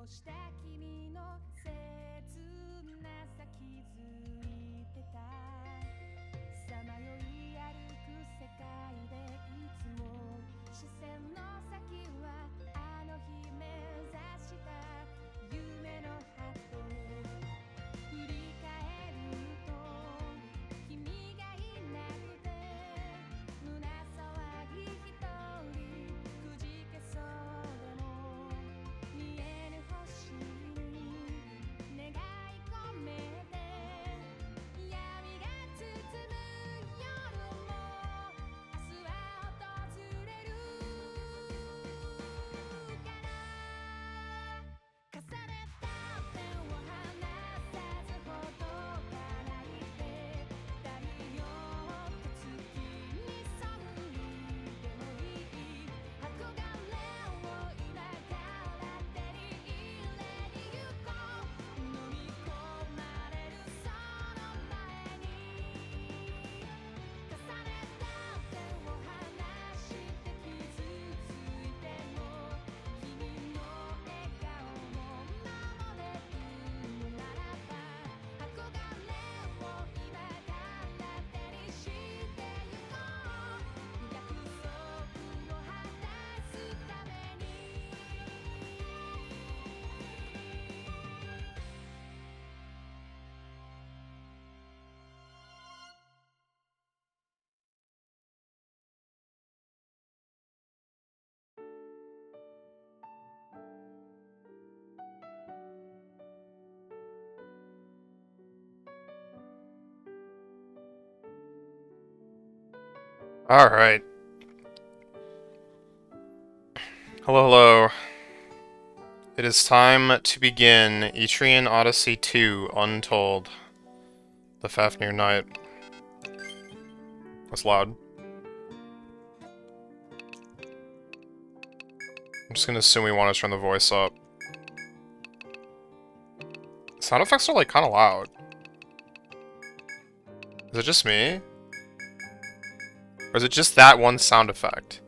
した君の切なさ気づいてたさまよい歩く世界でいつも視線の先はあの日目指した夢の果て振り返ると君がいなくて胸騒ぎ一人くじけそうでも見えぬ星に願い込めて闇が包む夜も明日は訪れるから重ねた手を離さずほどかないで太陽と月に背いてもいい憧れを今から手に入れに行こう飲み込まれるその前に重ねた手を離して傷ついても君の笑顔を守れるならば憧れを今から手にしてゆこう約束を果たすためにAlright. Hello, hello. It is time to begin Etrian Odyssey 2, Untold. The Fafnir Night. That's loud. I'm just gonna assume we want to turn the voice up. Sound effects are like kinda loud. Is it just me? Or is it just that one sound effect?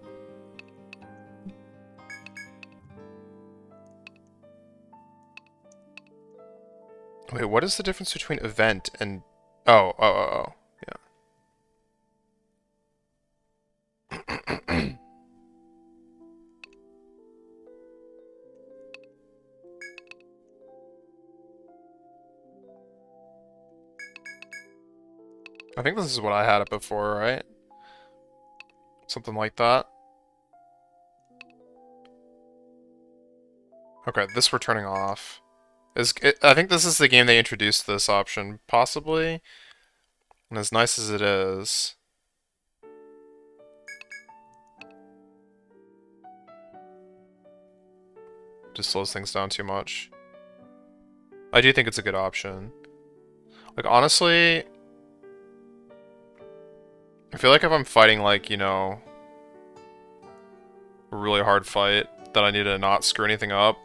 Wait, what is the difference between event and... Oh. Yeah. I think this is what I had it before, right? Something like that. Okay, this we're turning off. I think this is the game they introduced this option, possibly. And as nice as it is... just slows things down too much. I do think it's a good option. Like, honestly... I feel like if I'm fighting, like, you know... a really hard fight, that I need to not screw anything up,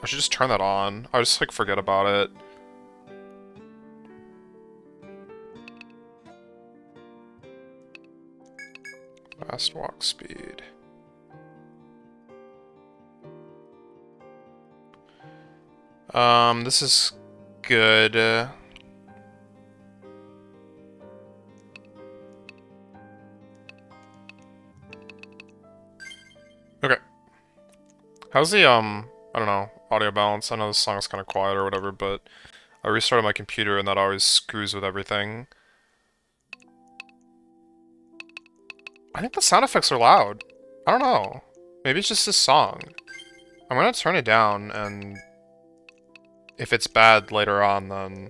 I should just turn that on. I just, like, forget about it. Fast walk speed. This is good. Okay. How's the, I don't know, audio balance? I know this song is kind of quiet or whatever, but I restarted my computer and that always screws with everything. I think the sound effects are loud. I don't know. Maybe it's just this song. I'm gonna turn it down, and if it's bad later on, then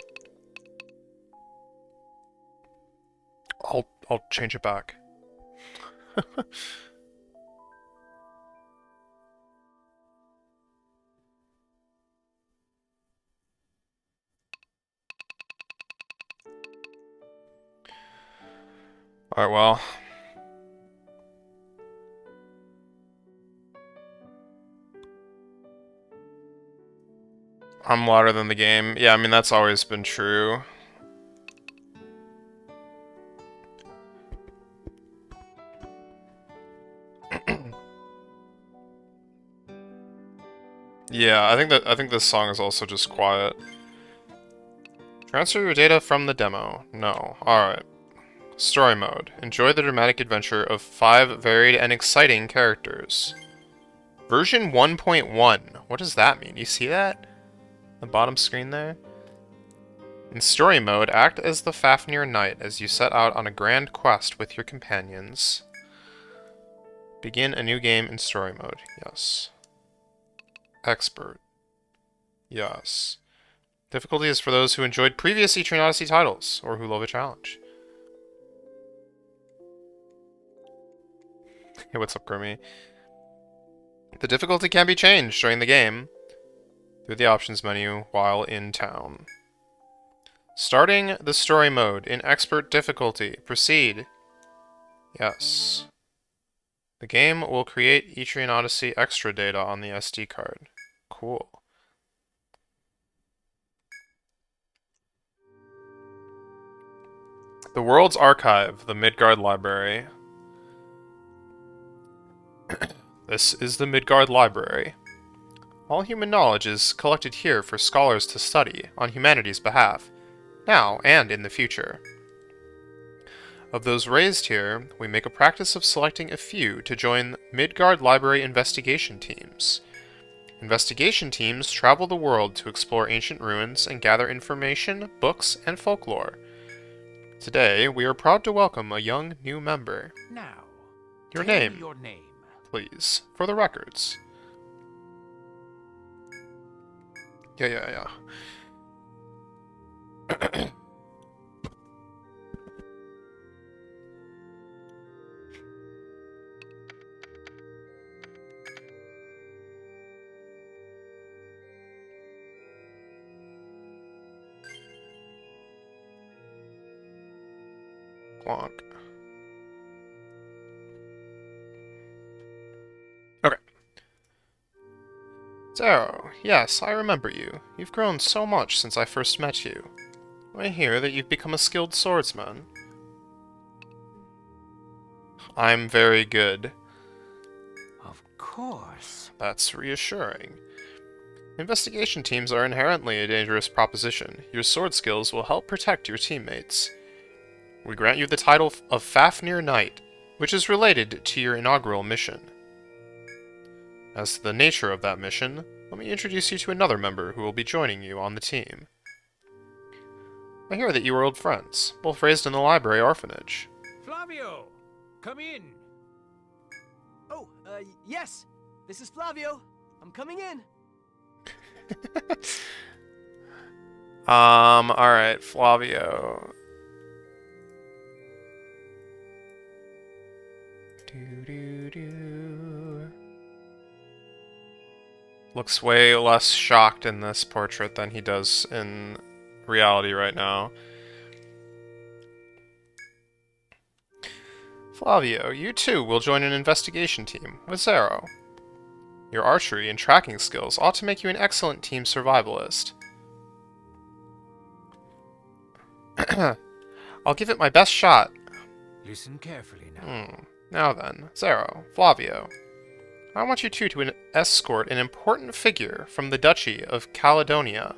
I'll change it back. Alright, well. I'm louder than the game. Yeah, I mean, that's always been true. Yeah, I think this song is also just quiet. Transfer your data from the demo. No. Alright. Story mode. Enjoy the dramatic adventure of 5 varied and exciting characters. Version 1.1. What does that mean? You see that? The bottom screen there? In story mode, act as the Fafnir Knight as you set out on a grand quest with your companions. Begin a new game in story mode. Yes. Expert. Yes. Difficulty is for those who enjoyed previous Etrian Odyssey titles, or who love a challenge. Hey, what's up, Grimmy? The difficulty can be changed during the game through the options menu while in town. Starting the story mode in expert difficulty. Proceed. Yes. The game will create Etrian Odyssey extra data on the SD card. Cool. The World's Archive, the Midgard Library. This is the Midgard Library. All human knowledge is collected here for scholars to study on humanity's behalf, now and in the future. Of those raised here, we make a practice of selecting a few to join Midgard Library investigation teams. Investigation teams travel the world to explore ancient ruins and gather information, books, and folklore. Today, we are proud to welcome a young new member. Now, Your tell me name, your name. please, for the records. Yeah. Clonk. Okay. Zero, yes, I remember you. You've grown so much since I first met you. I hear that you've become a skilled swordsman. I'm very good. Of course. That's reassuring. Investigation teams are inherently a dangerous proposition. Your sword skills will help protect your teammates. We grant you the title of Fafnir Knight, which is related to your inaugural mission. As to the nature of that mission, let me introduce you to another member who will be joining you on the team. I hear that you are old friends, both raised in the library orphanage. Flavio, come in. Oh, yes. This is Flavio. I'm coming in. Alright, Flavio. Looks way less shocked in this portrait than he does in reality right now. Flavio, you too will join an investigation team with Zero. Your archery and tracking skills ought to make you an excellent team survivalist. I'll give it my best shot. Listen carefully now. Now then, Zero, Flavio. I want you two to escort an important figure from the Duchy of Caledonia.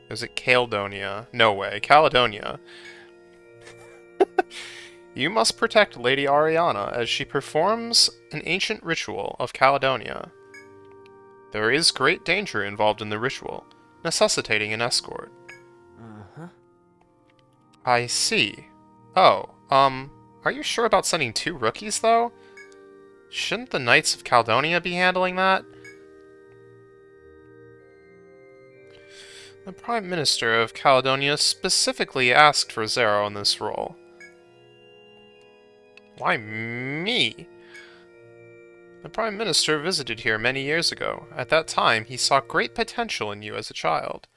Is it Caledonia? No way, Caledonia. You must protect Lady Ariana as she performs an ancient ritual of Caledonia. There is great danger involved in the ritual, necessitating an escort. Uh-huh. I see. Oh, are you sure about sending 2 rookies, though? Shouldn't the Knights of Caledonia be handling that? The Prime Minister of Caledonia specifically asked for Zero in this role. Why me? The Prime Minister visited here many years ago. At that time, he saw great potential in you as a child.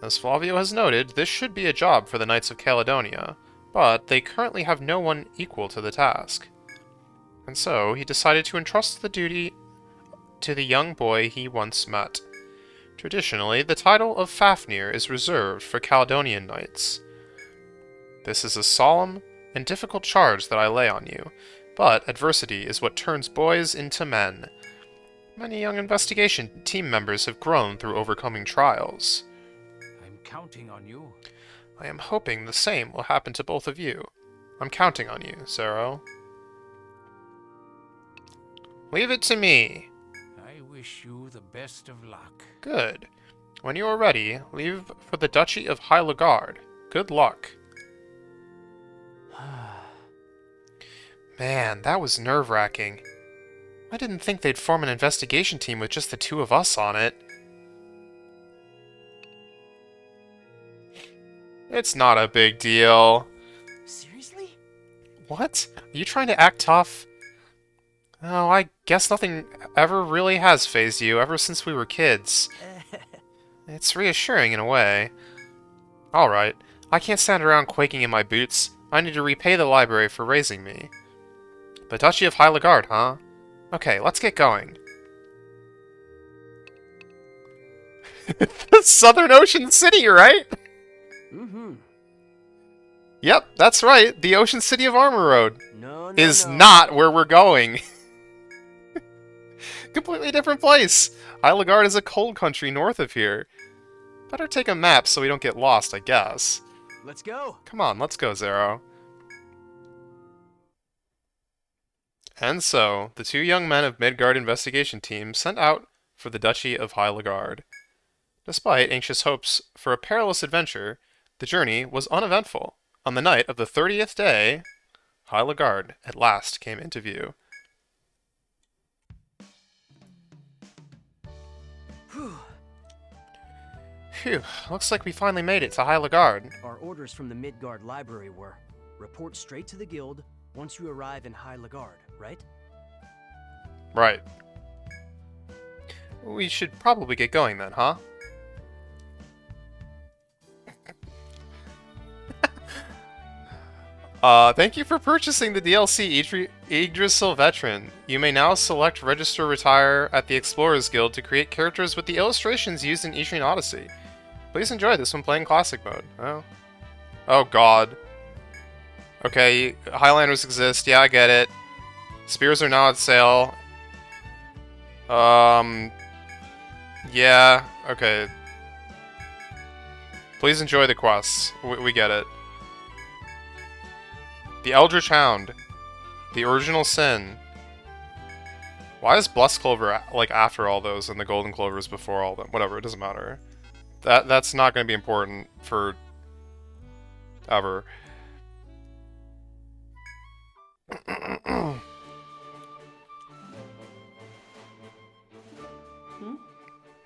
As Flavio has noted, this should be a job for the Knights of Caledonia, but they currently have no one equal to the task. And so, he decided to entrust the duty to the young boy he once met. Traditionally, the title of Fafnir is reserved for Caledonian knights. This is a solemn and difficult charge that I lay on you, but adversity is what turns boys into men. Many young investigation team members have grown through overcoming trials. I'm counting on you. I am hoping the same will happen to both of you. I'm counting on you, Zero. Leave it to me. I wish you the best of luck. Good. When you are ready, leave for the Duchy of Hyligard. Good luck. Man, that was nerve-wracking. I didn't think they'd form an investigation team with just the two of us on it. It's not a big deal. Seriously? What? Are you trying to act tough? Oh, I guess nothing ever really has fazed you ever since we were kids. It's reassuring in a way. Alright, I can't stand around quaking in my boots. I need to repay the library for raising me. The Duchy of Hyligard, huh? Okay, let's get going. The Southern Ocean City, right? Mm-hmm. Yep, that's right. The Ocean City of Armor Road No, is no. not where we're going. Completely different place. Hyligard is a cold country north of here. Better take a map so we don't get lost, I guess. Let's go. Come on, let's go, Zero. And so, the two young men of Midgard investigation team sent out for the Duchy of Hyligard. Despite anxious hopes for a perilous adventure, the journey was uneventful. On the night of the 30th day, Hyligard at last came into view. Whew. Phew, looks like we finally made it to Hyligard. Our orders from the Midgard Library were report straight to the guild once you arrive in Hyligard, right? Right. We should probably get going then, huh? Thank you for purchasing the DLC Yggdrasil Veteran. You may now select Register Retire at the Explorers Guild to create characters with the illustrations used in Etrian Odyssey. Please enjoy this when playing Classic Mode. Oh. Oh god. Okay, Highlanders exist, yeah, I get it. Spears are now at sale. Yeah, okay. Please enjoy the quests. We get it. The Eldritch Hound. The Original Sin. Why is Blessed Clover, like, after all those and the Golden Clover is before all them? Whatever, it doesn't matter. That's not going to be important for... ever.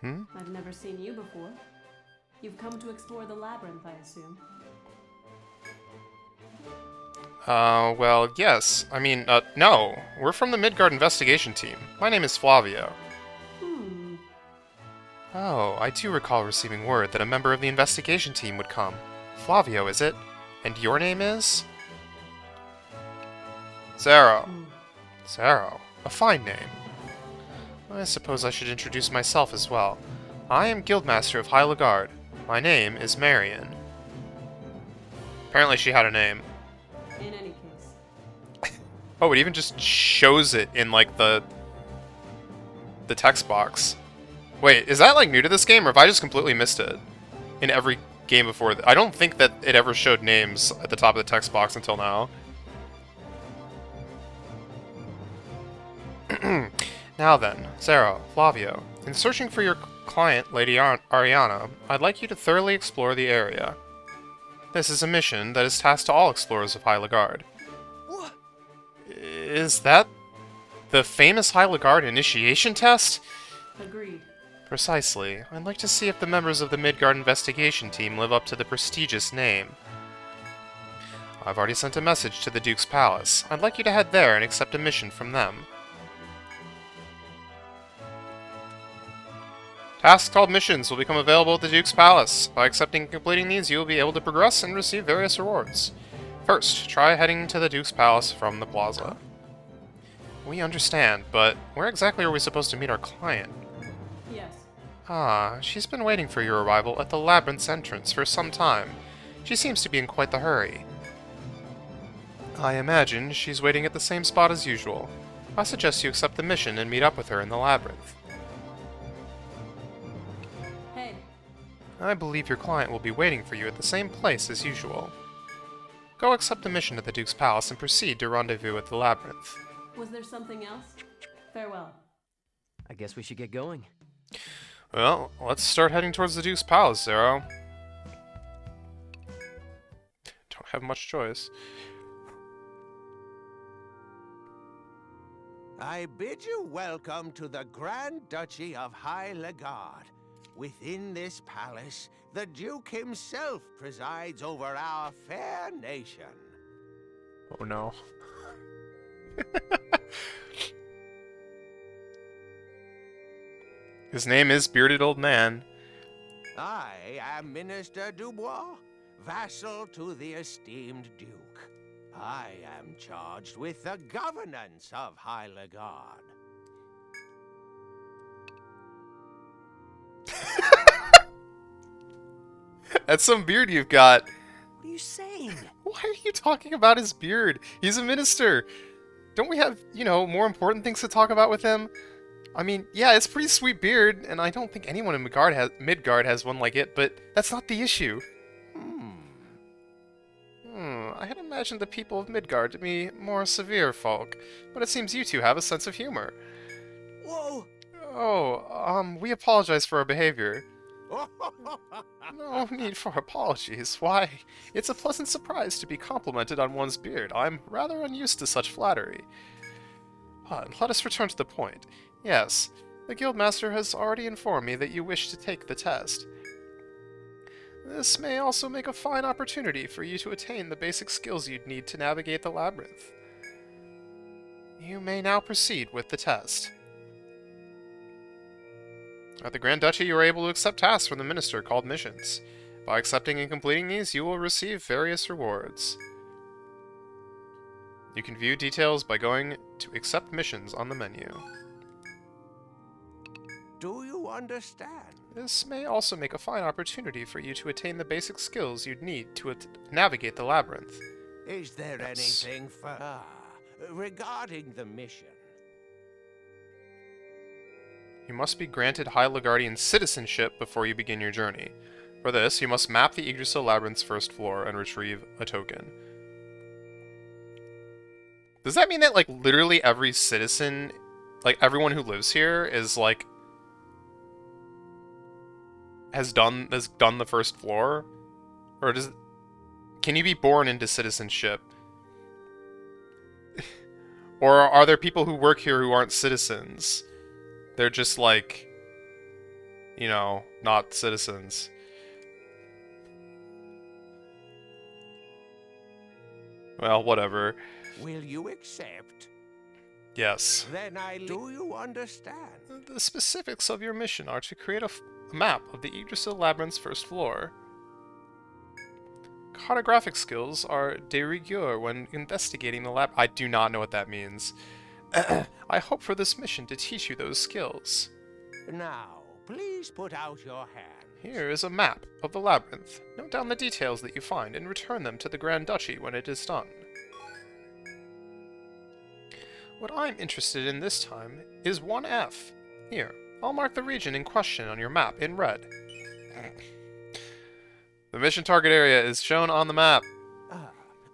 I've never seen you before. You've come to explore the labyrinth, I assume. Well, yes. I mean, no. We're from the Midgard investigation team. My name is Flavio. Oh, I do recall receiving word that a member of the investigation team would come. Flavio, is it? And your name is? Zero. Zero. A fine name. I suppose I should introduce myself as well. I am Guildmaster of Hyligard. My name is Marion. Apparently she had a name. In any case. Oh, it even just shows it in, like, the text box. Wait, is that, like, new to this game, or have I just completely missed it? In every game before... I don't think that it ever showed names at the top of the text box until now. Now then, Zero, Flavio, in searching for your client, Lady Ariana, I'd like you to thoroughly explore the area. This is a mission that is tasked to all explorers of Hyligard. What? Is that the famous Hyligard initiation test? Agreed. Precisely. I'd like to see if the members of the Midgard investigation team live up to the prestigious name. I've already sent a message to the Duke's Palace. I'd like you to head there and accept a mission from them. Tasks called missions will become available at the Duke's Palace. By accepting and completing these, you will be able to progress and receive various rewards. First, try heading to the Duke's Palace from the plaza. We understand, but where exactly are we supposed to meet our client? Yes. Ah, she's been waiting for your arrival at the labyrinth's entrance for some time. She seems to be in quite the hurry. I imagine she's waiting at the same spot as usual. I suggest you accept the mission and meet up with her in the labyrinth. Hey, I believe your client will be waiting for you at the same place as usual. Go accept the mission at the Duke's Palace and proceed to rendezvous at the labyrinth. was there something else? Farewell. I guess we should get going. Well, let's start heading towards the Duke's Palace, Zero. Don't have much choice. I bid you welcome to the Grand Duchy of High Legard. Within this palace, the Duke himself presides over our fair nation. Oh no. His name is Bearded Old Man. I am Minister Dubois, vassal to the esteemed Duke. I am charged with the governance of High Legard. That's some beard you've got. What are you saying? Why are you talking about his beard? He's a minister. Don't we have, more important things to talk about with him? I mean, yeah, it's a pretty sweet beard, and I don't think anyone in Midgard has one like it, but that's not the issue. I had imagined the people of Midgard to be more severe folk, but it seems you two have a sense of humor. Whoa! Oh, we apologize for our behavior. No need for apologies. Why, it's a pleasant surprise to be complimented on one's beard. I'm rather unused to such flattery. But let us return to the point. Yes, the Guildmaster has already informed me that you wish to take the test. This may also make a fine opportunity for you to attain the basic skills you'd need to navigate the labyrinth. You may now proceed with the test. At the Grand Duchy, you are able to accept tasks from the Minister called missions. By accepting and completing these, you will receive various rewards. You can view details by going to Accept Missions on the menu. Do you understand? This may also make a fine opportunity for you to attain the basic skills you'd need to navigate the labyrinth. Is there Yes. anything regarding the mission? You must be granted High Legardian citizenship before you begin your journey. For this, you must map the Yggdrasil Labyrinth's first floor and retrieve a token. Does that mean that, literally every citizen, everyone who lives here is, has done the first floor? Or can you be born into citizenship? Or are there people who work here who aren't citizens? They're just not citizens. Well, whatever. Will you accept? Yes. Then do you understand? The specifics of your mission are to create a map of the Yggdrasil Labyrinth's first floor. Cartographic skills are de rigueur when investigating the lab. I do not know what that means. I hope for this mission to teach you those skills. Now, please put out your hand. Here is a map of the labyrinth. Note down the details that you find and return them to the Grand Duchy when it is done. What I'm interested in this time is 1F. Here, I'll mark the region in question on your map in red. The mission target area is shown on the map.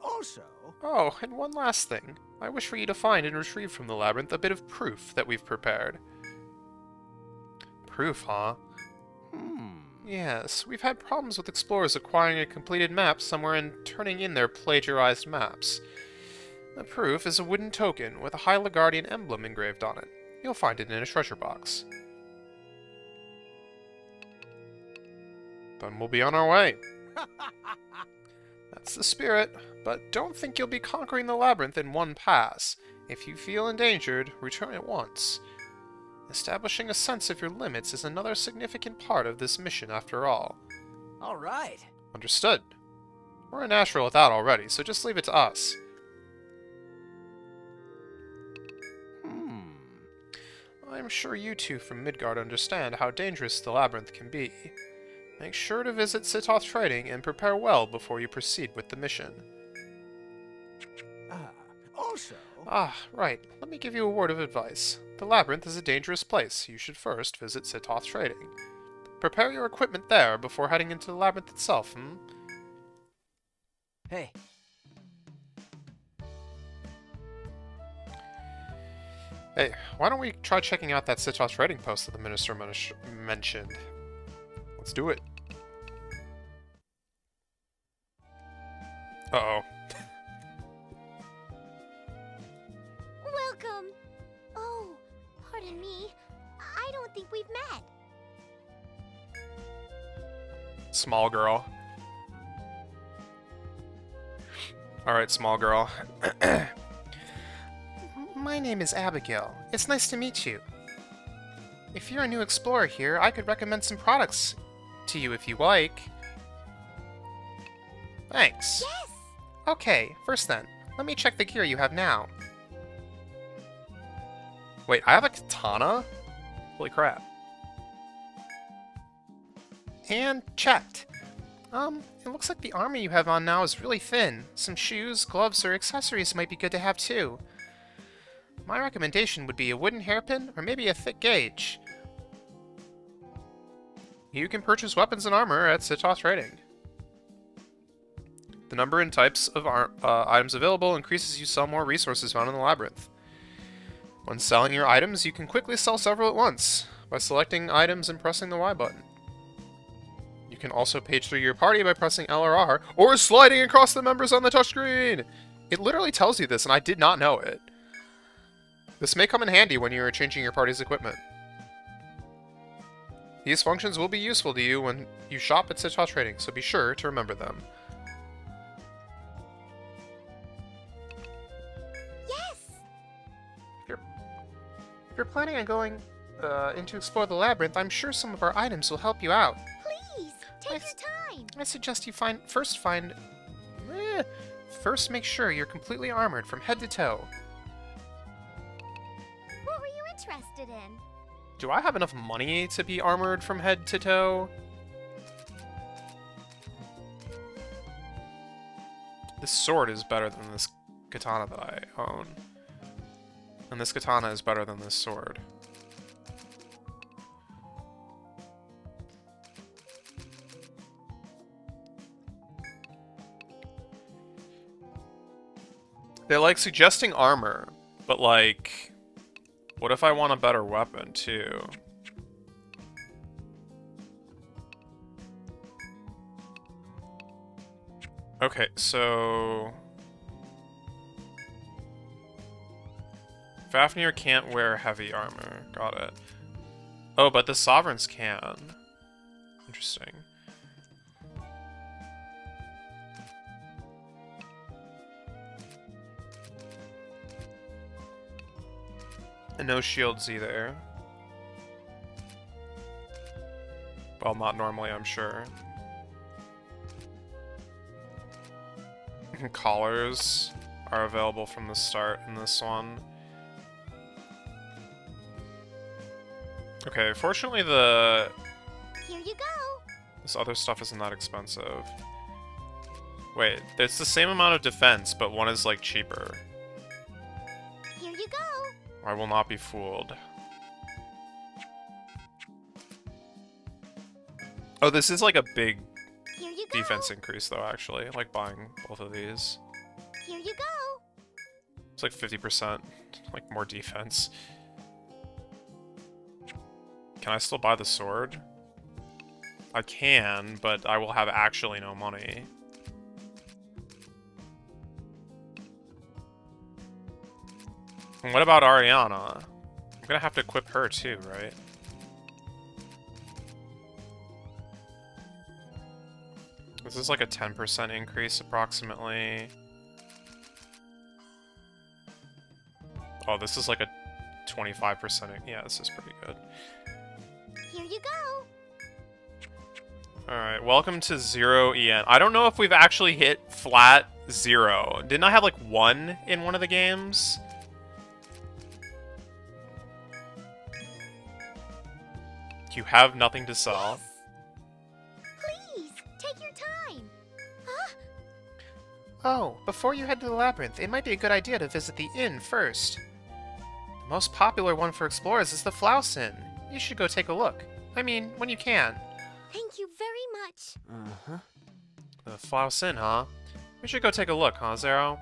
Also... Oh, and one last thing. I wish for you to find and retrieve from the labyrinth a bit of proof that we've prepared. Proof, huh? Yes, we've had problems with explorers acquiring a completed map somewhere and turning in their plagiarized maps. The proof is a wooden token with a High Legardian emblem engraved on it. You'll find it in a treasure box. Then we'll be on our way. That's the spirit, but don't think you'll be conquering the labyrinth in one pass. If you feel endangered, return at once. Establishing a sense of your limits is another significant part of this mission after all. All right. Understood. We're a natural at that already, so just leave it to us. I'm sure you two from Midgard understand how dangerous the labyrinth can be. Make sure to visit Sitoth Trading and prepare well before you proceed with the mission. Also... Ah, right. Let me give you a word of advice. The labyrinth is a dangerous place. You should first visit Sitoth Trading. Prepare your equipment there before heading into the labyrinth itself, Hey. Hey, why don't we try checking out that Sitoth Trading post that the Minister mentioned? Let's do it. Uh-oh. Welcome. Oh, pardon me. I don't think we've met. Small girl. Alright, small girl. My name is Abigail. It's nice to meet you. If you're a new explorer here, I could recommend some products to you if you like. Thanks. Yes. Okay, first then, let me check the gear you have now. Wait, I have a katana? Holy crap. And checked. It looks like the armor you have on now is really thin. Some shoes, gloves, or accessories might be good to have too. My recommendation would be a wooden hairpin or maybe a thick gauge. You can purchase weapons and armor at Sitoth Trading. The number and types of items available increases as you sell more resources found in the labyrinth. When selling your items, you can quickly sell several at once by selecting items and pressing the Y button. You can also page through your party by pressing L or R, or sliding across the members on the touchscreen! It literally tells you this, and I did not know it. This may come in handy when you are changing your party's equipment. These functions will be useful to you when you shop at Sitoth Trading, so be sure to remember them. Yes. If you're planning on going in to explore the labyrinth, I'm sure some of our items will help you out. Please, take your time. I suggest you first make sure you're completely armored from head to toe. What were you interested in? Do I have enough money to be armored from head to toe? This sword is better than this katana that I own. And this katana is better than this sword. They like suggesting armor, but like, what if I want a better weapon too? Okay, so Fafnir can't wear heavy armor. Got it. Oh, but the Sovereigns can. Interesting. And no shields either. Well, not normally, I'm sure. Collars are available from the start in this one. Okay, fortunately Here you go. this other stuff isn't that expensive. Wait, it's the same amount of defense, but one is like cheaper. Here you go. I will not be fooled. Oh, this is like a big Here you go. defense increase though, actually. I like buying both of these. Here you go. It's like 50%, like more defense. Can I still buy the sword? I can, but I will have actually no money. And what about Ariana? I'm gonna have to equip her too, right? This is like a 10% increase approximately. Oh, this is like a 25%. Yeah, this is pretty good. Here you go. Alright, welcome to 0 EN. I don't know if we've actually hit flat 0. Didn't I have like 1 in one of the games? You have nothing to sell. Please, take your time. Huh? Oh, before you head to the labyrinth, it might be a good idea to visit the inn first. The most popular one for explorers is the Flouse Inn. You should go take a look. I mean, when you can. Thank you very much. Uh-huh. The Flouse Inn, huh? We should go take a look, huh, Zero?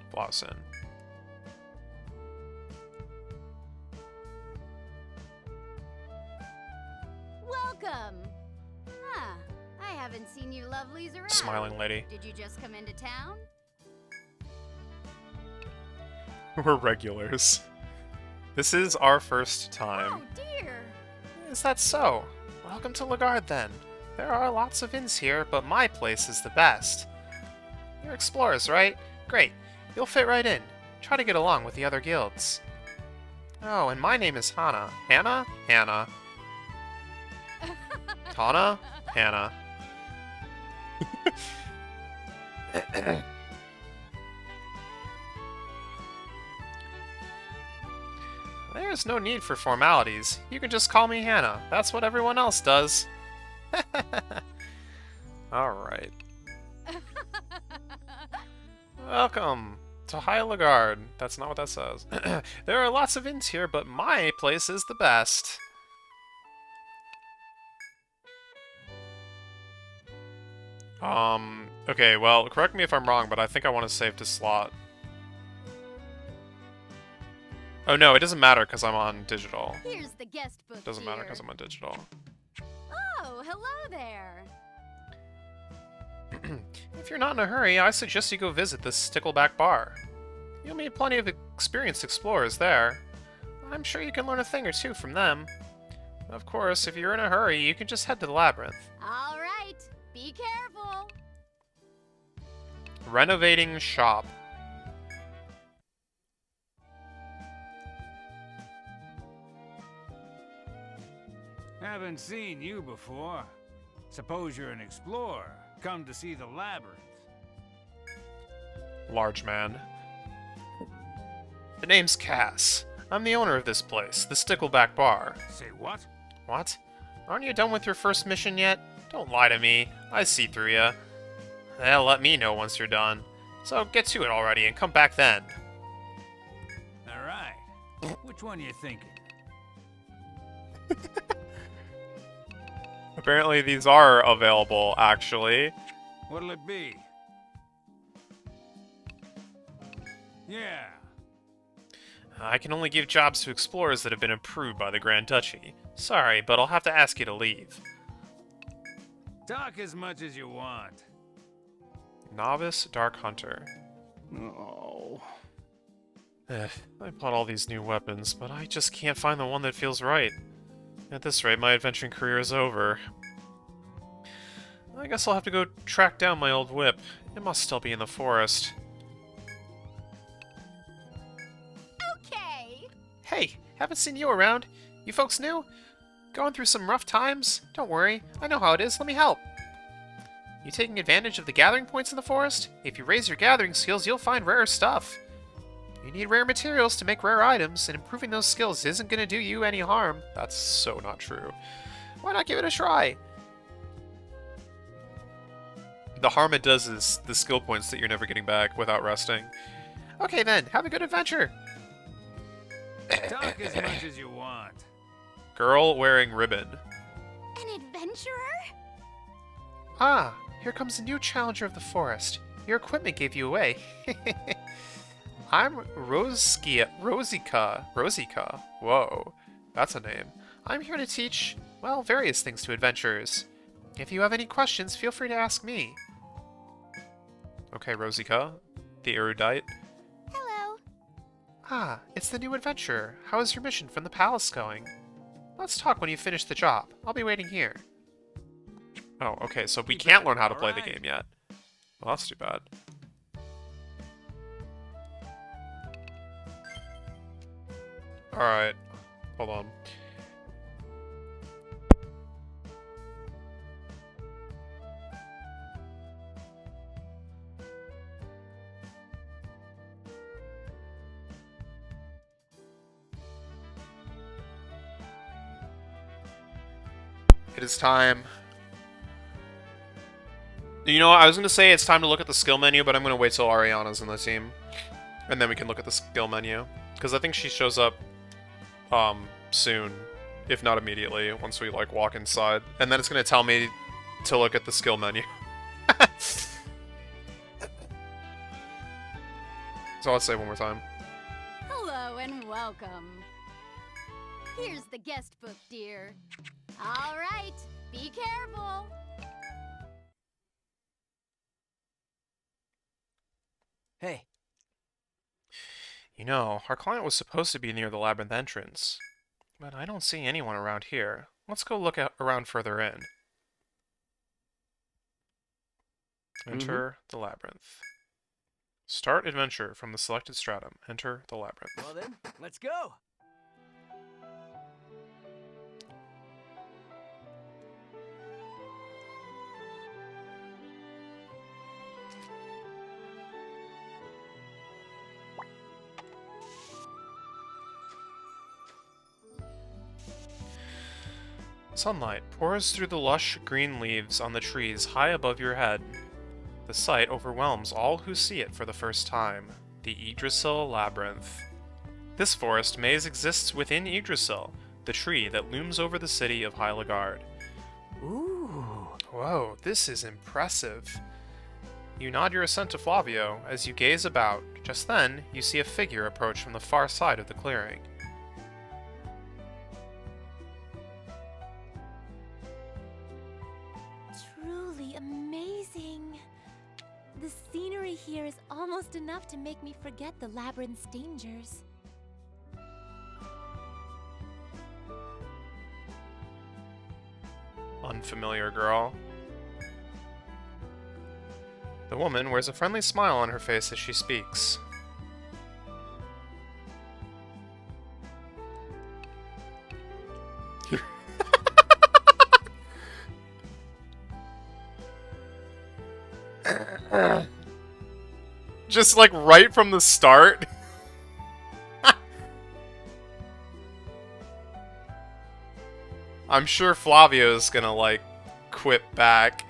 Flouse Inn. Welcome. Huh. I haven't seen you lovelies around. Smiling lady. Did you just come into town? We're regulars. This is our first time. Oh dear. Is that so? Welcome to Lagarde, then. There are lots of inns here, but my place is the best. You're explorers, right? Great. You'll fit right in. Try to get along with the other guilds. Oh, and my name is Hana. Hannah? Hannah. Tana? Hannah. There's no need for formalities. You can just call me Hannah. That's what everyone else does. Alright. Welcome to High Lagarde. That's not what that says. There are lots of inns here, but my place is the best. Okay, well, correct me if I'm wrong, but I think I want to save to slot. Oh no, it doesn't matter because I'm on digital. Here's the guest book. Doesn't matter here. because I'm on digital. Oh, hello there. If you're not in a hurry, I suggest you go visit this Stickleback bar. You'll meet plenty of experienced explorers there. I'm sure you can learn a thing or two from them. Of course, if you're in a hurry, you can just head to the labyrinth. All right. Be careful. Renovating shop. Haven't seen you before. Suppose you're an explorer, come to see the labyrinth. Large man. The name's Cass. I'm the owner of this place, the Stickleback Bar. Say what? What? Aren't you done with your first mission yet? Don't lie to me. I see through ya. Well, let me know once you're done. So get to it already and come back then. All right. Which one you thinking? Apparently these are available, actually. What'll it be? Yeah. I can only give jobs to explorers that have been approved by the Grand Duchy. Sorry, but I'll have to ask you to leave. Talk as much as you want. Novice Dark Hunter. Oh. I bought all these new weapons, but I just can't find the one that feels right. At this rate, my adventuring career is over. I guess I'll have to go track down my old whip. It must still be in the forest. Okay. Hey, haven't seen you around. You folks new? Going through some rough times? Don't worry, I know how it is, let me help. You taking advantage of the gathering points in the forest? If you raise your gathering skills, you'll find rare stuff. You need rare materials to make rare items, and improving those skills isn't going to do you any harm. That's so not true. Why not give it a try? The harm it does is the skill points that you're never getting back without resting. Okay then, have a good adventure! Talk as much as you want. Girl wearing ribbon. An adventurer? Ah, here comes a new challenger of the forest. Your equipment gave you away. I'm Rosica. Whoa, that's a name. I'm here to teach, well, various things to adventurers. If you have any questions, feel free to ask me. Okay, Rosica, the erudite. Hello. Ah, it's the new adventurer. How is your mission from the palace going? Let's talk when you finish the job. I'll be waiting here. Oh, okay, so we can't learn how to play the game yet. Well, that's too bad. Alright, hold on. It is time. You know what? I was going to say it's time to look at the skill menu, but I'm going to wait till Ariana's in the team. And then we can look at the skill menu. Because I think she shows up soon. If not immediately, once we like walk inside. And then it's going to tell me to look at the skill menu. So let's say it one more time. Hello and welcome. Here's the guest book, dear. All right, be careful. Hey, You know, our client was supposed to be near the labyrinth entrance. But I don't see anyone around here. Let's go look around further in. Enter the labyrinth. Start adventure from the selected stratum. Enter the labyrinth. well then, let's go. Sunlight pours through the lush green leaves on the trees high above your head. The sight overwhelms all who see it for the first time. The Yggdrasil Labyrinth. This forest maze exists within Yggdrasil, the tree that looms over the city of Heiligard. Ooh. Whoa, this is impressive. You nod your assent to Flavio as you gaze about. Just then, you see a figure approach from the far side of the clearing. Truly amazing. The scenery here is almost enough to make me forget the labyrinth's dangers. Unfamiliar girl. The woman wears a friendly smile on her face as she speaks. Just like right from the start. I'm sure Flavio's gonna like quip back.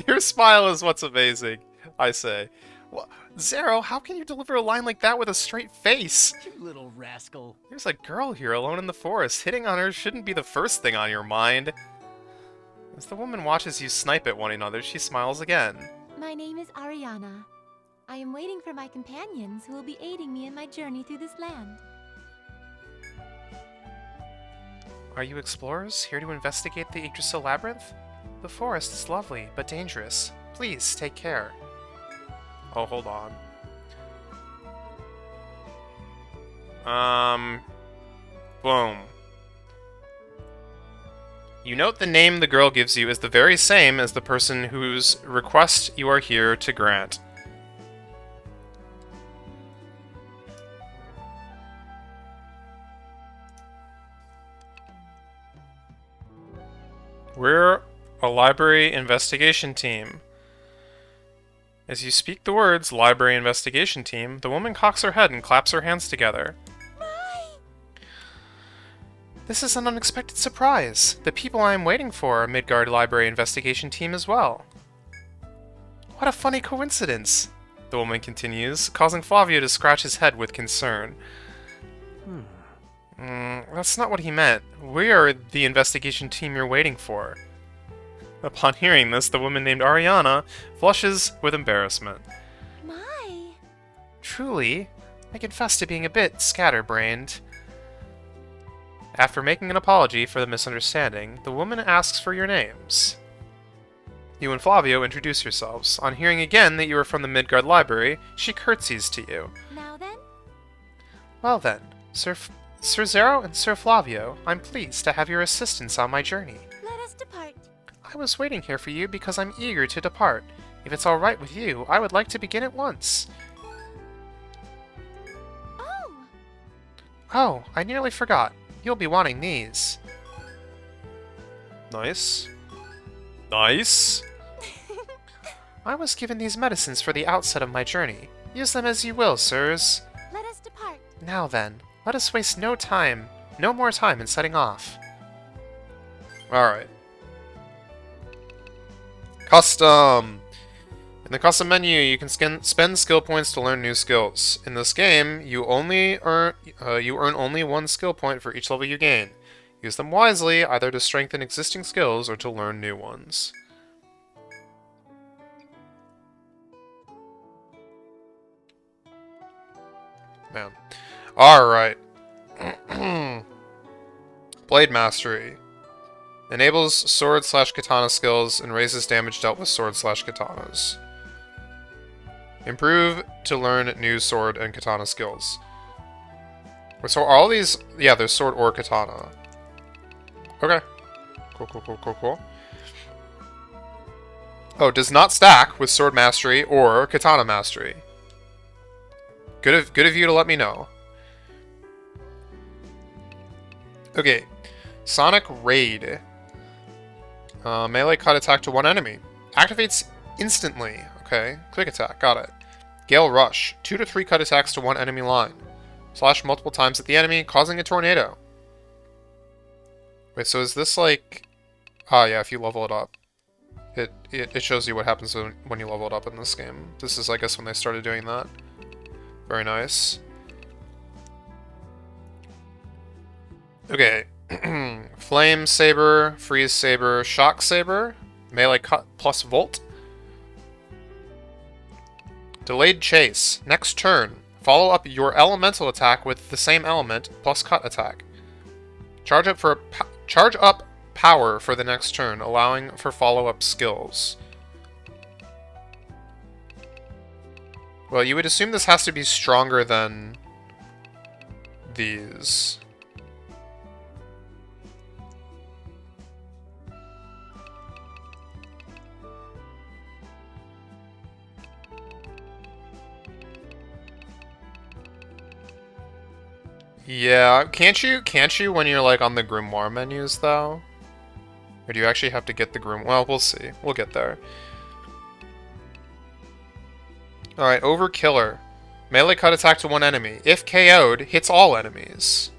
Your smile is what's amazing, I say. Zero, how can you deliver a line like that with a straight face? You little rascal. There's a girl here alone in the forest. Hitting on her shouldn't be the first thing on your mind. As the woman watches you snipe at one another, she smiles again. My name is Ariana. I am waiting for my companions who will be aiding me in my journey through this land. Are you explorers here to investigate the Yggdrasil Labyrinth? The forest is lovely, but dangerous. Please, take care. Oh, hold on. Boom. You note the name the girl gives you is the very same as the person whose request you are here to grant. We're a library investigation team. As you speak the words, library investigation team, the woman cocks her head and claps her hands together. This is an unexpected surprise. The people I am waiting for are Midgard Library Investigation Team as well. What a funny coincidence, the woman continues, causing Flavio to scratch his head with concern. That's not what he meant. We are the investigation team you're waiting for. Upon hearing this, the woman named Ariana flushes with embarrassment. My! Truly, I confess to being a bit scatterbrained. After making an apology for the misunderstanding, the woman asks for your names. You and Flavio introduce yourselves. On hearing again that you are from the Midgard Library, she curtsies to you. Now then? Well then, Sir Zero and Sir Flavio, I'm pleased to have your assistance on my journey. Let us depart. I was waiting here for you because I'm eager to depart. If it's all right with you, I would like to begin at once. Oh! Oh, I nearly forgot. You'll be wanting these. Nice. Nice. I was given these medicines for the outset of my journey. Use them as you will, sirs. Let us depart. Now then, let us waste no more time in setting off. Alright. Custom! In the custom menu, you can spend skill points to learn new skills. In this game, you earn only one skill point for each level you gain. Use them wisely, either to strengthen existing skills or to learn new ones. Man. Alright. Blade Mastery. Enables sword/katana skills and raises damage dealt with sword/katanas. Improve to learn new sword and katana skills. So are all these... Yeah, there's sword or katana. Okay. Cool. Oh, does not stack with sword mastery or katana mastery. Good of you to let me know. Okay. Sonic Raid. Melee cut attack to one enemy. Activates instantly. Okay. Quick attack. Got it. Gale Rush. 2 to 3 cut attacks to one enemy line. Slash multiple times at the enemy, causing a tornado. Wait, so is this like... Ah, yeah, if you level it up. It shows you what happens when you level it up in this game. This is, I guess, when they started doing that. Very nice. Okay. Flame Saber, Freeze Saber, Shock Saber, Melee Cut plus Volt. Delayed Chase. Next turn, follow up your elemental attack with the same element plus cut attack. Charge up power for the next turn, allowing for follow-up skills. Well, you would assume this has to be stronger than these. Yeah, can't you when you're like on the grimoire menus though? Or do you actually have to get the grimoire? Well, we'll see. We'll get there. Alright, Overkiller. Melee cut attack to one enemy. If KO'd, hits all enemies.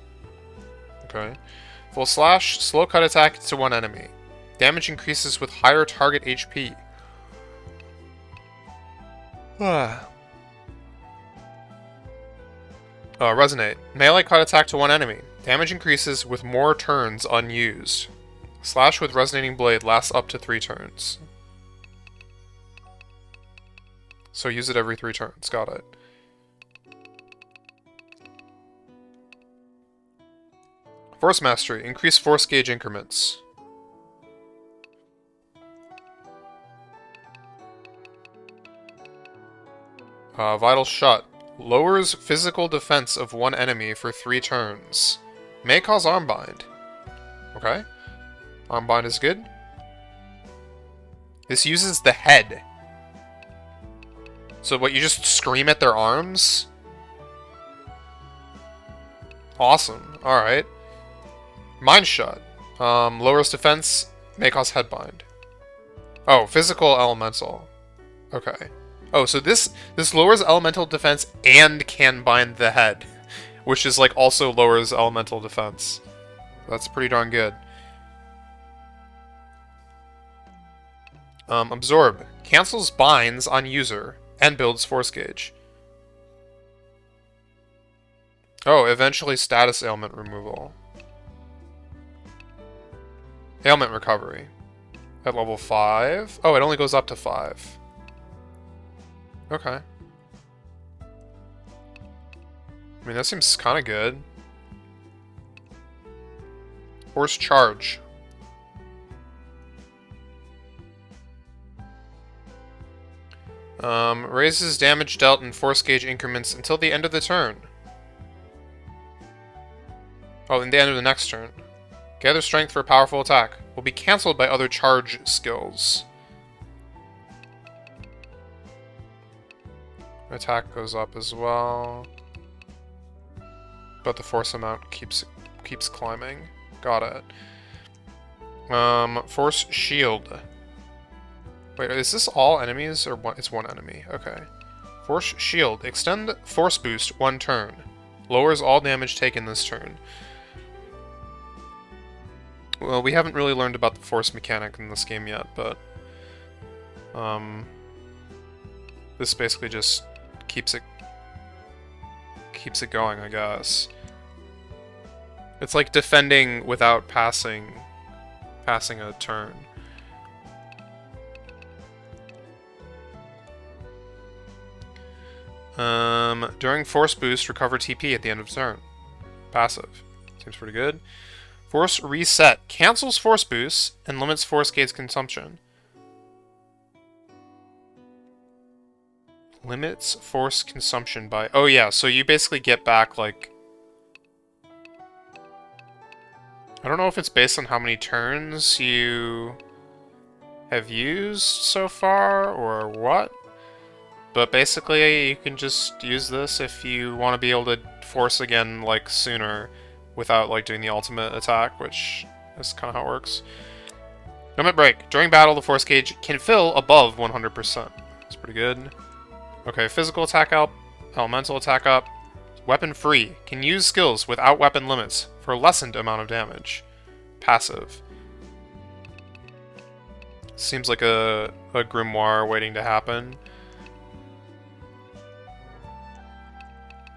Okay. Full slash, slow cut attack to one enemy. Damage increases with higher target HP. Resonate. Melee cut attack to one enemy. Damage increases with more turns unused. Slash with Resonating Blade lasts up to 3 turns. So use it every 3 turns. Got it. Force Mastery. Increase force gauge increments. Vital Shot. Lowers physical defense of one enemy for 3 turns. May cause Armbind. Okay. Armbind is good. This uses the head. So what, you just scream at their arms? Awesome. Alright. Mind Shot. Lowers defense, may cause Headbind. Oh, physical elemental. Okay. Oh, so this lowers elemental defense and can bind the head, which is like also lowers elemental defense. That's pretty darn good. Absorb. Cancels binds on user and builds force gauge. Oh, eventually status ailment removal. Ailment recovery. At level 5. Oh, it only goes up to 5. Okay. I mean, that seems kind of good. Force Charge. Raises damage dealt in force gauge increments until the end of the turn. Oh, in the end of the next turn. Gather strength for a powerful attack. Will be cancelled by other charge skills. Attack goes up as well. But the force amount keeps climbing. Got it. Force Shield. Wait, is this all enemies or one? It's one enemy. Okay. Force shield. Extend force boost 1 turn. Lowers all damage taken this turn. Well, we haven't really learned about the force mechanic in this game yet, but this basically just keeps it going, I guess. It's like defending without passing a turn. During force boost, recover TP at the end of turn. Passive. Seems pretty good. Force reset. Cancels force boosts and limits force gauge consumption. Limits force consumption by... Oh yeah, so you basically get back, like... I don't know if it's based on how many turns you have used so far, or what. But basically, you can just use this if you want to be able to force again, like, sooner, without, like, doing the ultimate attack, which is kind of how it works. Limit break. During battle, the force gauge can fill above 100%. That's pretty good. Okay, physical attack up, elemental attack up. Weapon free. Can use skills without weapon limits for a lessened amount of damage. Passive. Seems like a grimoire waiting to happen.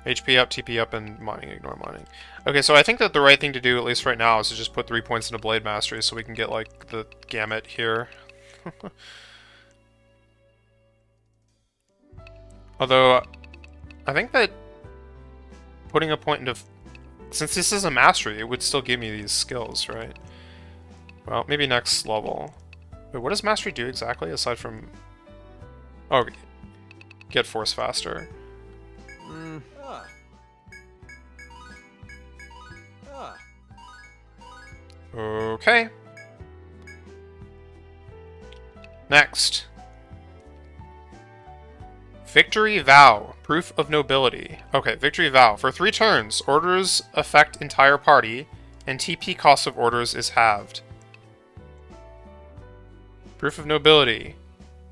HP up, TP up, and mining. Ignore mining. Okay, so I think that the right thing to do, at least right now, is to just put 3 points into Blade Mastery so we can get, like, the gamut here. Although, I think that putting a point into... Since this is a Mastery, it would still give me these skills, right? Well, maybe next level. Wait, what does Mastery do exactly, aside from... Oh, get Force faster. Okay. Next. Victory Vow. Proof of Nobility. Okay, Victory Vow. For 3 turns, orders affect entire party, and TP cost of orders is halved. Proof of Nobility.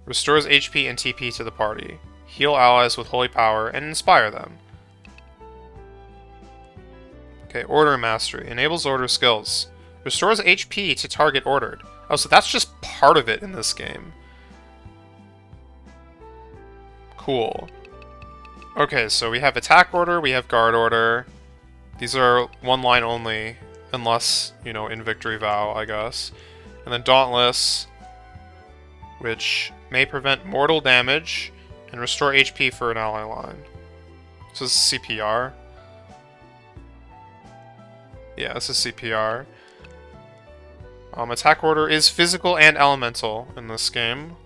Restores HP and TP to the party. Heal allies with holy power, and inspire them. Okay, Order Mastery. Enables order skills. Restores HP to target ordered. Oh, so that's just part of it in this game. Cool. Okay, so we have attack order, we have guard order. These are 1 line only, unless, you know, in Victory Vow, I guess. And then Dauntless, which may prevent mortal damage and restore HP for an ally line. So this is CPR. Yeah, this is CPR. Attack order is physical and elemental in this game.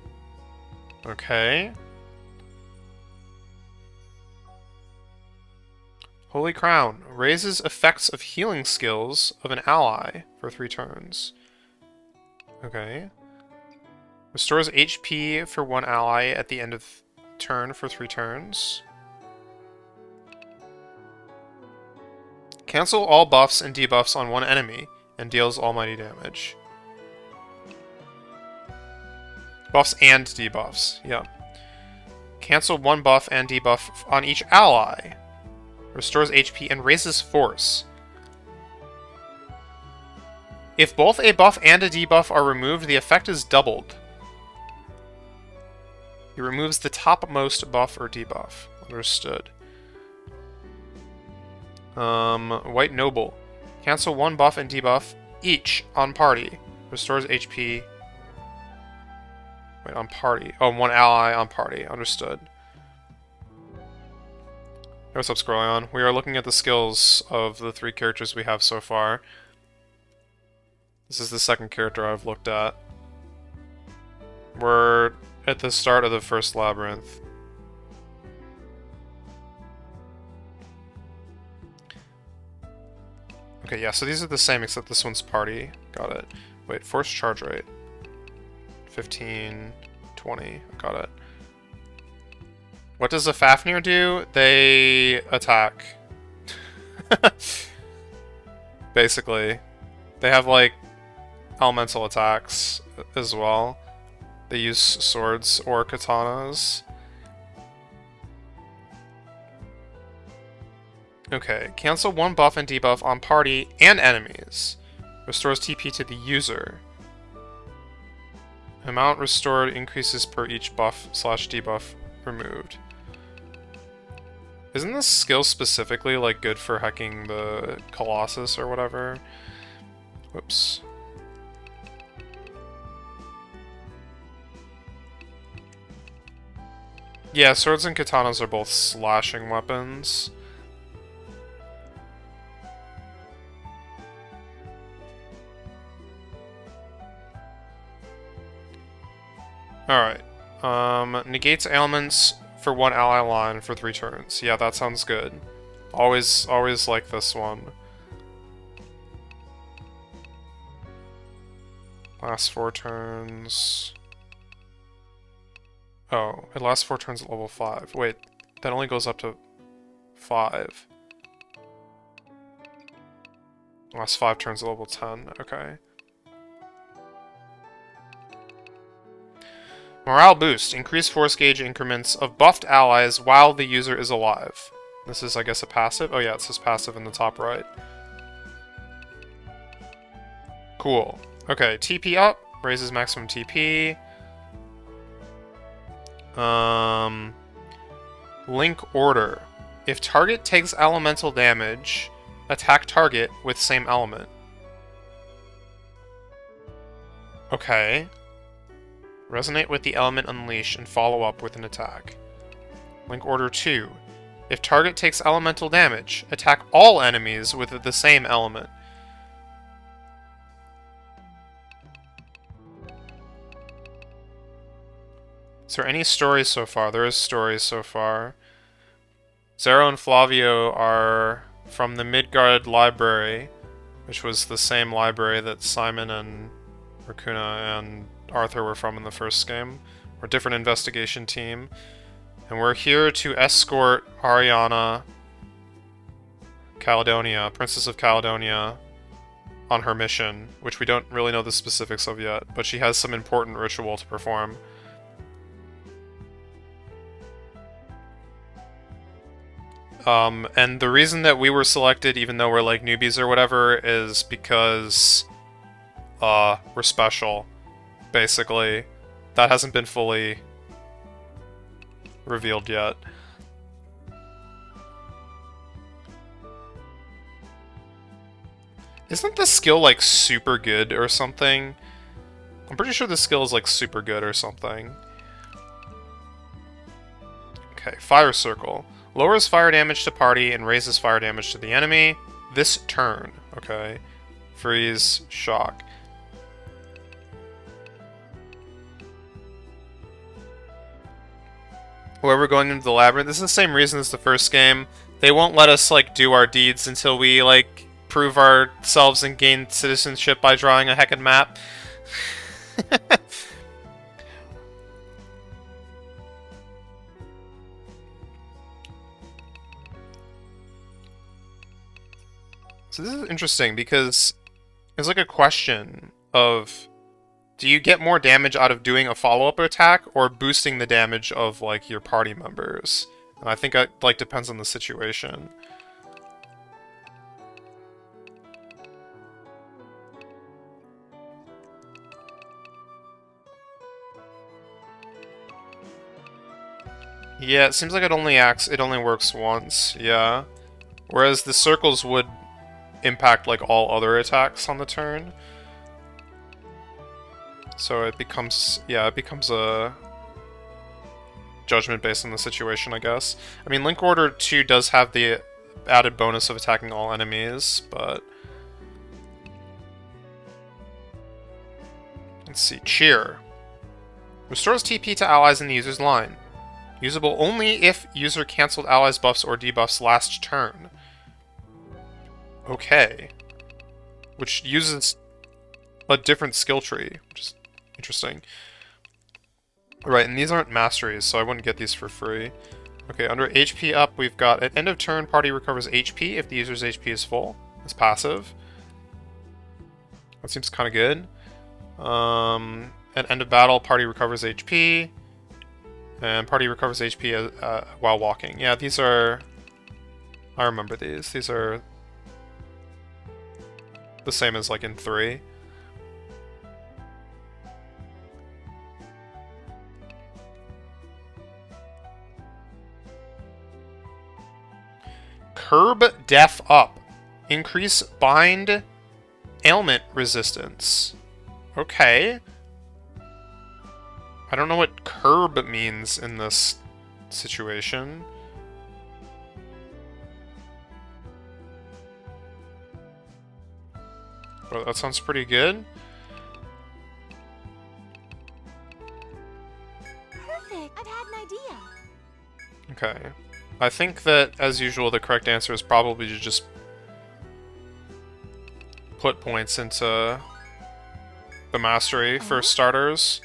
Okay. Holy Crown. Raises effects of healing skills of an ally for 3 turns. Okay. Restores HP for 1 ally at the end of turn for 3 turns. Cancel all buffs and debuffs on 1 enemy and deals almighty damage. Buffs and debuffs, yeah. Cancel 1 buff and debuff on each ally. Restores HP and raises force. If both a buff and a debuff are removed, the effect is doubled. He removes the topmost buff or debuff. Understood. White Noble. Cancel 1 buff and debuff each on party. Restores HP. Wait, on party. Oh, 1 ally on party. Understood. Hey, what's up, Scrollion? We are looking at the skills of the 3 characters we have so far. This is the 2nd character I've looked at. We're at the start of the first labyrinth. Okay, yeah, so these are the same except this one's party. Got it. Wait, force charge rate. 15, 20. Got it. What does a Fafnir do? They attack. Basically. They have, like, elemental attacks as well. They use swords or katanas. Okay, cancel one buff and debuff on party and enemies. Restores TP to the user. Amount restored increases per each buff/debuff removed. Isn't this skill specifically like good for hacking the Colossus or whatever? Whoops. Yeah, swords and katanas are both slashing weapons. Alright. Negates ailments for one ally line for 3 turns. Yeah, that sounds good. Always like this one. Last 4 turns. Oh, it lasts 4 turns at level 5. Wait, that only goes up to 5. Last 5 turns at level 10. Okay. Morale boost. Increase force gauge increments of buffed allies while the user is alive. This is, I guess, a passive? Oh yeah, it says passive in the top right. Cool. Okay, TP up. Raises maximum TP. Link order. If target takes elemental damage, attack target with same element. Okay. Resonate with the element unleash and follow up with an attack. Link order 2. If target takes elemental damage, attack all enemies with the same element. Is there any stories so far? There is stories so far. Zero and Flavio are from the Midgard Library, which was the same library that Simon and Racuna and Arthur were from in the first game. We're a different investigation team. And we're here to escort Ariana Caledonia, Princess of Caledonia, on her mission, which we don't really know the specifics of yet, but she has some important ritual to perform. And the reason that we were selected, even though we're like newbies or whatever, is because we're special, basically. That hasn't been fully revealed yet. Isn't the skill like super good or something? I'm pretty sure the skill is like super good or something. Okay, Fire Circle. Lowers fire damage to party and raises fire damage to the enemy this turn. Okay. Freeze, shock. Whoever going into the labyrinth, this is the same reason as the first game. They won't let us like do our deeds until we like prove ourselves and gain citizenship by drawing a heckin' map. So this is interesting because it's like a question of, do you get more damage out of doing a follow-up attack or boosting the damage of like your party members? And I think it like depends on the situation. Yeah, it seems like it only works once, yeah. Whereas the circles would impact like all other attacks on the turn. So it becomes, yeah, it becomes a judgment based on the situation, I guess. I mean, Link Order 2 does have the added bonus of attacking all enemies, but... Let's see, Cheer. Restores TP to allies in the user's line. Usable only if user cancelled allies' buffs or debuffs last turn. Okay. Which uses a different skill tree, which is interesting. Right, and these aren't masteries, so I wouldn't get these for free. Okay, under HP up, we've got at end of turn, party recovers HP if the user's HP is full. It's passive. That seems kind of good. At end of battle, party recovers HP. And party recovers HP while walking. Yeah, these are... I remember these. These are the same as like in 3. Curb Def Up. Increase bind ailment resistance. Okay. I don't know what curb means in this situation. Well, that sounds pretty good. Perfect. I've had an idea. Okay. I think that, as usual, the correct answer is probably to just put points into the mastery for starters.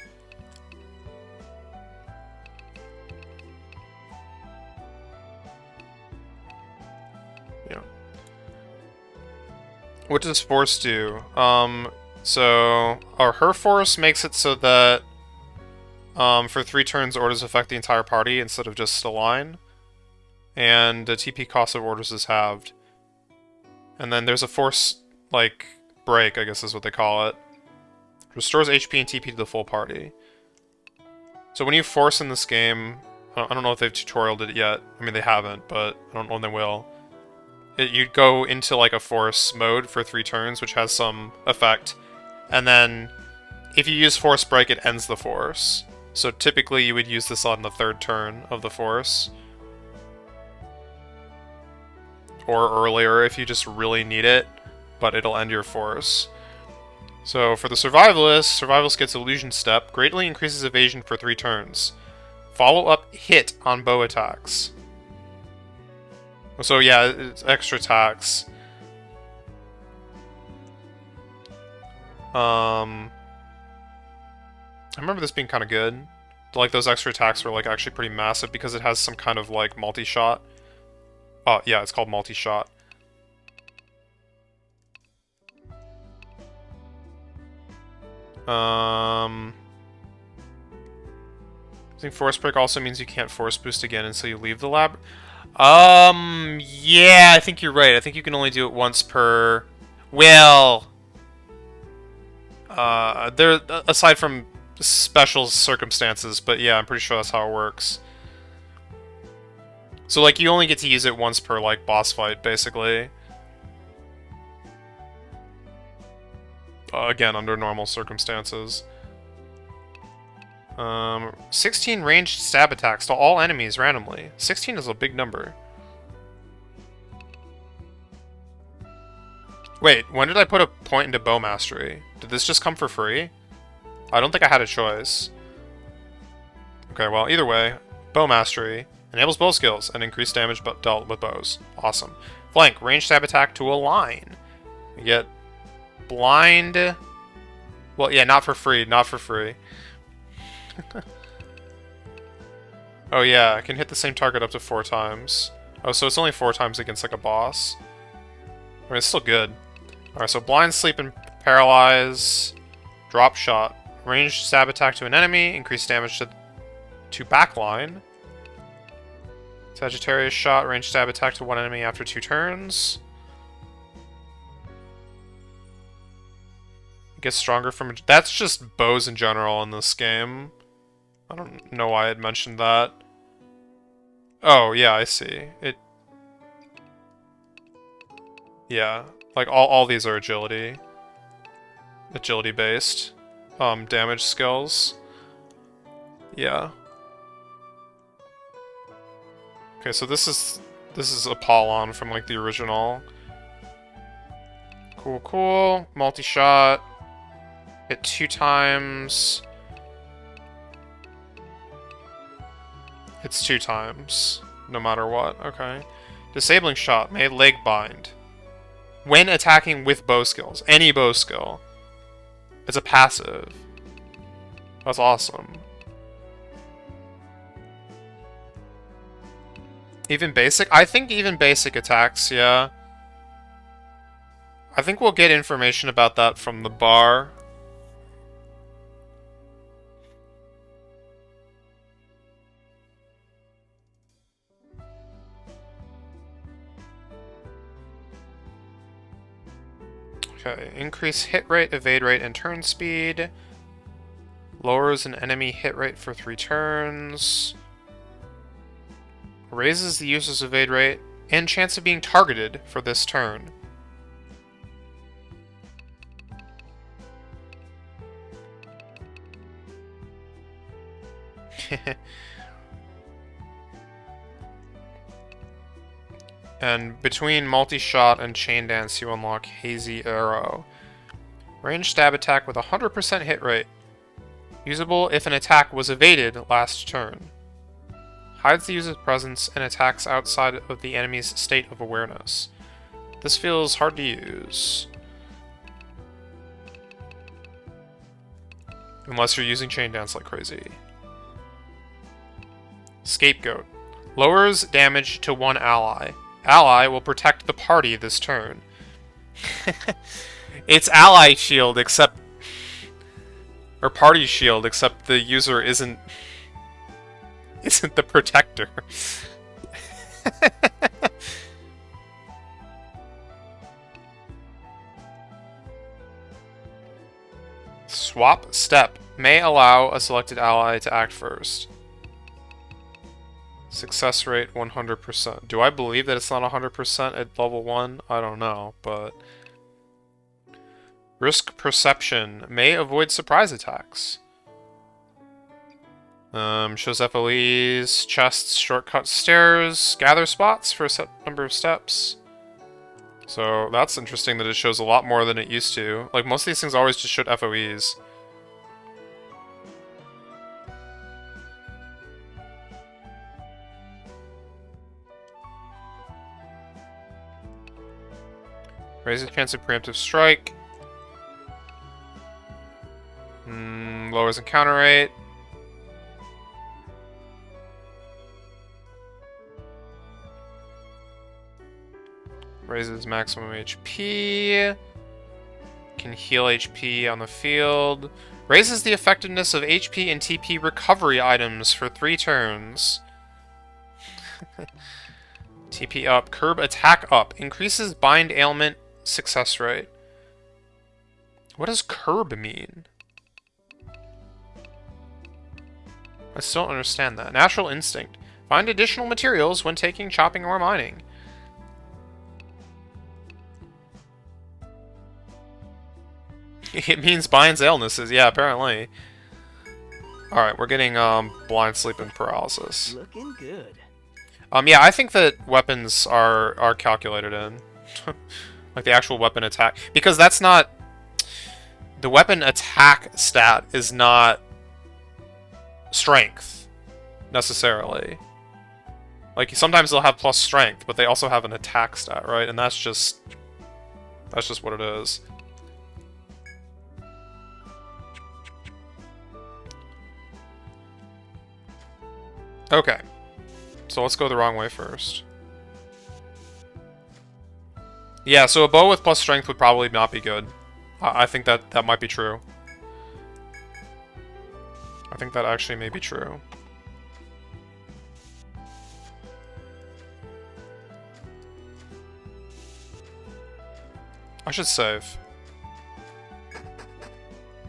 Yeah. What does force do? Her force makes it so that for 3 turns, orders affect the entire party instead of just a line. And the TP cost of orders is halved. And then there's a force, like, break, I guess is what they call it. Restores HP and TP to the full party. So when you force in this game, I don't know if they've tutorialed it yet. I mean, they haven't, but I don't know when they will. You'd go into, like, a force mode for 3 turns, which has some effect. And then, if you use force break, it ends the force. So typically you would use this on the 3rd turn of the force. Or earlier if you just really need it, but it'll end your force. So for the Survivalist gets Illusion Step, greatly increases evasion for 3 turns. Follow up hit on bow attacks. So yeah, it's extra attacks. I remember this being kind of good. Like, those extra attacks were like actually pretty massive because it has some kind of like multi-shot. Oh, yeah, it's called multi-shot. I think force break also means you can't force boost again until you leave the lab. Yeah, I think you're right. I think you can only do it once per... Well... aside from special circumstances, but yeah, I'm pretty sure that's how it works. So, like, you only get to use it once per, like, boss fight, basically. Again, under normal circumstances. 16 ranged stab attacks to all enemies randomly. 16 is a big number. Wait, when did I put a point into bow mastery? Did this just come for free? I don't think I had a choice. Okay, well, either way, bow mastery enables bow skills and increased damage dealt with bows. Awesome. Flank, ranged stab attack to a line. You get blind. Well, yeah, not for free, not for free. Oh yeah, I can hit the same target up to 4 times. Oh, so it's only 4 times against like a boss. I mean, it's still good. Alright, so blind, sleep, and paralyze. Drop shot. Ranged stab attack to an enemy. Increased damage to backline. Sagittarius shot. Ranged stab attack to one enemy after 2 turns. It gets stronger from... That's just bows in general in this game. I don't know why I'd mentioned that. Oh, yeah, I see. Yeah, like all these are agility based damage skills. Yeah. Okay, so this is Apollon from like the original. Cool. Multi-shot. Hit 2 times. It's 2 times, no matter what. Okay. Disabling shot. May leg bind. When attacking with bow skills. Any bow skill. It's a passive. That's awesome. Even basic? I think even basic attacks, yeah. I think we'll get information about that from the bar. Okay, increase hit rate, evade rate, and turn speed. Lowers an enemy hit rate for 3 turns. Raises the user's evade rate and chance of being targeted for this turn. And between multi-shot and chain dance, you unlock Hazy Arrow. Range stab attack with 100% hit rate. Usable if an attack was evaded last turn. Hides the user's presence and attacks outside of the enemy's state of awareness. This feels hard to use. Unless you're using chain dance like crazy. Scapegoat. Lowers damage to one ally. Ally will protect the party this turn. It's ally shield, except... or party shield, except the user isn't the protector. Swap step. May allow a selected ally to act first. Success rate 100%. Do I believe that it's not 100% at level 1? I don't know, but... Risk perception. May avoid surprise attacks. Shows FOEs, chests, shortcut stairs, gather spots for a set number of steps. So that's interesting that it shows a lot more than it used to. Like, most of these things always just showed FOEs. Raises chance of preemptive strike. Lowers encounter rate. Raises maximum HP. Can heal HP on the field. Raises the effectiveness of HP and TP recovery items for 3 turns. TP up. Curb attack up. Increases bind ailment success rate. What does curb mean? I still don't understand that. Natural instinct. Find additional materials when taking, chopping, or mining. It means binds illnesses. Yeah, apparently. Alright, we're getting blind sleep and paralysis. Looking good. Yeah, I think that weapons are calculated in. Like the actual weapon attack. Because that's not... The weapon attack stat is not strength, necessarily. Like, sometimes they'll have plus strength, but they also have an attack stat, right? And that's just what it is. Okay. So let's go the wrong way first. Yeah, so a bow with plus strength would probably not be good. I think that might be true. I think that actually may be true. I should save.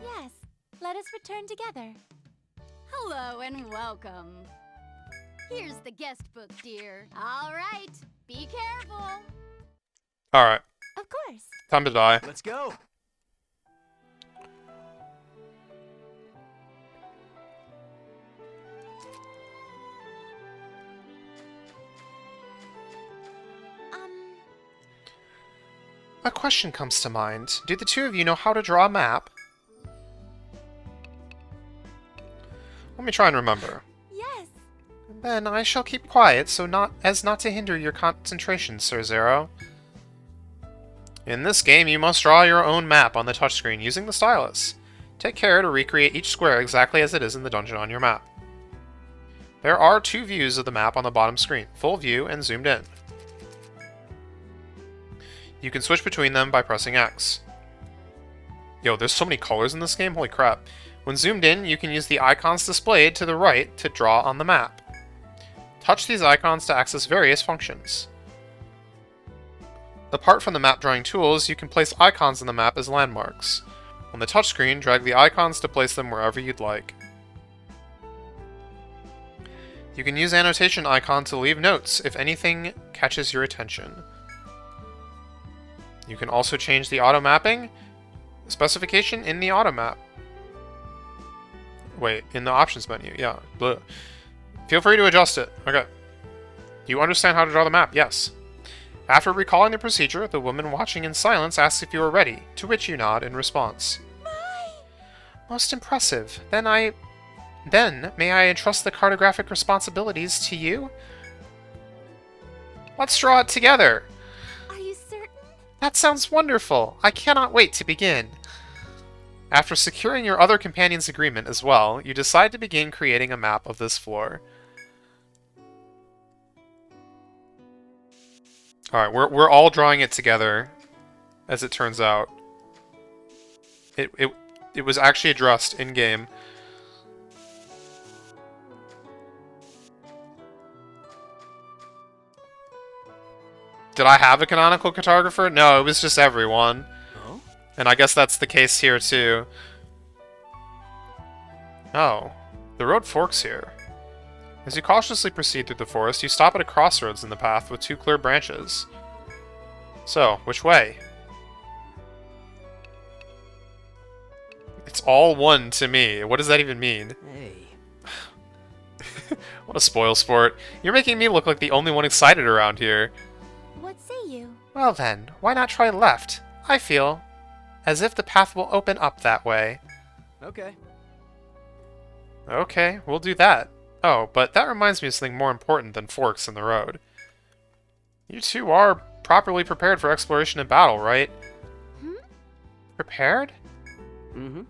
Yes, let us return together. Hello and welcome. Here's the guest book, dear. All right, be careful. Alright, Of course. time to die. Let's go. A question comes to mind. Do the two of you know how to draw a map? Let me try and remember. Yes. Then I shall keep quiet so not to hinder your concentration, Sir Zero. In this game, you must draw your own map on the touchscreen using the stylus. Take care to recreate each square exactly as it is in the dungeon on your map. There are 2 views of the map on the bottom screen, full view and zoomed in. You can switch between them by pressing X. Yo, there's so many colors in this game, holy crap. When zoomed in, you can use the icons displayed to the right to draw on the map. Touch these icons to access various functions. Apart from the map drawing tools, you can place icons on the map as landmarks. On the touchscreen, drag the icons to place them wherever you'd like. You can use annotation icon to leave notes if anything catches your attention. You can also change the auto mapping specification in the auto map. Wait, in the options menu, yeah. Bleh. Feel free to adjust it. Okay. You understand how to draw the map? Yes. After recalling the procedure, the woman watching in silence asks if you are ready, to which you nod in response. Most impressive. Then may I entrust the cartographic responsibilities to you? Let's draw it together. Are you certain? That sounds wonderful. I cannot wait to begin. After securing your other companion's agreement as well, you decide to begin creating a map of this floor. Alright, we're all drawing it together, as it turns out. It was actually addressed in-game. Did I have a canonical cartographer? No, it was just everyone. Oh? And I guess that's the case here, too. Oh. The road forks here. As you cautiously proceed through the forest, you stop at a crossroads in the path with two clear branches. So, which way? It's all one to me. What does that even mean? Hey. What a spoil sport. You're making me look like the only one excited around here. What say you? Well then, why not try left? I feel as if the path will open up that way. Okay. Okay, we'll do that. Oh, but that reminds me of something more important than forks in the road. You two are properly prepared for exploration and battle, right? Prepared? Mm-hmm.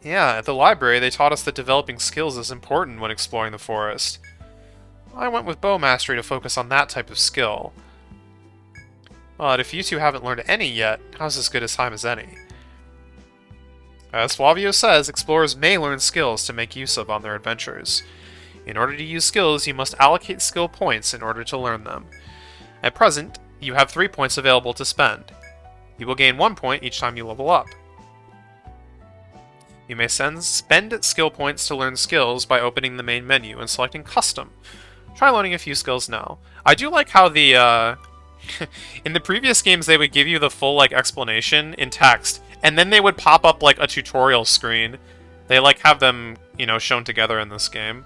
Yeah, at the library they taught us that developing skills is important when exploring the forest. I went with bow mastery to focus on that type of skill. But if you two haven't learned any yet, how's as good a time as any? As Flavio says, explorers may learn skills to make use of on their adventures. In order to use skills, you must allocate skill points in order to learn them. At present, you have 3 points available to spend. You will gain 1 point each time you level up. You may spend skill points to learn skills by opening the main menu and selecting Custom. Try learning a few skills now. I do like how the, in the previous games they would give you the full, like, explanation in text, and then they would pop up, like, a tutorial screen. They, like, have them, you know, shown together in this game.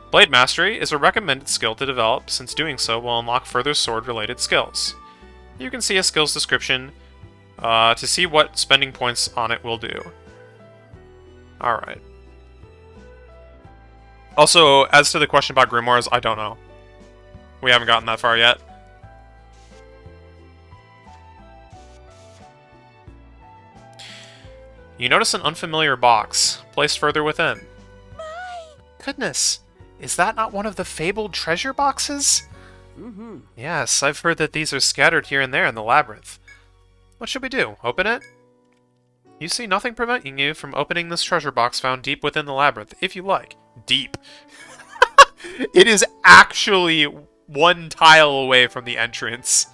Blade Mastery is a recommended skill to develop, since doing so will unlock further sword-related skills. You can see a skills description to see what spending points on it will do. Alright. Also, as to the question about grimoires, I don't know. We haven't gotten that far yet. You notice an unfamiliar box, placed further within. Goodness, is that not one of the fabled treasure boxes? Mm-hmm. Yes, I've heard that these are scattered here and there in the labyrinth. What should we do? Open it? You see nothing preventing you from opening this treasure box found deep within the labyrinth, if you like. Deep. It is actually 1 tile away from the entrance.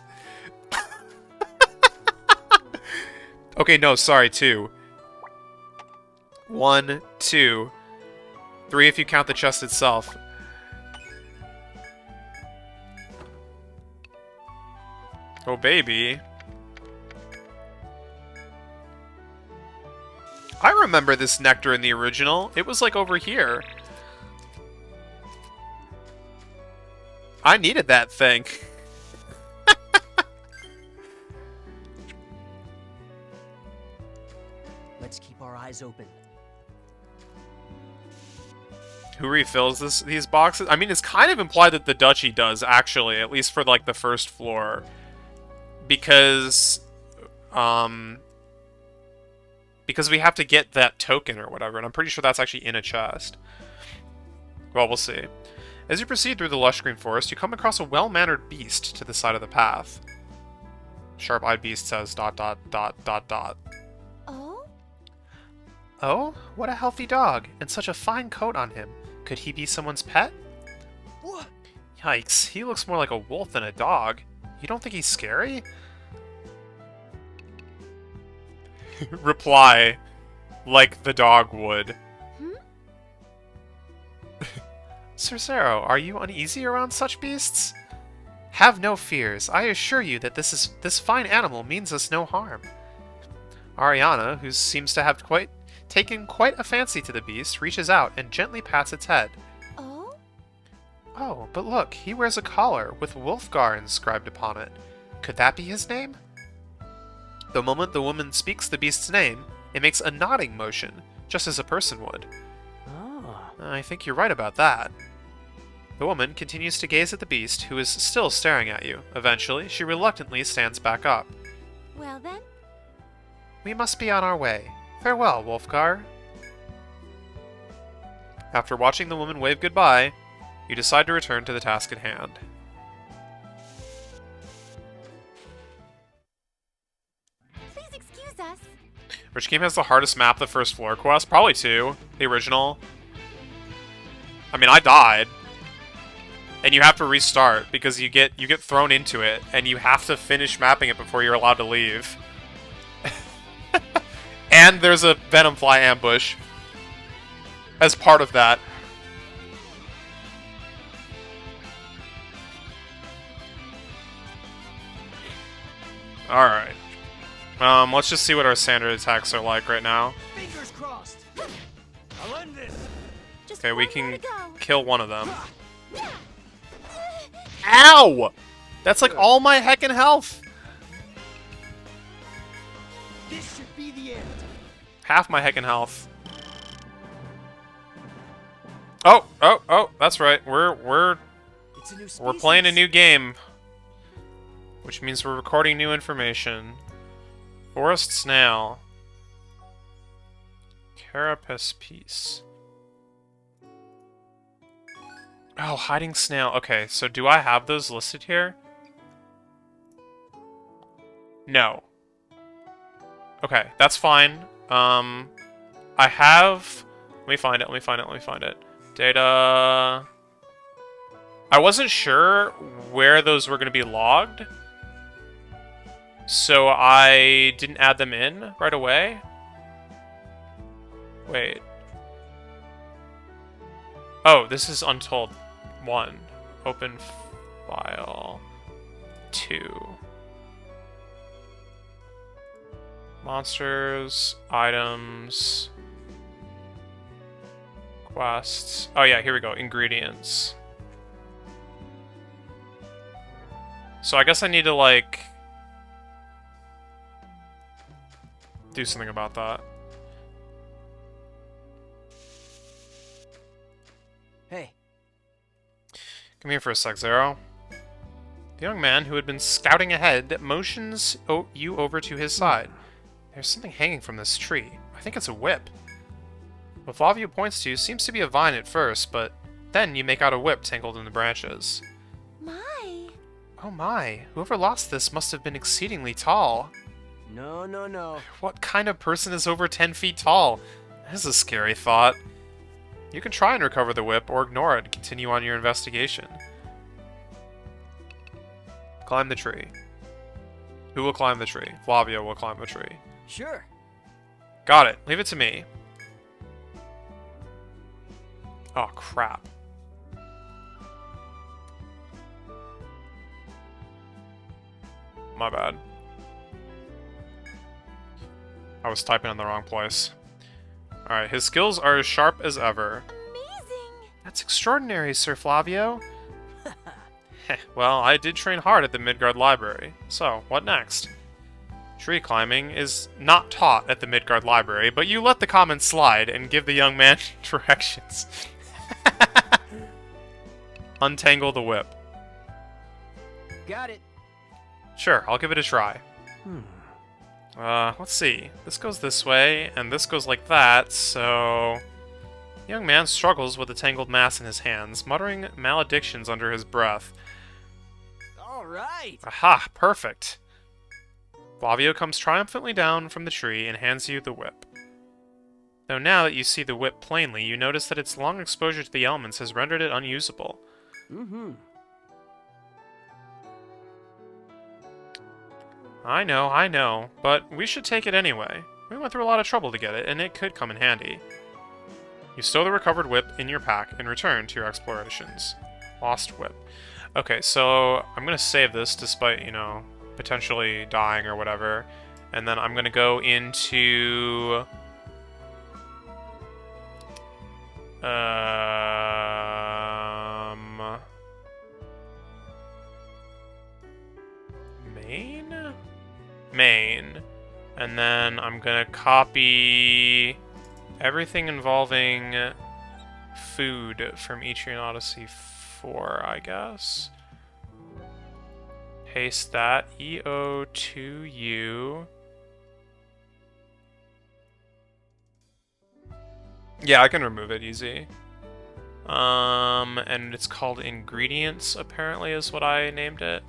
Okay, no, sorry, 2. 1, 2, 3 if you count the chest itself. Oh, baby. I remember this nectar in the original. It was like over here. I needed that thing. Let's keep our eyes open. Who refills these boxes? I mean, it's kind of implied that the Duchy does, actually, at least for, like, the first floor. Because we have to get that token or whatever, and I'm pretty sure that's actually in a chest. Well, we'll see. As you proceed through the lush green forest, you come across a well-mannered beast to the side of the path. Sharp-eyed beast says ... Oh? Oh, what a healthy dog, and such a fine coat on him. Could he be someone's pet? What? Yikes, he looks more like a wolf than a dog. You don't think he's scary? Reply, like the dog would. Cercero, are you uneasy around such beasts? Have no fears. I assure you that this fine animal means us no harm. Ariana, who seems to have taken quite a fancy to the beast, reaches out and gently pats its head. Oh? Oh, but look, he wears a collar with Wolfgar inscribed upon it. Could that be his name? The moment the woman speaks the beast's name, it makes a nodding motion, just as a person would. Ah. I think you're right about that. The woman continues to gaze at the beast, who is still staring at you. Eventually, she reluctantly stands back up. Well then? We must be on our way. Farewell, Wolfgar. After watching the woman wave goodbye, you decide to return to the task at hand. Please excuse us. Which game has the hardest map, the first floor quest? Probably 2. The original. I mean, I died. And you have to restart because you get thrown into it and you have to finish mapping it before you're allowed to leave. And there's a Venomfly ambush as part of that. Alright. Let's just see what our standard attacks are like right now. Fingers crossed. I'll end this. Just Okay, we one more can to go. kill one of them. Ow! That's like all my heckin' health! This should be the end. Half my heckin' health. Oh, that's right. We're It's a new species. We're playing a new game, which means we're recording new information. Forest snail. Carapace piece. Oh, hiding snail. Okay, so do I have those listed here? No. Okay, that's fine. I have... Let me find it. Data... I wasn't sure where those were going to be logged, so I didn't add them in right away. Wait. Oh, this is Untold 1. Open file 2. Monsters, items, quests. Oh yeah, here we go. Ingredients. So I guess I need to, like, do something about that. Hey. Come here for a sec, Zero. The young man who had been scouting ahead motions you over to his side. There's something hanging from this tree. I think it's a whip. What Flavio points to seems to be a vine at first, but then you make out a whip tangled in the branches. My. Oh my, whoever lost this must have been exceedingly tall. No. What kind of person is over 10 feet tall? That is a scary thought. You can try and recover the whip, or ignore it and continue on your investigation. Climb the tree. Who will climb the tree? Flavio will climb the tree. Sure. Got it. Leave it to me. Oh, crap. My bad. I was typing in the wrong place. Alright, his skills are as sharp as ever. Amazing. That's extraordinary, Sir Flavio. Well, I did train hard at the Midgard Library. So, what next? Tree climbing is not taught at the Midgard Library, but you let the comments slide and give the young man directions. Untangle the whip. Got it. Sure, I'll give it a try. Let's see. This goes this way, and this goes like that, so... The young man struggles with the tangled mass in his hands, muttering maledictions under his breath. All right. Aha, perfect. Flavio comes triumphantly down from the tree and hands you the whip. Though now that you see the whip plainly, you notice that its long exposure to the elements has rendered it unusable. I know, but we should take it anyway. We went through a lot of trouble to get it, and it could come in handy. You stow the recovered whip in your pack and return to your explorations. Lost whip. Okay, so I'm gonna save this despite, you know, potentially dying or whatever. And then I'm gonna go into... Main. And then I'm gonna copy everything involving food from Etrian Odyssey 4, I guess. Paste that. EO2U. Yeah, I can remove it easy. And it's called ingredients, apparently, is what I named it.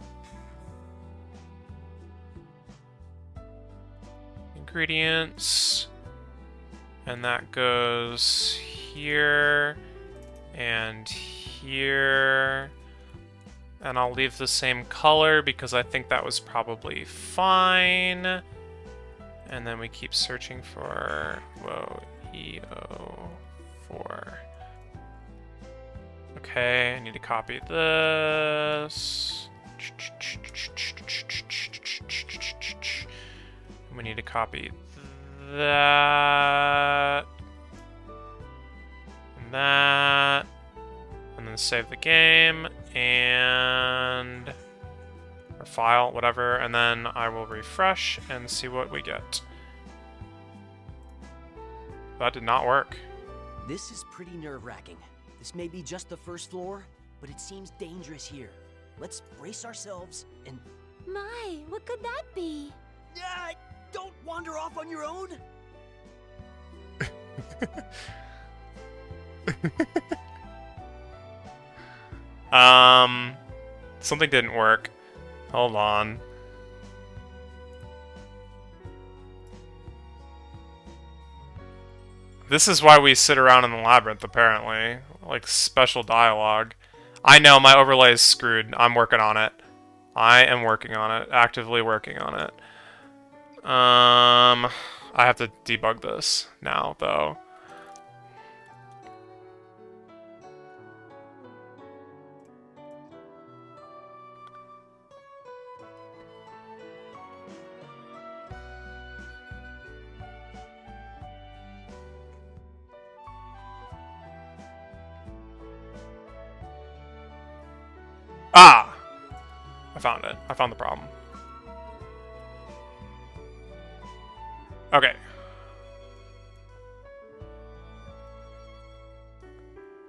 Ingredients. And that goes here and here. And I'll leave the same color because I think that was probably fine. And then we keep searching for, whoa, EO4. Okay, I need to copy this. We need to copy that. And that. And then save the game. And... or file, whatever. And then I will refresh and see what we get. That did not work. This is pretty nerve-wracking. This may be just the first floor, but it seems dangerous here. Let's brace ourselves and... My, what could that be? Don't wander off on your own! Something didn't work. Hold on. This is why we sit around in the labyrinth, apparently. Like, special dialogue. I know, my overlay is screwed. I'm working on it. I am working on it. Actively working on it. I have to debug this now, though. Ah! I found it. I found the problem. Okay.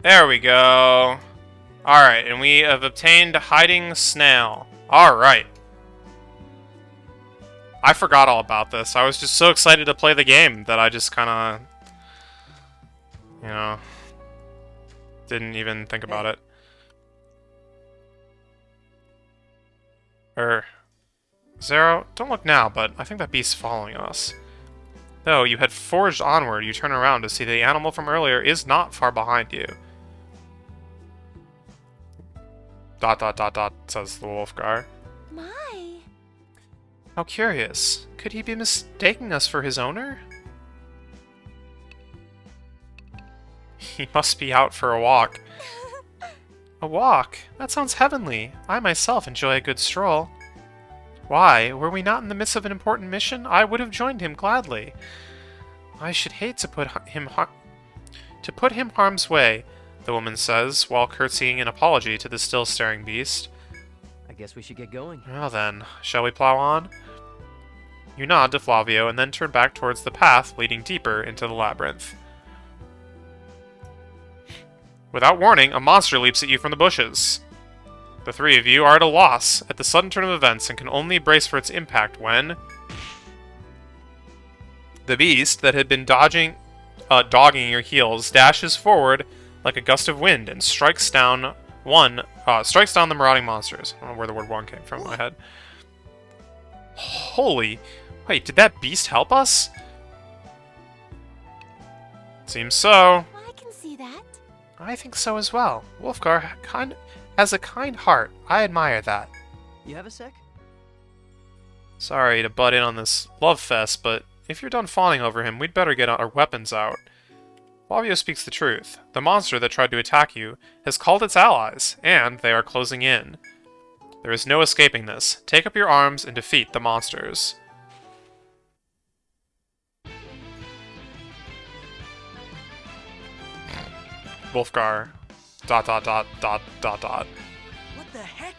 There we go. Alright, and we have obtained Hiding Snail. Alright. I forgot all about this. I was just so excited to play the game that I just kind of, you know, didn't even think about it. Zero, don't look now, but I think that beast's following us. Though you had forged onward, you turn around to see the animal from earlier is not far behind you. ... says the Wolfgar. My. How curious. Could he be mistaking us for his owner? He must be out for a walk. A walk? That sounds heavenly. I myself enjoy a good stroll. Why, were we not in the midst of an important mission? I would have joined him gladly. I should hate to put him harm's way, the woman says, while curtsying an apology to the still staring beast. I guess we should get going. Well then, shall we plow on? You nod to Flavio and then turn back towards the path leading deeper into the labyrinth. Without warning, a monster leaps at you from the bushes. The three of you are at a loss at the sudden turn of events and can only brace for its impact when... the beast that had been dogging your heels dashes forward like a gust of wind and strikes down the marauding monsters. I don't know where the word one came from in my head. Holy... wait, did that beast help us? Seems so. I can see that. I think so as well. Wolfgar has a kind heart. I admire that. You have a sec? Sorry to butt in on this love fest, but if you're done fawning over him, we'd better get our weapons out. Flavio speaks the truth. The monster that tried to attack you has called its allies, and they are closing in. There is no escaping this. Take up your arms and defeat the monsters. Wolfgar. ... What the heck?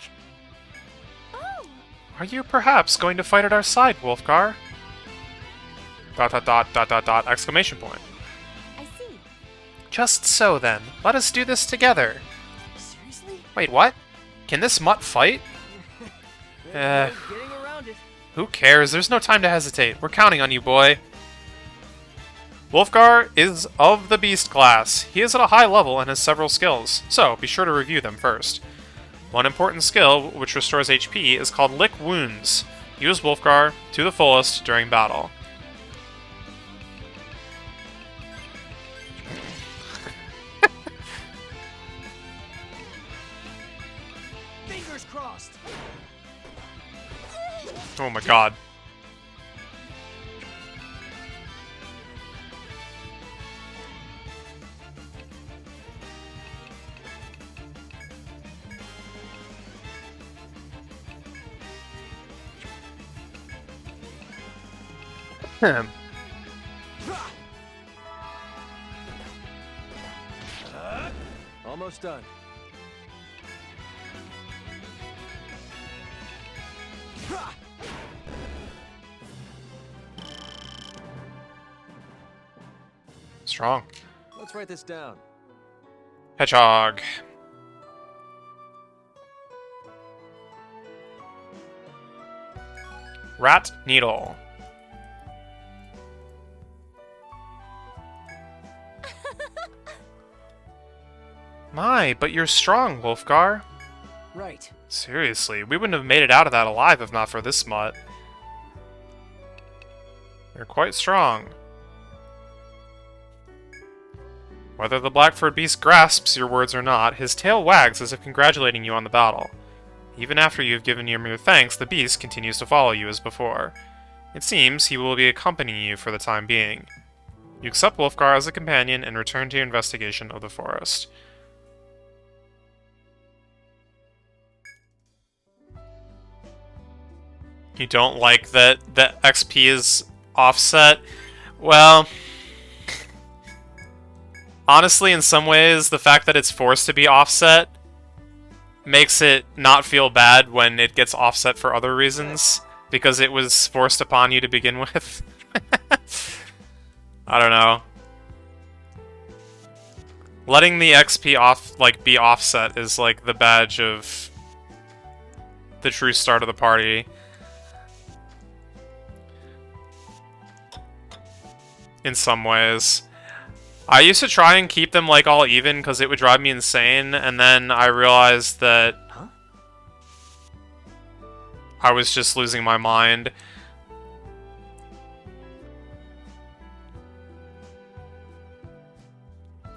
Oh! Are you perhaps going to fight at our side, Wolfgar? ... Exclamation point. I see. Just so then. Let us do this together. Seriously? Wait, what? Can this mutt fight? Getting around it. Who cares? There's no time to hesitate. We're counting on you, boy. Wolfgar is of the Beast class. He is at a high level and has several skills, so be sure to review them first. One important skill, which restores HP, is called Lick Wounds. Use Wolfgar to the fullest during battle. Fingers crossed. Oh my god. Almost done. Strong. Let's write this down. Hedgehog. Rat Needle. My, but you're strong, Wolfgar. Right. Seriously, we wouldn't have made it out of that alive if not for this smut. You're quite strong. Whether the Blackford beast grasps your words or not, his tail wags as if congratulating you on the battle. Even after you have given your mere thanks, the beast continues to follow you as before. It seems he will be accompanying you for the time being. You accept Wolfgar as a companion and return to your investigation of the forest. You don't like that the XP is offset? Well, honestly, in some ways, the fact that it's forced to be offset makes it not feel bad when it gets offset for other reasons, because it was forced upon you to begin with. I don't know. Letting the XP off, be offset is like the badge of the true start of the party. In some ways. I used to try and keep them all even because it would drive me insane, and then I realized that I was just losing my mind.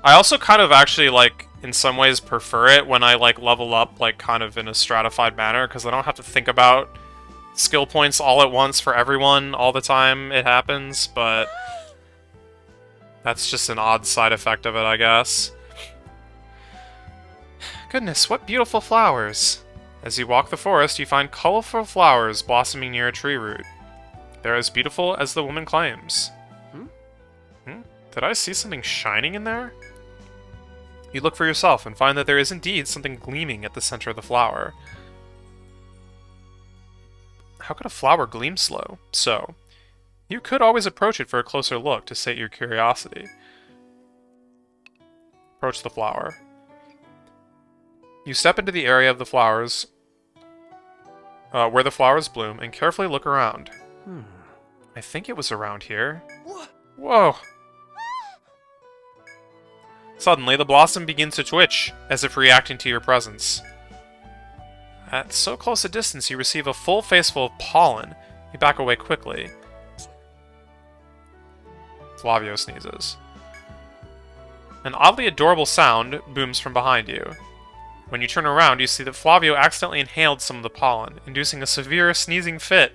I also kind of actually in some ways prefer it when I level up kind of in a stratified manner, because I don't have to think about skill points all at once for everyone all the time it happens, but that's just an odd side effect of it, I guess. Goodness, what beautiful flowers! As you walk the forest, you find colorful flowers blossoming near a tree root. They're as beautiful as the woman claims. Did I see something shining in there? You look for yourself and find that there is indeed something gleaming at the center of the flower. How could a flower gleam so? You could always approach it for a closer look to sate your curiosity. Approach the flower. You step into the area of the flowers, where the flowers bloom, and carefully look around. I think it was around here. Whoa! Suddenly, the blossom begins to twitch, as if reacting to your presence. At so close a distance, you receive a full faceful of pollen. You back away quickly. Flavio sneezes. An oddly adorable sound booms from behind you. When you turn around, you see that Flavio accidentally inhaled some of the pollen, inducing a severe sneezing fit.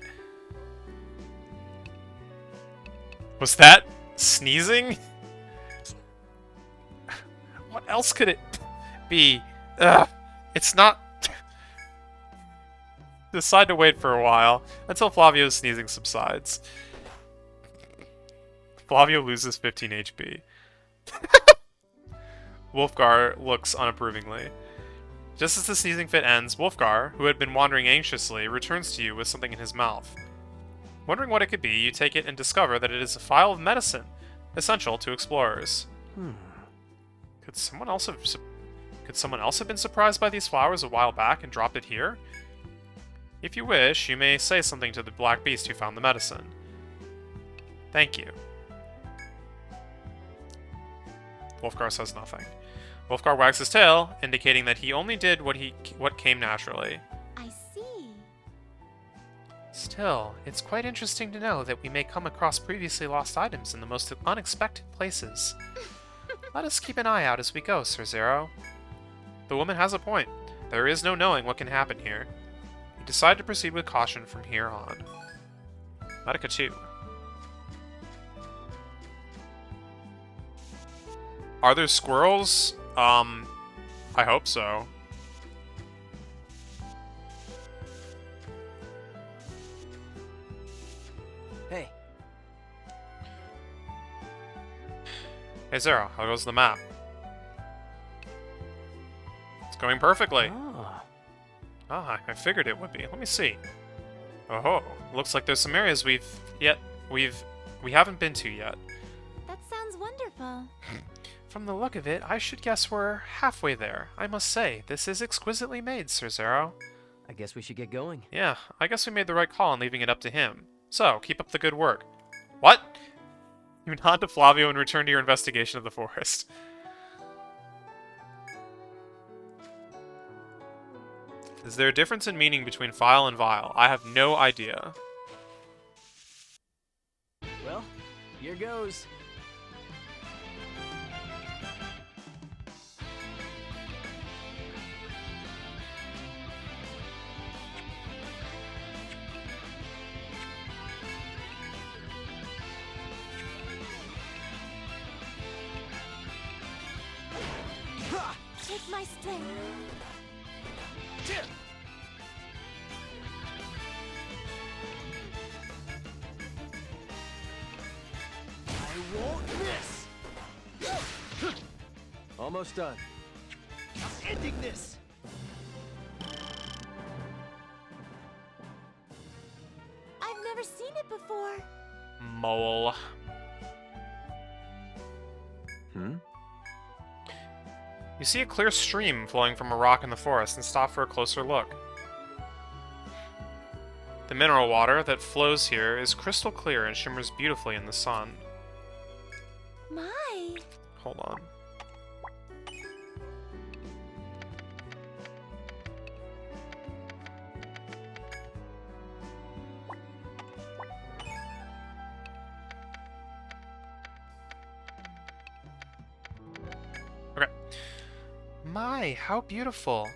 Was that sneezing? What else could it be? Ugh. It's not... Decide to wait for a while until Flavio's sneezing subsides. Flavio loses 15 HP. Wolfgar looks unapprovingly. Just as the sneezing fit ends, Wolfgar, who had been wandering anxiously, returns to you with something in his mouth. Wondering what it could be, you take it and discover that it is a phial of medicine, essential to explorers. Could someone else have been surprised by these flowers a while back and dropped it here? If you wish, you may say something to the black beast who found the medicine. Thank you. Wolfgar says nothing. Wolfgar wags his tail, indicating that he only did what came naturally. I see. Still, it's quite interesting to know that we may come across previously lost items in the most unexpected places. Let us keep an eye out as we go, Sir Zero. The woman has a point. There is no knowing what can happen here. You decide to proceed with caution from here on. Medica 2. Are there squirrels? I hope so. Hey, Hey Zero, how goes the map? It's going perfectly. Ah, I figured it would be. Let me see. Oh, looks like there's some areas we haven't been to yet. That sounds wonderful. From the look of it, I should guess we're halfway there. I must say, this is exquisitely made, Sir Zero. I guess we should get going. Yeah, I guess we made the right call in leaving it up to him. So, keep up the good work. What? You nod to Flavio and return to your investigation of the forest. Is there a difference in meaning between file and vial? I have no idea. Well, here goes. Take my strength. I won't miss. Almost done. I'm ending this. I've never seen it before. Mole. You see a clear stream flowing from a rock in the forest and stop for a closer look. The mineral water that flows here is crystal clear and shimmers beautifully in the sun. My. Hold on. Okay. My, how beautiful.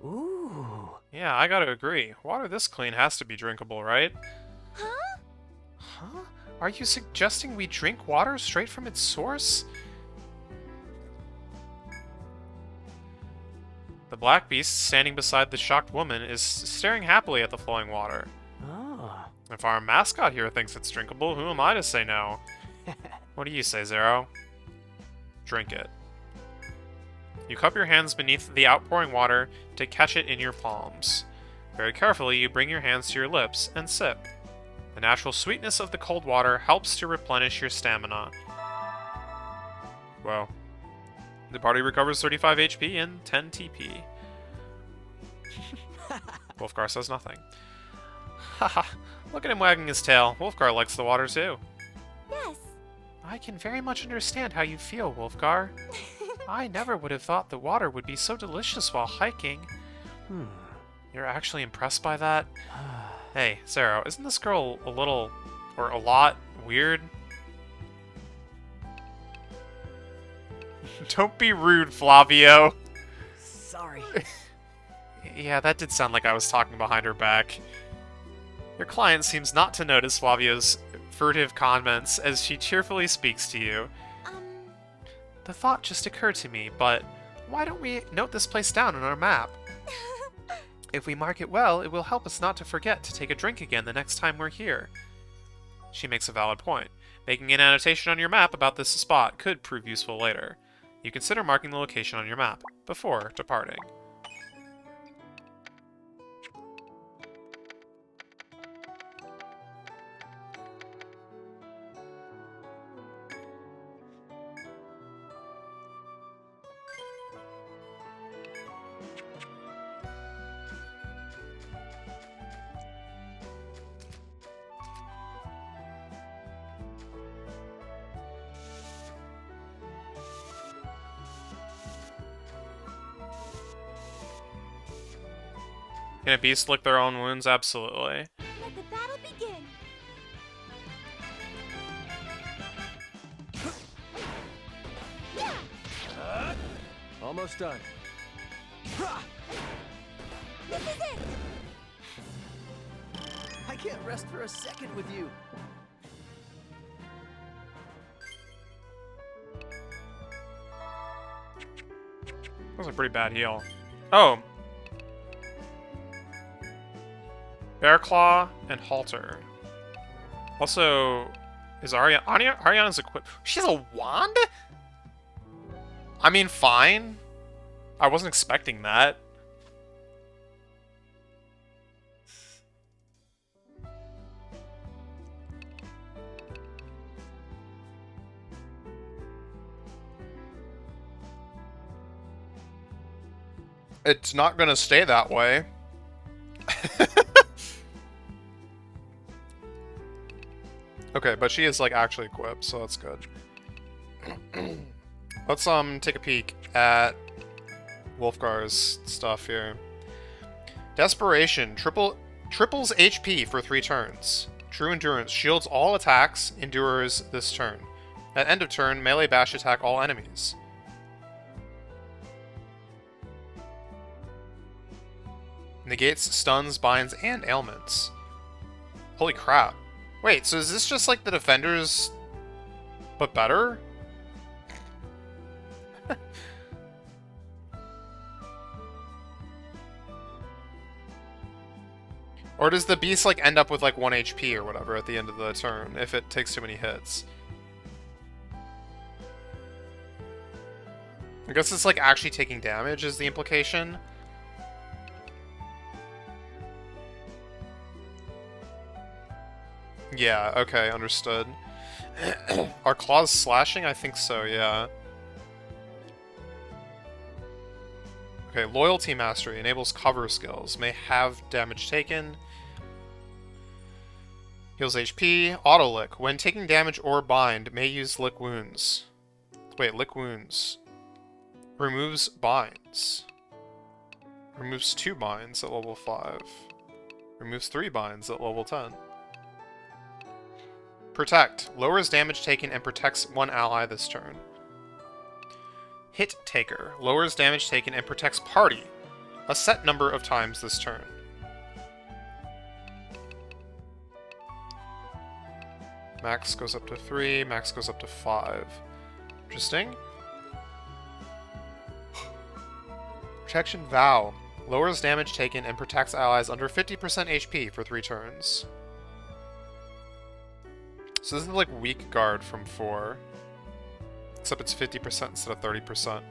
Ooh. Yeah, I gotta agree. Water this clean has to be drinkable, right? Huh? Huh? Are you suggesting we drink water straight from its source? The black beast, standing beside the shocked woman, is staring happily at the flowing water. Ah. If our mascot here thinks it's drinkable, who am I to say no? What do you say, Zero? Drink it. You cup your hands beneath the outpouring water to catch it in your palms. Very carefully, you bring your hands to your lips and sip. The natural sweetness of the cold water helps to replenish your stamina. Wow. The party recovers 35 HP and 10 TP. Wolfgar says nothing. Haha, look at him wagging his tail. Wolfgar likes the water too. Yes. I can very much understand how you feel, Wolfgar. I never would have thought the water would be so delicious while hiking. You're actually impressed by that? Hey, Zero, isn't this girl a little, or a lot, weird? Don't be rude, Flavio. Sorry. Yeah, that did sound like I was talking behind her back. Your client seems not to notice Flavio's furtive comments as she cheerfully speaks to you. The thought just occurred to me, but why don't we note this place down on our map? If we mark it well, it will help us not to forget to take a drink again the next time we're here. She makes a valid point. Making an annotation on your map about this spot could prove useful later. You consider marking the location on your map before departing. Can a beast lick their own wounds? Absolutely. Let the battle begin. Almost done. This is it. I can't rest for a second with you. That was a pretty bad heal. Oh. Bear Claw and Halter. Also, is Ariana's equipped? She has a wand? I mean, fine. I wasn't expecting that. It's not gonna stay that way. Okay, but she is like actually equipped, so that's good. Let's take a peek at Wolfgar's stuff here. Desperation triples HP for 3 turns. True Endurance shields all attacks, endures this turn. At end of turn, melee bash attack all enemies. Negates stuns, binds, and ailments. Holy crap. Wait, so is this just like the Defenders, but better? Or does the beast like end up with like 1 HP or whatever at the end of the turn if it takes too many hits? I guess it's like actually taking damage is the implication. Yeah, okay, understood. Are claws slashing? I think so, yeah. Okay, Loyalty Mastery enables cover skills. May have damage taken. Heals HP. Auto Lick. When taking damage or bind, may use Lick Wounds. Wait, Lick Wounds. Removes binds. Removes 2 binds at level 5. Removes 3 binds at level 10. Protect. Lowers damage taken and protects 1 ally this turn. Hit Taker. Lowers damage taken and protects party a set number of times this turn. Max goes up to 3, max goes up to 5. Interesting. Protection Vow. Lowers damage taken and protects allies under 50% HP for 3 turns. So this is like weak guard from 4. Except it's 50% instead of 30%.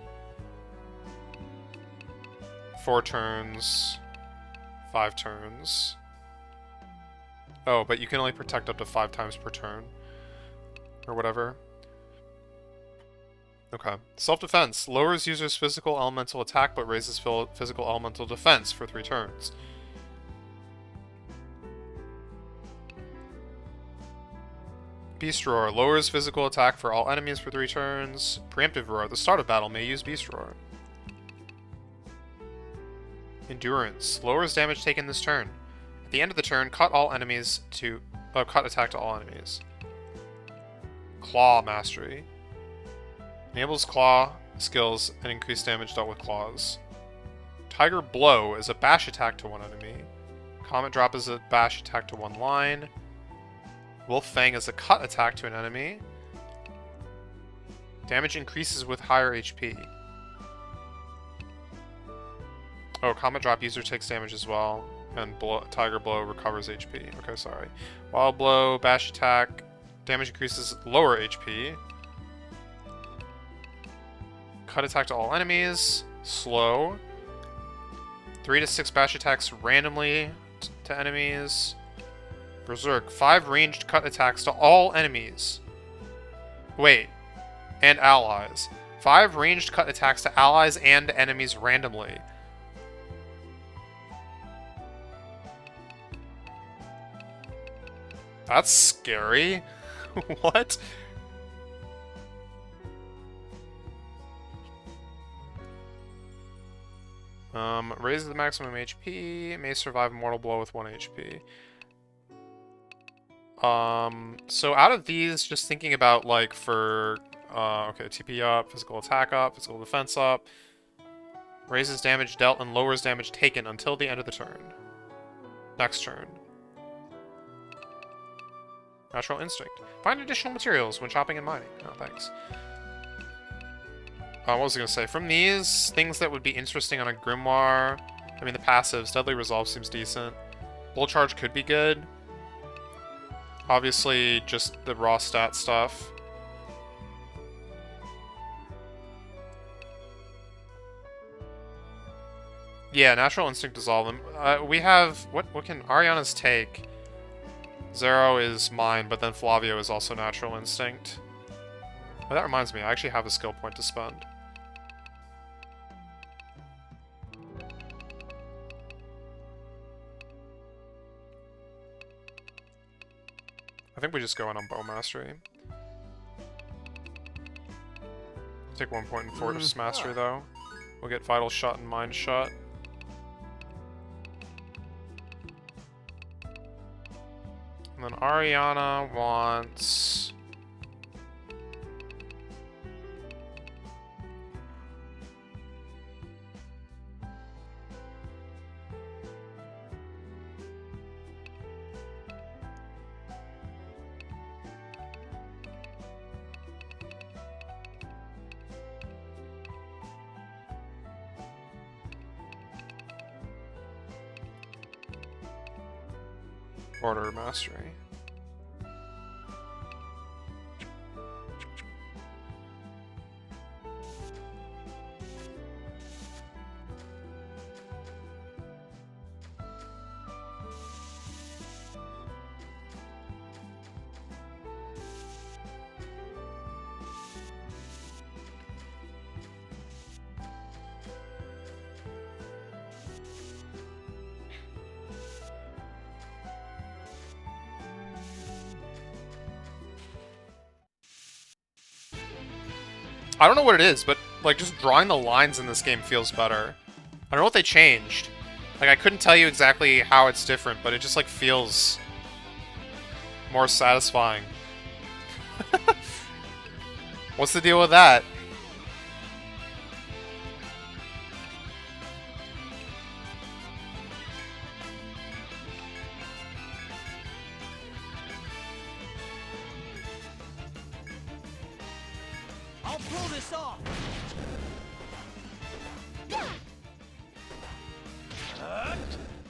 4 turns. 5 turns. Oh, but you can only protect up to 5 times per turn. Or whatever. Okay. Self-defense. Lowers user's physical elemental attack, but raises physical elemental defense for 3 turns. Beast Roar. Lowers physical attack for all enemies for 3 turns. Preemptive Roar. At the start of battle may use Beast Roar. Endurance. Lowers damage taken this turn. At the end of the turn, cut attack to all enemies. Claw Mastery. Enables claw skills and increased damage dealt with claws. Tiger Blow is a bash attack to 1 enemy. Comet Drop is a bash attack to 1 line. Wolf Fang is a cut attack to an enemy. Damage increases with higher HP. Oh, Comet Drop user takes damage as well. And Tiger Blow recovers HP. Okay, sorry. Wild Blow, Bash Attack. Damage increases lower HP. Cut attack to all enemies. Slow. 3 to 6 bash attacks randomly to enemies. Berserk. 5 ranged cut attacks to all enemies. Wait. And allies. 5 ranged cut attacks to allies and enemies randomly. That's scary. What? Raises the maximum HP. May survive mortal blow with 1 HP. So out of these, just thinking about, like, for... okay, TP up, physical attack up, physical defense up. Raises damage dealt and lowers damage taken until the end of the turn. Next turn. Natural Instinct. Find additional materials when chopping and mining. Oh, thanks. What was I going to say? From these, things that would be interesting on a Grimoire... I mean, the passives. Deadly Resolve seems decent. Bull Charge could be good. Obviously, just the raw stat stuff. Yeah, Natural Instinct dissolve them. We have... What can Ariana's take? Zero is mine, but then Flavio is also Natural Instinct. Oh, that reminds me, I actually have a skill point to spend. I think we just go in on Bow Mastery. Take 1 point in Fortress Mastery, though. We'll get Vital Shot and Mind Shot. And then Ariana wants... Order Mastery. I don't know what it is, but, like, just drawing the lines in this game feels better. I don't know what they changed. Like, I couldn't tell you exactly how it's different, but it just, like, feels more satisfying. What's the deal with that? I'll pull this off.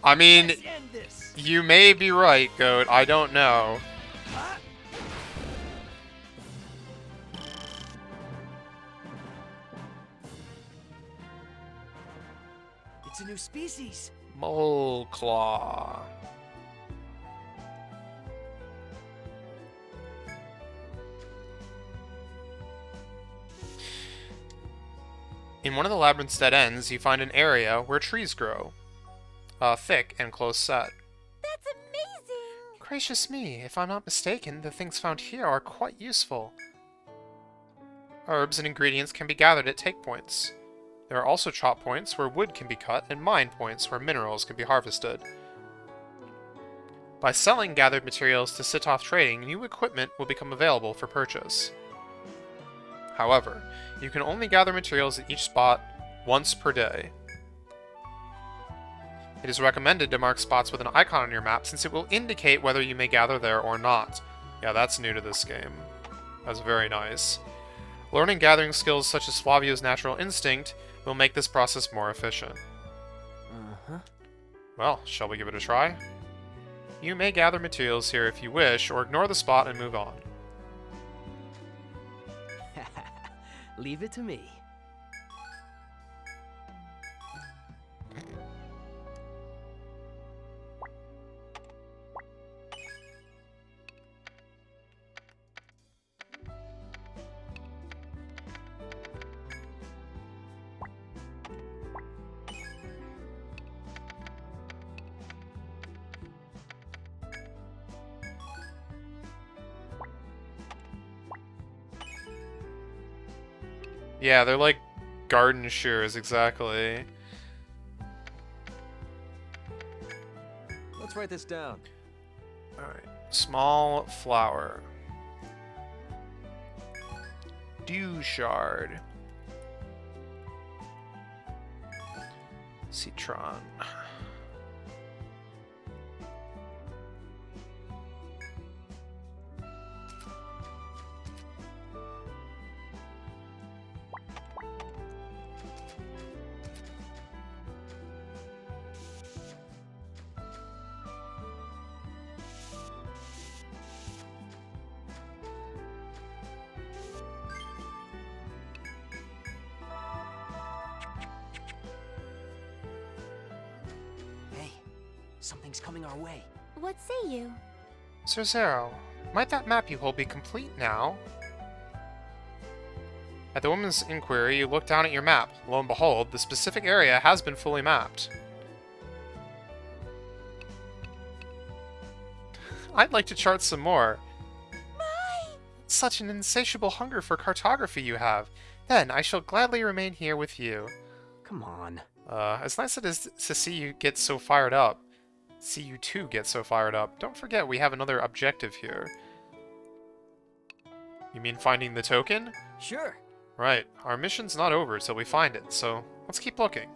I mean, Let's end this. you may be right, Goat. I don't know. It's a new species. Mole Claw. In one of the labyrinth's dead ends, you find an area where trees grow. Thick and close set. That's amazing! Gracious me, if I'm not mistaken, the things found here are quite useful. Herbs and ingredients can be gathered at take points. There are also chop points where wood can be cut, and mine points where minerals can be harvested. By selling gathered materials to Sitoth Trading, new equipment will become available for purchase. However, you can only gather materials at each spot once per day. It is recommended to mark spots with an icon on your map since it will indicate whether you may gather there or not. Yeah, that's new to this game. That's very nice. Learning gathering skills such as Flavio's natural instinct will make this process more efficient. Uh-huh. Well, shall we give it a try? You may gather materials here if you wish, or ignore the spot and move on. Leave it to me. Yeah, they're like garden shears, exactly. Let's write this down. Alright. Small flower. Dew shard. Citron. Hey, something's coming our way. What say you? Sir Zero, might that map you hold be complete now? At the woman's inquiry, you look down at your map. Lo and behold, the specific area has been fully mapped. I'd like to chart some more. Such an insatiable hunger for cartography you have. Then I shall gladly remain here with you. Come on. As nice as it is to see you get so fired up. See you two get so fired up. Don't forget we have another objective here. You mean finding the token? Sure. Right. Our mission's not over till we find it, so let's keep looking.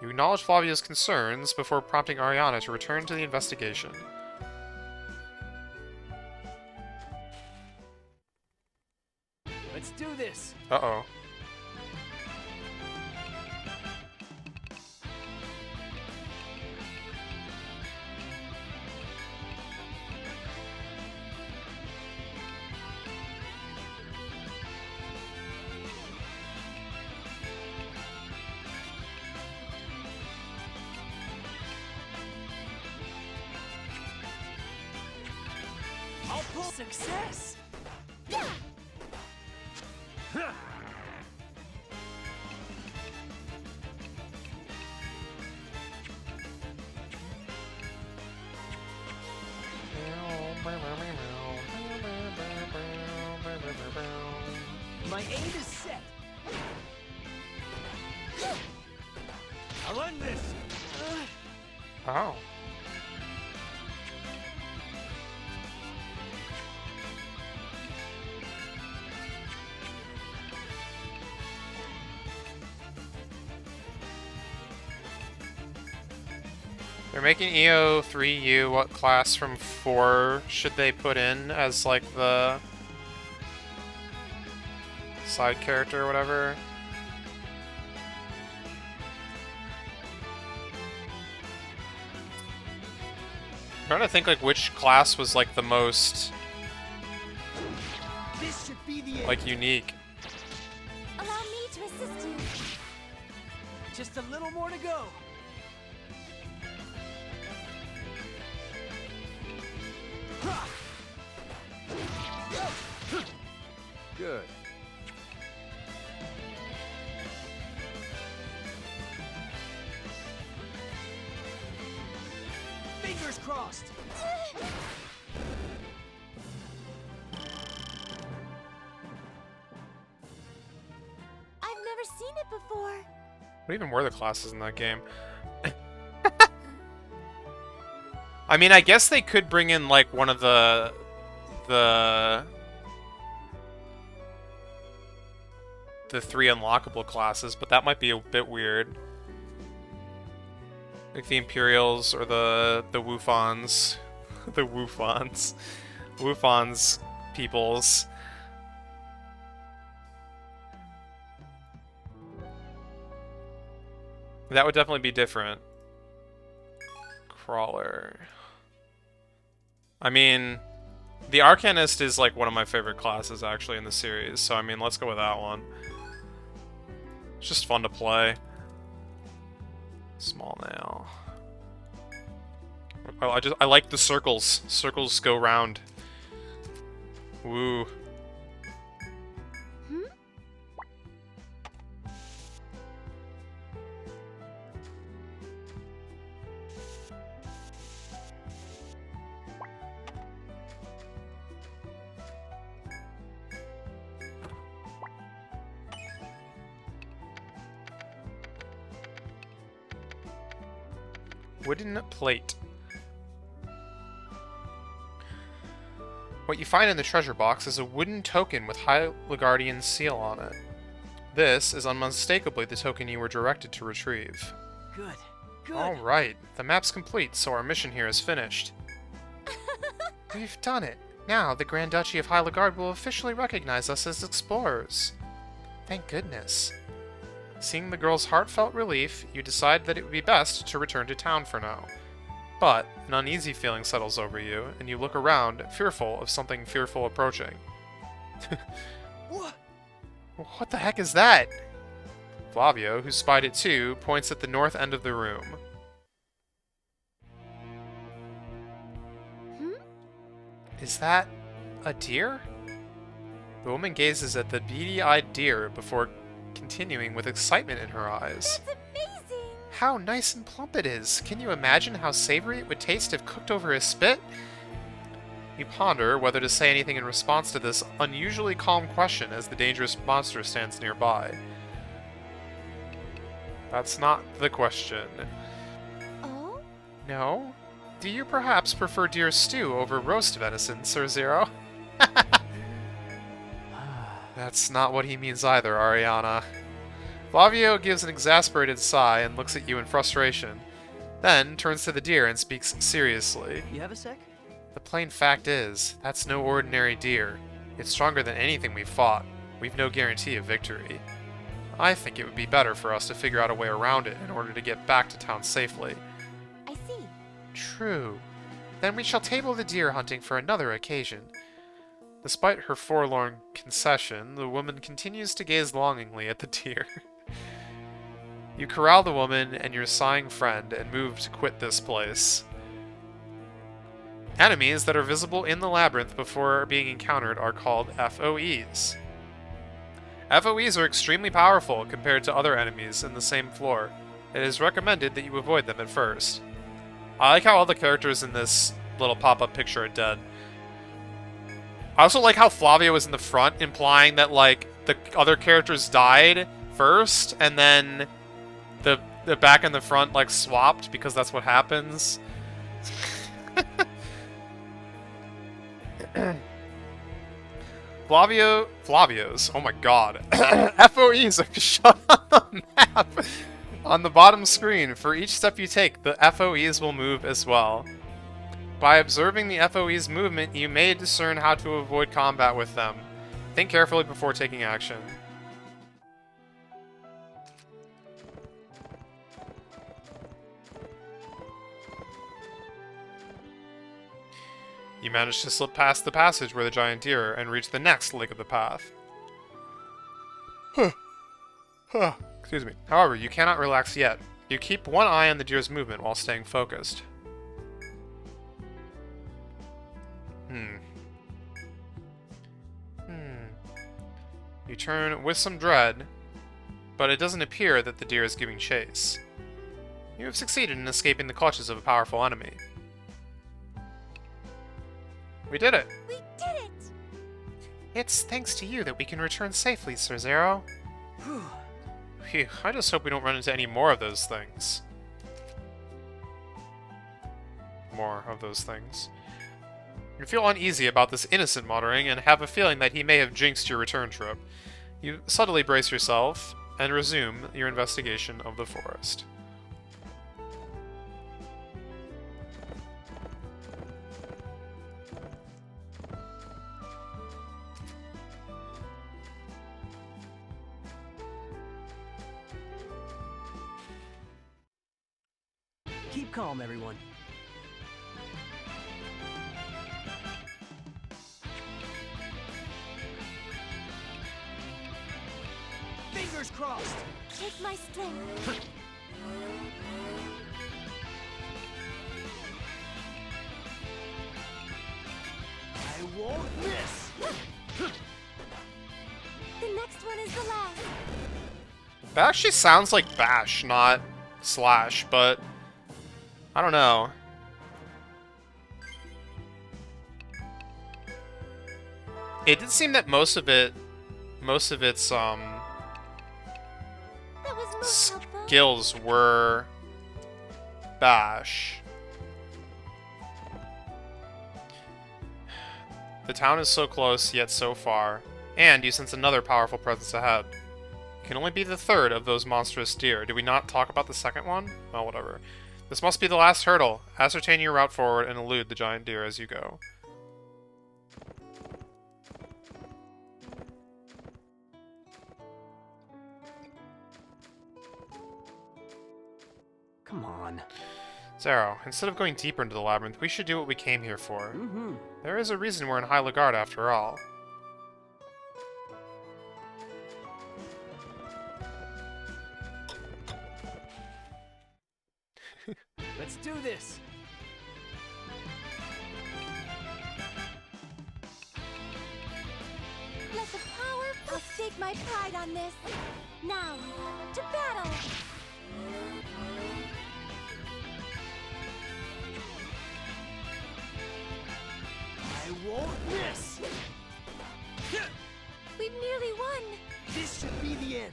You acknowledge Flavio's concerns before prompting Ariana to return to the investigation. Let's do this. Uh-oh. I'll pull success. My aim is set. I'll end this. Oh. They're making EO3U. What class from 4 should they put in as, like, the side character or whatever? I'm trying to think, like, which class was, like, the most, This should be the end. like, unique. Allow me to assist you. Just a little more to go. Good. Fingers crossed. I've never seen it before. What even were the classes in that game? I mean, I guess they could bring in, like, one of the three unlockable classes, but that might be a bit weird. Like the Imperials or the Woofons. The Woofons. Wufan's peoples. That would definitely be different. Crawler. I mean, the Arcanist is like one of my favorite classes actually in the series, so I mean, let's go with that one. It's just fun to play. Small nail. I like the circles. Circles go round. Woo. Wooden plate. What you find in the treasure box is a wooden token with High Legardian's seal on it. This is unmistakably the token you were directed to retrieve. Good. Good. Alright, the map's complete, so our mission here is finished. We've done it. Now, the Grand Duchy of High Legard will officially recognize us as explorers. Thank goodness. Seeing the girl's heartfelt relief, you decide that it would be best to return to town for now. But an uneasy feeling settles over you, and you look around, fearful of something fearful approaching. What? What the heck is that? Flavio, who spied it too, points at the north end of the room. Is that a deer? The woman gazes at the beady-eyed deer before continuing with excitement in her eyes. That's amazing! How nice and plump it is! Can you imagine how savory it would taste if cooked over a spit? You ponder whether to say anything in response to this unusually calm question as the dangerous monster stands nearby. That's not the question. Oh? No? Do you perhaps prefer deer stew over roast venison, Sir Zero? That's not what he means either, Ariana. Flavio gives an exasperated sigh and looks at you in frustration, then turns to the deer and speaks seriously. You have a sec? The plain fact is, that's no ordinary deer. It's stronger than anything we've fought. We've no guarantee of victory. I think it would be better for us to figure out a way around it in order to get back to town safely. I see. True. Then we shall table the deer hunting for another occasion. Despite her forlorn concession, the woman continues to gaze longingly at the deer. You corral the woman and your sighing friend and move to quit this place. Enemies that are visible in the labyrinth before being encountered are called FOEs. FOEs are extremely powerful compared to other enemies in the same floor. It is recommended that you avoid them at first. I like how all the characters in this little pop-up picture are dead. I also like how Flavio was in the front, implying that, like, the other characters died first, and then the back and the front, like, swapped, because that's what happens. Flavio's, oh my god. FOEs are shown on the map. On the bottom screen, for each step you take, the FOEs will move as well. By observing the FOE's movement, you may discern how to avoid combat with them. Think carefully before taking action. You manage to slip past the passage where the giant deer and reach the next leg of the path. Excuse me. However, you cannot relax yet. You keep one eye on the deer's movement while staying focused. You turn with some dread, but it doesn't appear that the deer is giving chase. You have succeeded in escaping the clutches of a powerful enemy. We did it! We did it! It's thanks to you that we can return safely, Sir Zero. Phew, I just hope we don't run into any more of those things. You feel uneasy about this innocent muttering and have a feeling that he may have jinxed your return trip. You subtly brace yourself and resume your investigation of the forest. calm, everyone. Fingers crossed! Take my strength. I won't miss! The next one is the last. That actually sounds like Bash, not Slash, but I don't know. It did seem that most of its That was most helpful. skills were Bash. The town is so close, yet so far, and you sense another powerful presence ahead. It can only be the third of those monstrous deer. Did we not talk about the second one? Well, whatever. This must be the last hurdle. Ascertain your route forward and elude the giant deer as you go. Come on. Zero, instead of going deeper into the labyrinth, we should do what we came here for. Mm-hmm. There is a reason we're in High Lagarde after all. Let's do this! Let the power. I'll stake my pride on this. Now, to battle. I won't miss! We've nearly won. This should be the end.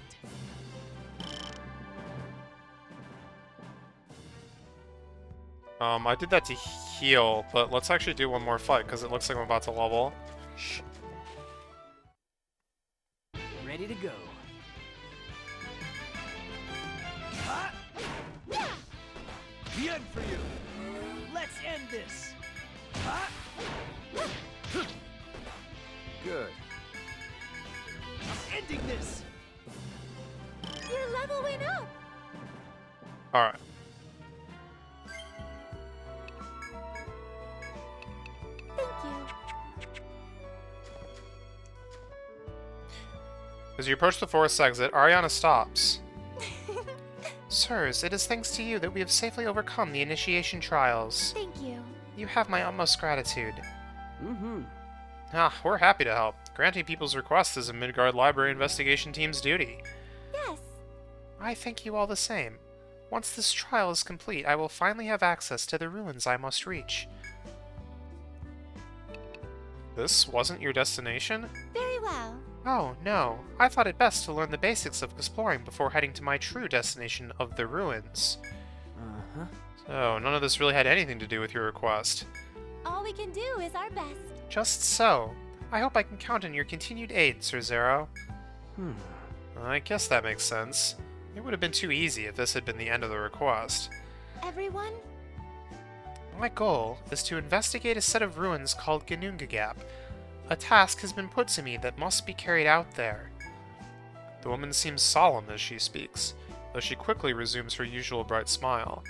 I did that to heal, but let's actually do one more fight, because it looks like I'm about to level. Shh. Ready to go. Ha! The end for you. Let's end this. Ha! Good. I'm ending this. Your level went up. Alright. Thank you. As you approach the forest exit, Ariana stops. Sirs, it is thanks to you that we have safely overcome the initiation trials. Thank you. You have my utmost gratitude. Mm-hmm. Ah, we're happy to help. Granting people's requests is a Midgard Library investigation team's duty. Yes. I thank you all the same. Once this trial is complete, I will finally have access to the ruins I must reach. This wasn't your destination? Very well. Oh, no. I thought it best to learn the basics of exploring before heading to my true destination of the ruins. Uh-huh. So, none of this really had anything to do with your request. All we can do is our best. Just so. I hope I can count on your continued aid, Sir Zero. I guess that makes sense. It would have been too easy if this had been the end of the request. Everyone? My goal is to investigate a set of ruins called Ginnungagap. A task has been put to me that must be carried out there. The woman seems solemn as she speaks, though she quickly resumes her usual bright smile.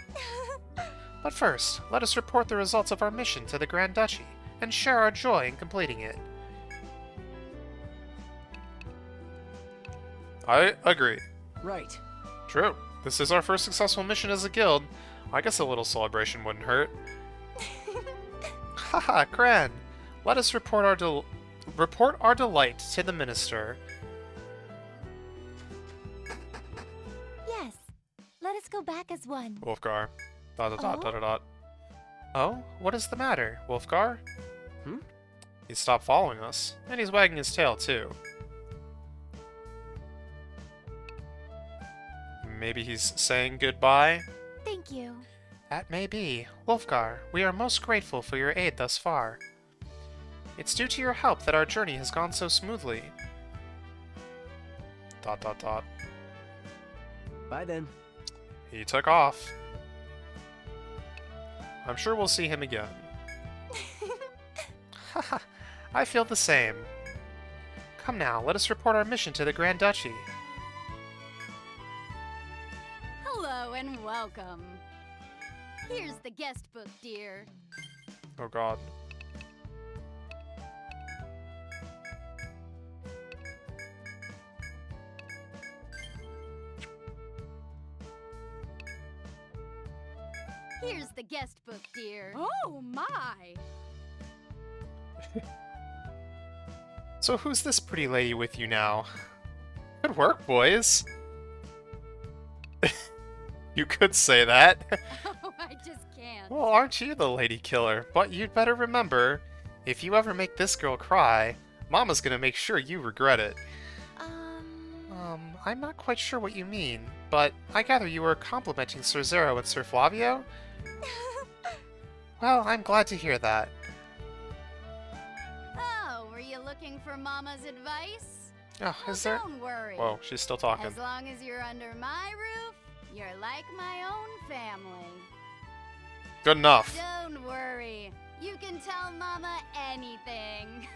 But first, let us report the results of our mission to the Grand Duchy, and share our joy in completing it. I agree. Right. True. This is our first successful mission as a guild. I guess a little celebration wouldn't hurt. Haha, Cran! Let us report our delight to the minister. Yes. Let us go back as one. Wolfgar. Dot dot dot dot dot dot. Oh, what is the matter, Wolfgar? He stopped following us, and he's wagging his tail too. Maybe he's saying goodbye? Thank you. That may be. Wolfgar, we are most grateful for your aid thus far. It's due to your help that our journey has gone so smoothly. Dot dot dot. Bye then. He took off. I'm sure we'll see him again. Haha, I feel the same. Come now, let us report our mission to the Grand Duchy. Hello and welcome. Here's the guest book, dear. Oh god. Here's the guest book, dear. Oh my! So who's this pretty lady with you now? Good work, boys. You could say that. Oh, I just can't. Well, aren't you the lady killer? But you'd better remember, if you ever make this girl cry, Mama's gonna make sure you regret it. I'm not quite sure what you mean, but I gather you were complimenting Sir Zero and Sir Flavio? Well, I'm glad to hear that. Oh, were you looking for Mama's advice? Oh, Well, is there? don't worry. Whoa, she's still talking. As long as you're under my roof, you're like my own family. Good enough. Don't worry. You can tell Mama anything.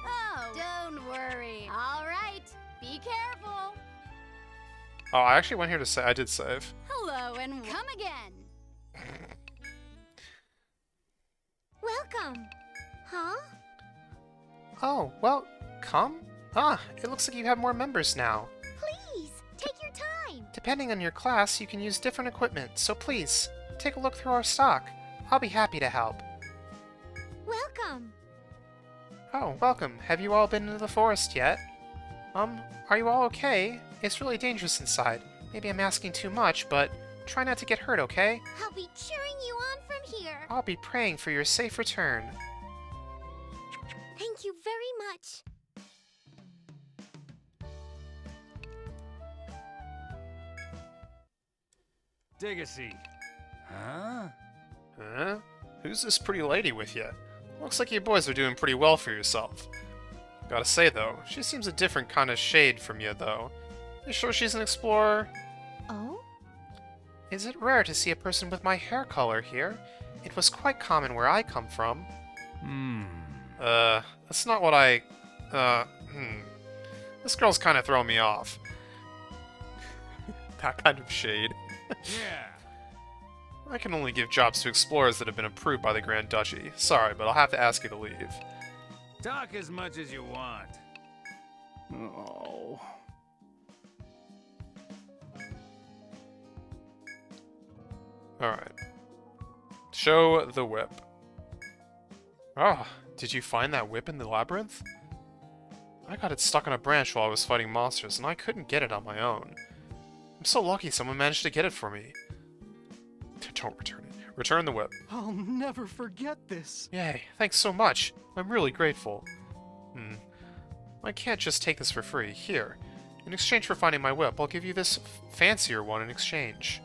Oh, don't worry. All right. Be careful. Oh, I actually went here to say I did save. Hello and come again. Welcome. Huh? Oh, well, come? Ah, it looks like you have more members now. Please, take your time. Depending on your class, you can use different equipment, so please, take a look through our stock. I'll be happy to help. Welcome. Oh, welcome. Have you all been into the forest yet? Are you all okay? It's really dangerous inside. Maybe I'm asking too much, but try not to get hurt, okay? I'll be cheering you on from here. I'll be praying for your safe return. Thank you very much. Take a seat. Huh? Huh? Who's this pretty lady with you? Looks like you boys are doing pretty well for yourself. Gotta say, though, she seems a different kind of shade from you, though. You sure she's an explorer? Oh? Is it rare to see a person with my hair color here? It was quite common where I come from. That's not what I... This girl's kind of throwing me off. That kind of shade. Yeah. I can only give jobs to explorers that have been approved by the Grand Duchy. Sorry, but I'll have to ask you to leave. Talk as much as you want. Oh. Alright. Show the whip. Ah, did you find that whip in the labyrinth? I got it stuck on a branch while I was fighting monsters, and I couldn't get it on my own. I'm so lucky someone managed to get it for me. Don't return it. Return the whip. I'll never forget this. Yay, thanks so much. I'm really grateful. I can't just take this for free. Here. In exchange for finding my whip, I'll give you this fancier one in exchange.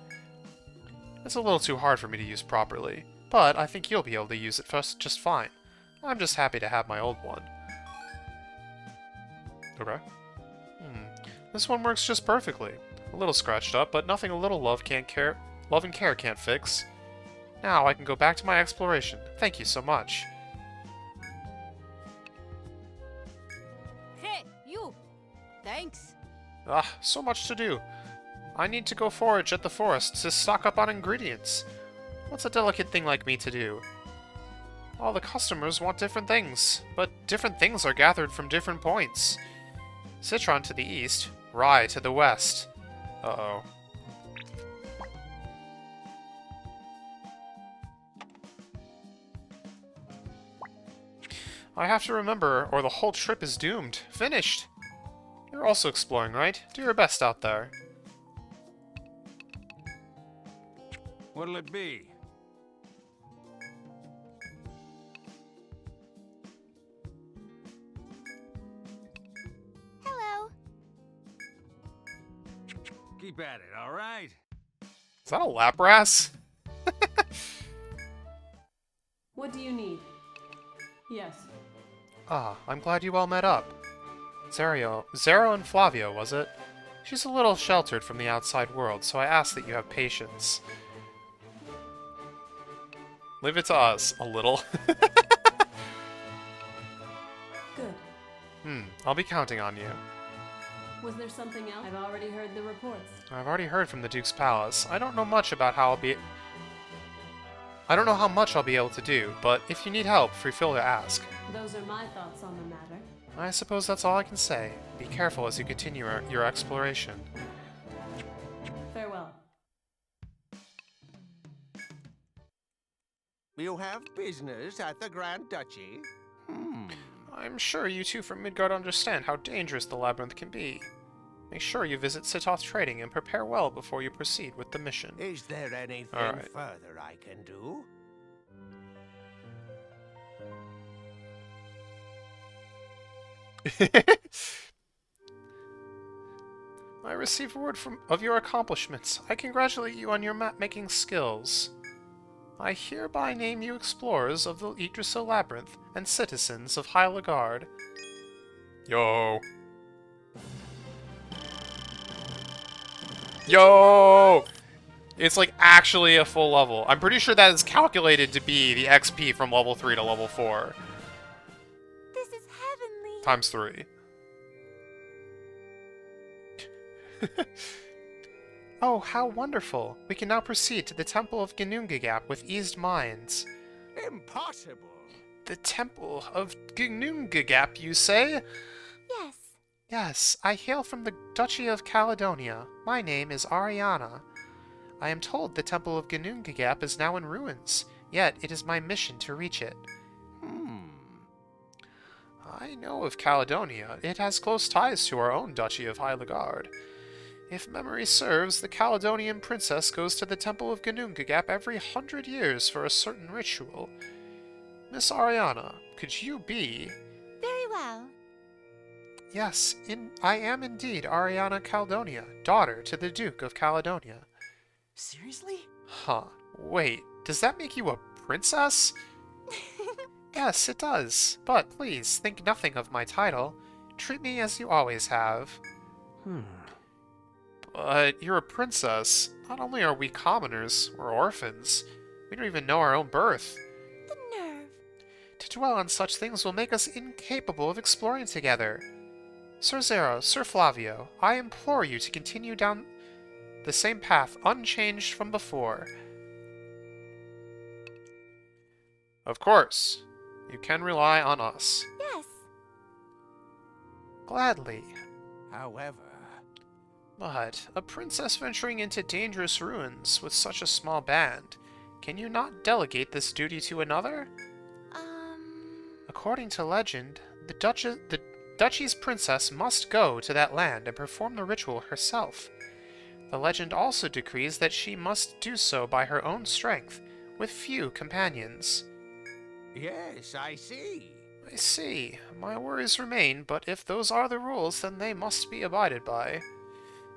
It's a little too hard for me to use properly, but I think you'll be able to use it just fine. I'm just happy to have my old one. Okay. This one works just perfectly. A little scratched up, but nothing a little love and care can't fix. Now I can go back to my exploration. Thank you so much. Hey, you. Thanks. Ah, so much to do. I need to go forage at the forest to stock up on ingredients. What's a delicate thing like me to do? All the customers want different things, but different things are gathered from different points. Citron to the east, rye to the west. Uh-oh. I have to remember, or the whole trip is doomed. Finished! You're also exploring, right? Do your best out there. What'll it be? Hello. Keep at it, all right? Is that a Lapras? What do you need? Yes. Ah, I'm glad you all met up. Zero and Flavio, was it? She's a little sheltered from the outside world, so I ask that you have patience. Leave it to us, a little. Good. I'll be counting on you. Was there something else? I've already heard the reports. I've already heard from the Duke's palace. I don't know much about how I don't know how much I'll be able to do, but if you need help, feel free to ask. Those are my thoughts on the matter. I suppose that's all I can say. Be careful as you continue your exploration. Farewell. You have business at the Grand Duchy? I'm sure you two from Midgard understand how dangerous the labyrinth can be. Make sure you visit Sitoth Trading and prepare well before you proceed with the mission. Is there anything Alright. further I can do? I received word of your accomplishments. I congratulate you on your map-making skills. I hereby name you explorers of the Yggdrasil Labyrinth and citizens of High Lagard. Yo! Yo! It's like actually a full level. I'm pretty sure that is calculated to be the XP from level 3 to level 4. This is heavenly. Times 3. Oh, how wonderful! We can now proceed to the Temple of Ginnungagap with eased minds. Impossible! The Temple of Ginnungagap, you say? Yes. Yes, I hail from the Duchy of Caledonia. My name is Ariana. I am told the Temple of Ginnungagap is now in ruins, yet it is my mission to reach it. I know of Caledonia. It has close ties to our own Duchy of High Lagard. If memory serves, the Caledonian princess goes to the Temple of Ginnungagap every 100 years for a certain ritual. Miss Ariana, could you be... Very well. Yes, I am indeed Ariana Caledonia, daughter to the Duke of Caledonia. Seriously? Huh. Wait, does that make you a princess? Yes, it does. But please, think nothing of my title. Treat me as you always have. But you're a princess. Not only are we commoners, we're orphans. We don't even know our own birth. The nerve. To dwell on such things will make us incapable of exploring together. Sir Zero, Sir Flavio, I implore you to continue down the same path unchanged from before. Of course. You can rely on us. Yes. Gladly. However... But a princess venturing into dangerous ruins with such a small band, can you not delegate this duty to another? According to legend, the Duchy's princess must go to that land and perform the ritual herself. The legend also decrees that she must do so by her own strength, with few companions. Yes, I see. I see. My worries remain, but if those are the rules, then they must be abided by.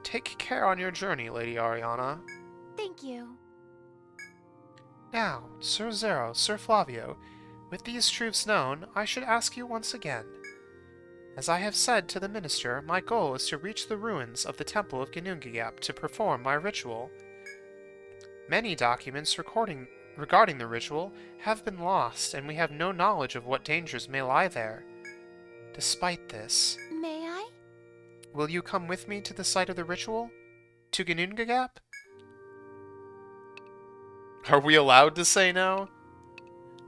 Take care on your journey, Lady Ariana. Thank you. Now, Sir Zero, Sir Flavio, with these truths known, I should ask you once again. As I have said to the minister, my goal is to reach the ruins of the Temple of Ginnungagap to perform my ritual. Many documents regarding the ritual have been lost, and we have no knowledge of what dangers may lie there. Despite this... May I? Will you come with me to the site of the ritual? To Ginnungagap? Are we allowed to say no?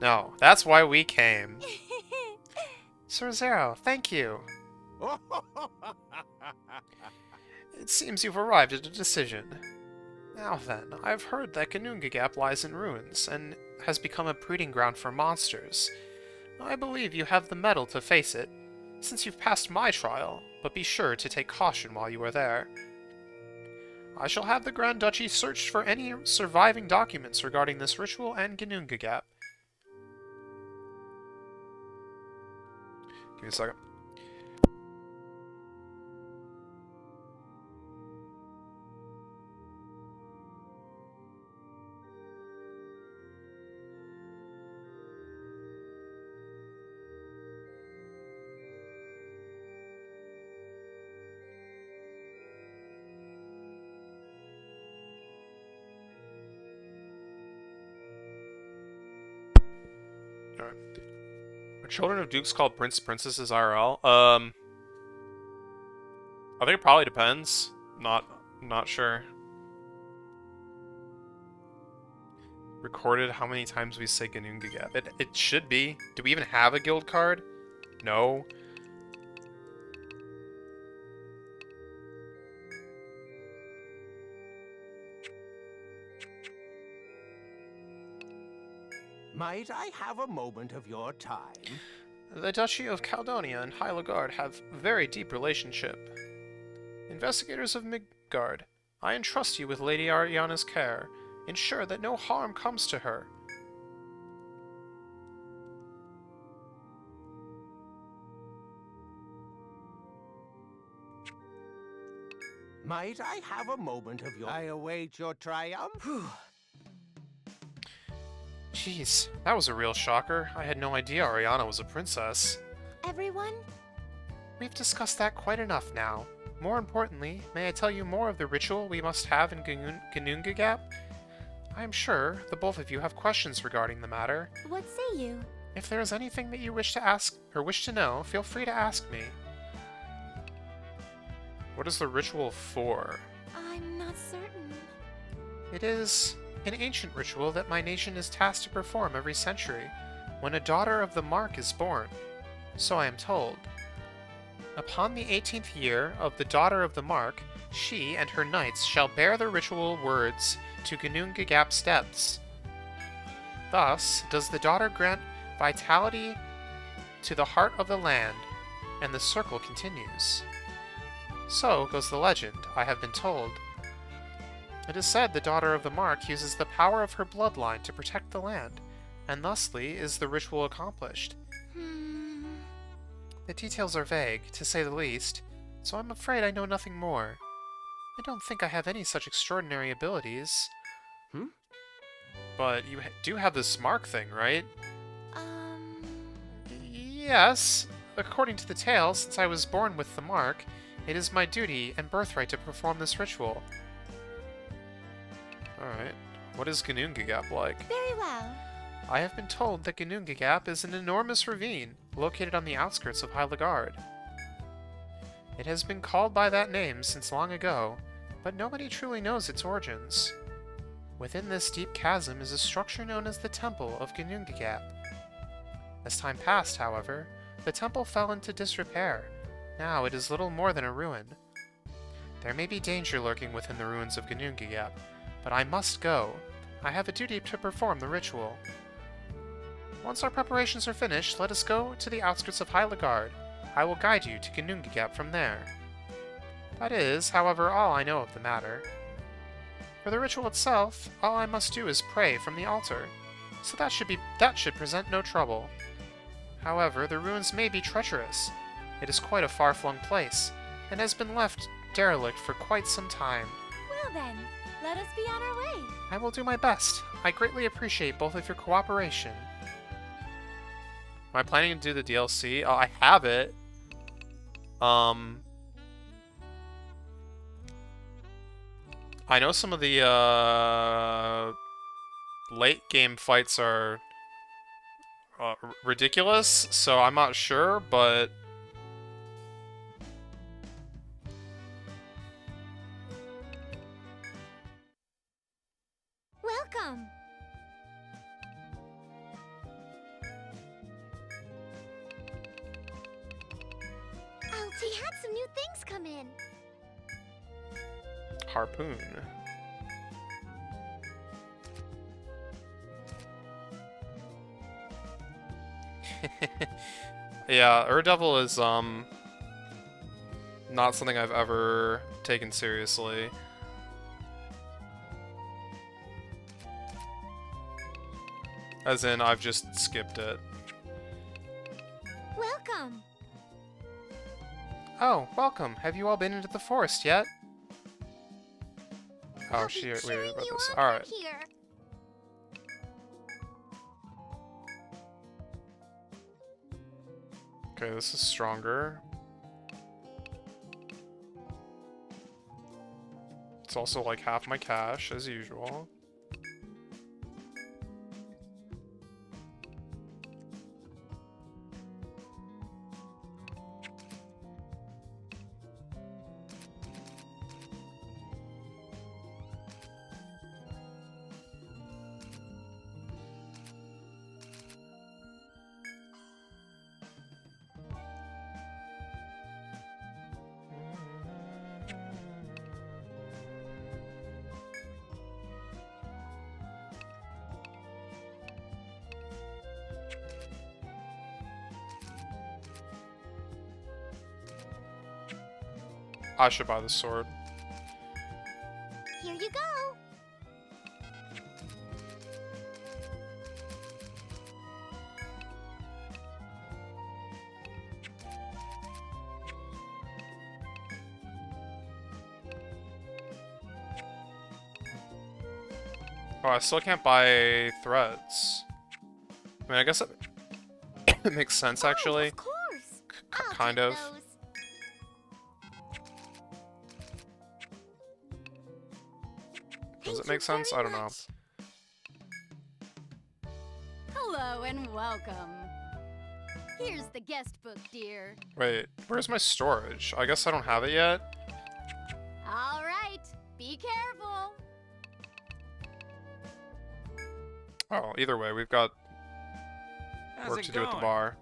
No, that's why we came. Sir Zero, thank you. It seems you've arrived at a decision. Now then, I've heard that Ginnungagap lies in ruins, and has become a breeding ground for monsters. I believe you have the mettle to face it, since you've passed my trial, but be sure to take caution while you are there. I shall have the Grand Duchy searched for any surviving documents regarding this ritual and Ginnungagap. Give me a second. Alright. Are children of dukes called princesses IRL? I think it probably depends. Not sure. Recorded how many times we say Ganungagap. It should be. Do we even have a guild card? No. Might I have a moment of your time? The Duchy of Caledonia and Hyligard have a very deep relationship. Investigators of Midgard, I entrust you with Lady Ariana's care. Ensure that no harm comes to her. Might I have a moment of your... I await your triumph. Jeez, that was a real shocker. I had no idea Ariana was a princess. Everyone? We've discussed that quite enough now. More importantly, may I tell you more of the ritual we must have in Ganungagap? I am sure the both of you have questions regarding the matter. What say you? If there is anything that you wish to ask or wish to know, feel free to ask me. What is the ritual for? I'm not certain. It is an ancient ritual that my nation is tasked to perform every century, when a daughter of the Mark is born. So I am told. Upon the 18th year of the daughter of the Mark, she and her knights shall bear the ritual words to Ganungagap's depths. Thus does the daughter grant vitality to the heart of the land, and the circle continues. So goes the legend, I have been told. It is said the daughter of the Mark uses the power of her bloodline to protect the land, and thusly is the ritual accomplished. The details are vague, to say the least, so I'm afraid I know nothing more. I don't think I have any such extraordinary abilities. But you do have this mark thing, right? Yes. According to the tale, since I was born with the mark, it is my duty and birthright to perform this ritual. Alright. What is Ganungagap like? Very well. I have been told that Ganungagap is an enormous ravine located on the outskirts of Hyligard. It has been called by that name since long ago, but nobody truly knows its origins. Within this deep chasm is a structure known as the Temple of Ganungagap. As time passed, however, the temple fell into disrepair. Now it is little more than a ruin. There may be danger lurking within the ruins of Ganungagap, but I must go. I have a duty to perform the ritual. Once our preparations are finished, let us go to the outskirts of Hyligard. I will guide you to Ganungagap from there. That is, however, all I know of the matter. For the ritual itself, all I must do is pray from the altar, so that should present no trouble. However, the ruins may be treacherous. It is quite a far-flung place, and has been left derelict for quite some time. Well then, let us be on our way. I will do my best. I greatly appreciate both of your cooperation. Am I planning to do the DLC? Oh, I have it. I know some of the late game fights are ridiculous, so I'm not sure, but Welcome. Alti had some new things come in. harpoon. Yeah, Ur-Devil is not something I've ever taken seriously. As in, I've just skipped it. Welcome. Oh, welcome. Have you all been into the forest yet? Oh, I'll be we cheering read about you this. on Alright. from here. Okay, this is stronger. It's also like half my cash, as usual. I should buy the sword. Here you go. Oh, I still can't buy threads. I mean, I guess it makes sense, actually. Oh, of course. I'll Kind take of. those. Does it Thank make you sense? I very don't know. much. Hello and welcome. Here's the guest book, dear. Wait, where's my storage? I guess I don't have it yet. All right, be careful. Oh, either way, we've got How's work it to do at the going? bar.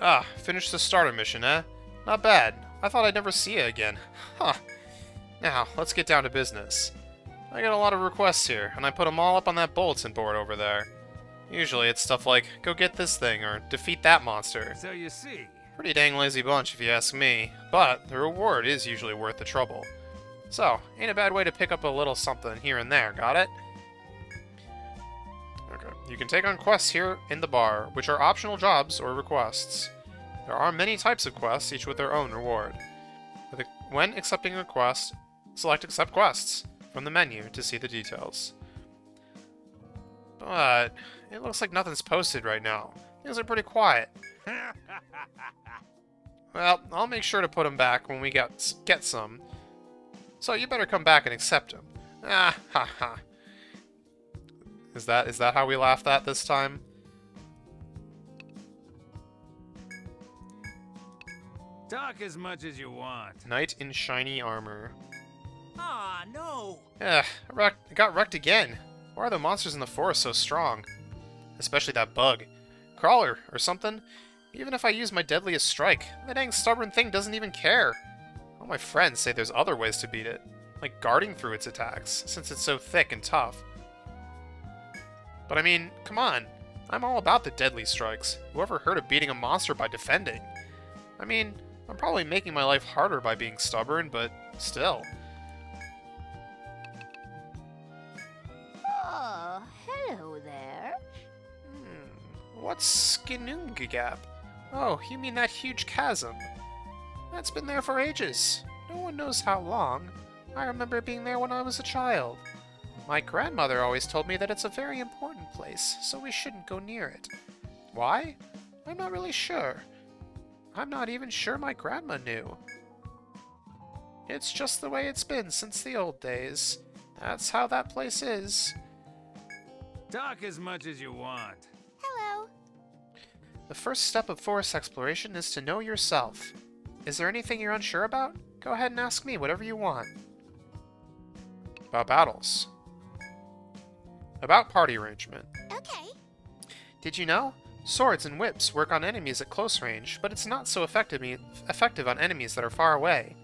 Ah, finished the starter mission, eh? Not bad. I thought I'd never see you again. Huh. Now, let's get down to business. I got a lot of requests here, and I put them all up on that bulletin board over there. Usually it's stuff like, go get this thing, or defeat that monster. So you see. Pretty dang lazy bunch if you ask me, but the reward is usually worth the trouble. So, ain't a bad way to pick up a little something here and there, got it? Okay, you can take on quests here in the bar, which are optional jobs or requests. There are many types of quests, each with their own reward. When accepting a quest, select Accept Quests from the menu to see the details. But it looks like nothing's posted right now. Things are pretty quiet. Well, I'll make sure to put them back when we get some. So you better come back and accept them. Ah, ha ha. Is that how we laughed at this time? Talk as much as you want. Knight in shiny armor. Ah, no! Ugh, I got wrecked again. Why are the monsters in the forest so strong? Especially that bug. Crawler, or something? Even if I use my deadliest strike, that dang stubborn thing doesn't even care. All my friends say there's other ways to beat it, like guarding through its attacks, since it's so thick and tough. But I mean, come on. I'm all about the deadly strikes. Whoever heard of beating a monster by defending? I mean, I'm probably making my life harder by being stubborn, but still. Oh, hello there. What's Skinungagap? Oh, you mean that huge chasm? That's been there for ages. No one knows how long. I remember it being there when I was a child. My grandmother always told me that it's a very important place, so we shouldn't go near it. Why? I'm not really sure. I'm not even sure my grandma knew. It's just the way it's been since the old days. That's how that place is. Talk as much as you want. Hello. The first step of forest exploration is to know yourself. Is there anything you're unsure about? Go ahead and ask me whatever you want. About battles. About party arrangement. Okay. Did you know? Swords and whips work on enemies at close range, but it's not so effective on enemies that are far away.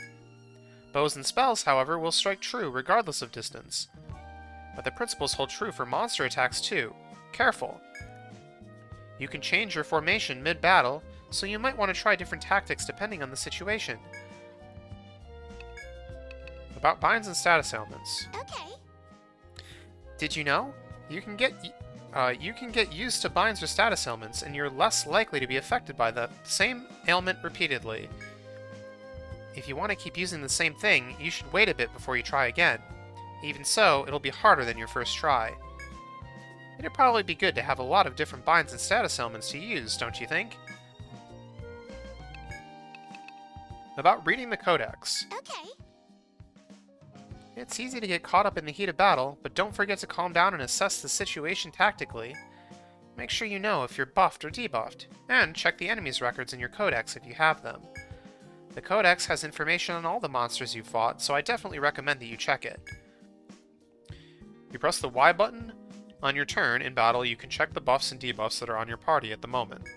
Bows and spells, however, will strike true regardless of distance. But the principles hold true for monster attacks too. Careful! You can change your formation mid-battle, so you might want to try different tactics depending on the situation. About binds and status ailments. Okay. Did you know? You can get used to binds or status ailments, and you're less likely to be affected by the same ailment repeatedly. If you want to keep using the same thing, you should wait a bit before you try again. Even so, it'll be harder than your first try. It'd probably be good to have a lot of different binds and status ailments to use, don't you think? About reading the Codex. Okay. It's easy to get caught up in the heat of battle, but don't forget to calm down and assess the situation tactically. Make sure you know if you're buffed or debuffed, and check the enemy's records in your Codex if you have them. The Codex has information on all the monsters you've fought, so I definitely recommend that you check it. You press the Y button on your turn in battle, you can check the buffs and debuffs that are on your party at the moment.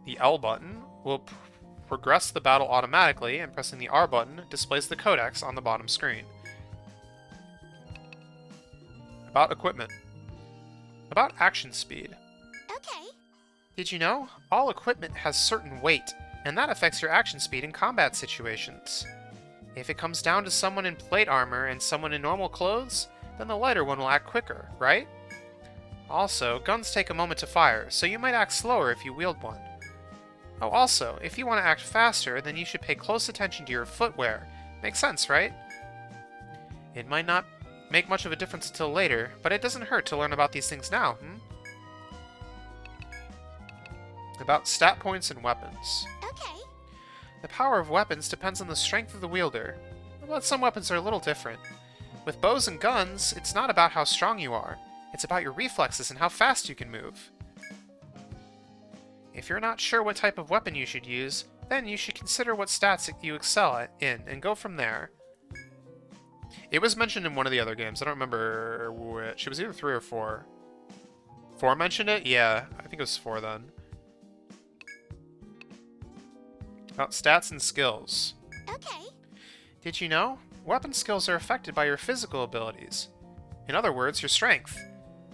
The L button will progress the battle automatically, and pressing the R button displays the Codex on the bottom screen. About equipment. About action speed. Okay. Did you know? All equipment has certain weight, and that affects your action speed in combat situations. If it comes down to someone in plate armor and someone in normal clothes, then the lighter one will act quicker, right? Also, guns take a moment to fire, so you might act slower if you wield one. Oh, also, if you want to act faster, then you should pay close attention to your footwear. Makes sense, right? It might not make much of a difference until later, but it doesn't hurt to learn about these things now, About stat points and weapons. Okay. The power of weapons depends on the strength of the wielder, but some weapons are a little different. With bows and guns, it's not about how strong you are, it's about your reflexes and how fast you can move. If you're not sure what type of weapon you should use, then you should consider what stats you excel in and go from there. It was mentioned in one of the other games, I don't remember which, it was either 3 or 4. 4 mentioned it? Yeah, I think it was 4 then. About stats and skills. Okay. Did you know? Weapon skills are affected by your physical abilities. In other words, your strength.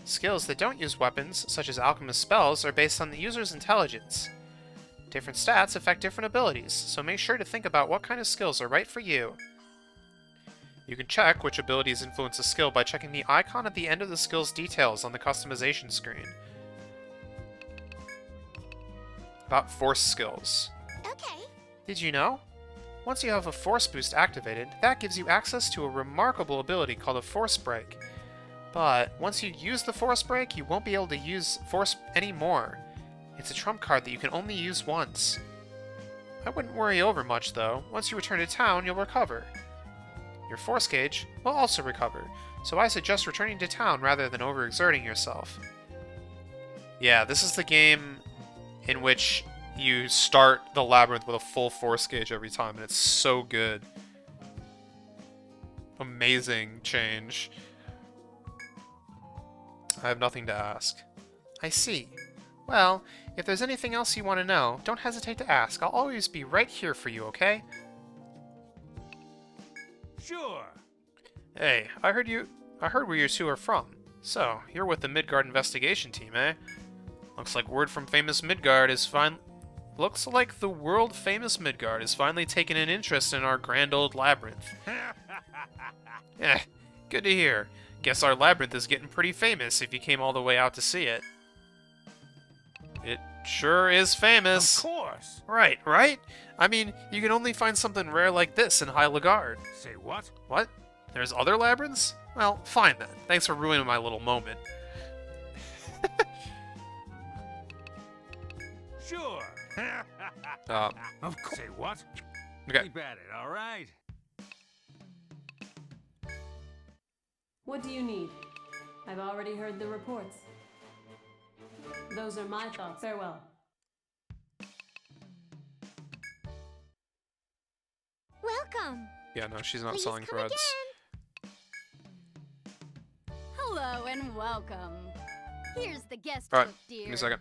Skills that don't use weapons, such as alchemist spells, are based on the user's intelligence. Different stats affect different abilities, so make sure to think about what kind of skills are right for you. You can check which abilities influence a skill by checking the icon at the end of the skill's details on the customization screen. About force skills. Okay. Did you know? Once you have a force boost activated, that gives you access to a remarkable ability called a force break. But once you use the force break, you won't be able to use force anymore. It's a trump card that you can only use once. I wouldn't worry over much though. Once you return to town, you'll recover. Your force gauge will also recover, so I suggest returning to town rather than overexerting yourself. Yeah, this is the game in which you start the labyrinth with a full force gauge every time, and it's so good. Amazing change. I have nothing to ask. I see. Well, if there's anything else you want to know, don't hesitate to ask. I'll always be right here for you, okay? Sure. Hey, I heard where you two are from. So, you're with the Midgard investigation team, eh? Looks like word from famous Midgard is Looks like the world-famous Midgard has finally taken an interest in our grand old labyrinth. Good to hear. Guess our labyrinth is getting pretty famous if you came all the way out to see it. It sure is famous. Of course. Right, right? I mean, you can only find something rare like this in High Lagard. Say what? What? There's other labyrinths? Well, fine then. Thanks for ruining my little moment. Sure. Of course. Say what? Okay. Keep at it, all right? What do you need? I've already heard the reports. Those are my thoughts. Farewell. Welcome. Yeah, no, she's not Please selling come threads. Hello and welcome. Here's the guest Alright, book, dear. give me a second.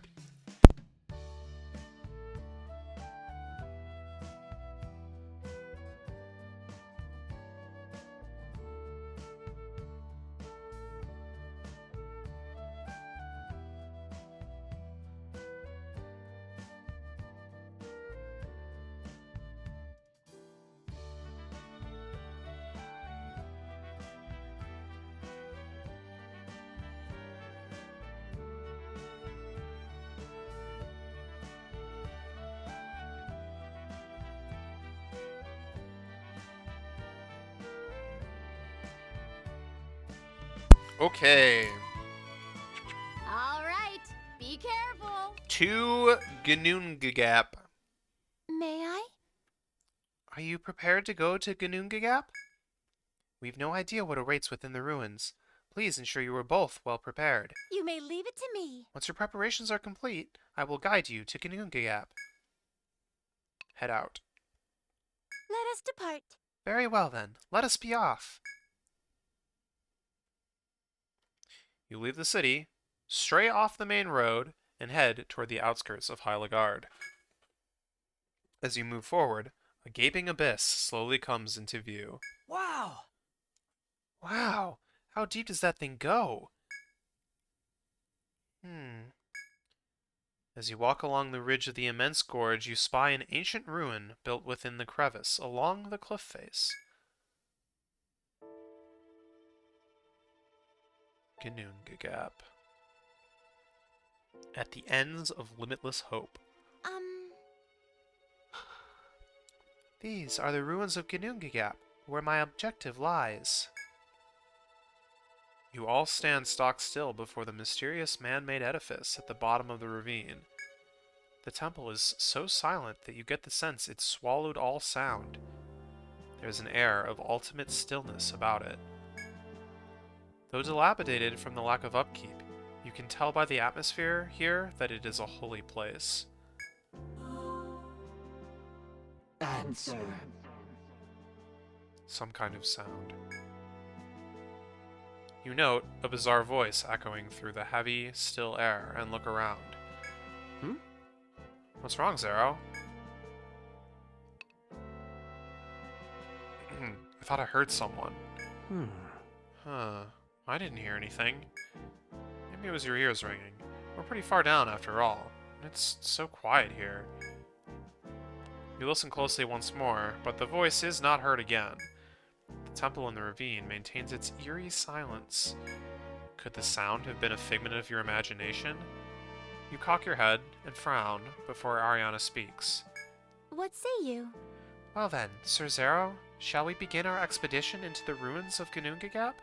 Okay. All right, be careful. To Gnungagap. May I? Are you prepared to go to Gnungagap? We've no idea what awaits within the ruins. Please ensure you are both well prepared. You may leave it to me. Once your preparations are complete, I will guide you to Gnungagap. Head out. Let us depart. Very well then, let us be off. You leave the city, stray off the main road, and head toward the outskirts of High Lagard. As you move forward, a gaping abyss slowly comes into view. Wow! Wow! How deep does that thing go? As As you walk along the ridge of the immense gorge, you spy an ancient ruin built within the crevice along the cliff face. Ginnungagap. At the ends of limitless hope. These are the ruins of Ginnungagap, where my objective lies. You all stand stock still before the mysterious man-made edifice at the bottom of the ravine. The temple is so silent that you get the sense it swallowed all sound. There's an air of ultimate stillness about it. Though dilapidated from the lack of upkeep, you can tell by the atmosphere here that it is a holy place. Answer. Some kind of sound. You note a bizarre voice echoing through the heavy, still air and look around. What's wrong, Zero? I thought I heard someone. Huh. I didn't hear anything. Maybe it was your ears ringing. We're pretty far down after all. It's so quiet here. You listen closely once more, but the voice is not heard again. The temple in the ravine maintains its eerie silence. Could the sound have been a figment of your imagination? You cock your head and frown before Ariana speaks. What say you? Well then, Sir Zero, shall we begin our expedition into the ruins of Ginnungagap?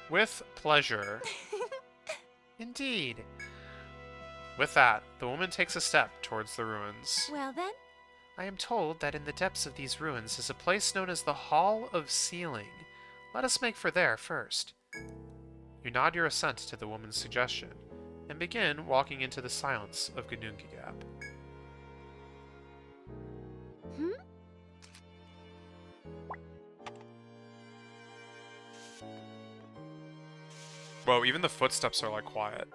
With pleasure. Indeed. With that, the woman takes a step towards the ruins. Well then? I am told that in the depths of these ruins is a place known as the Hall of Sealing. Let us make for there first. You nod your assent to the woman's suggestion, and begin walking into the silence of Ginnungagap. Whoa, even the footsteps are like quiet.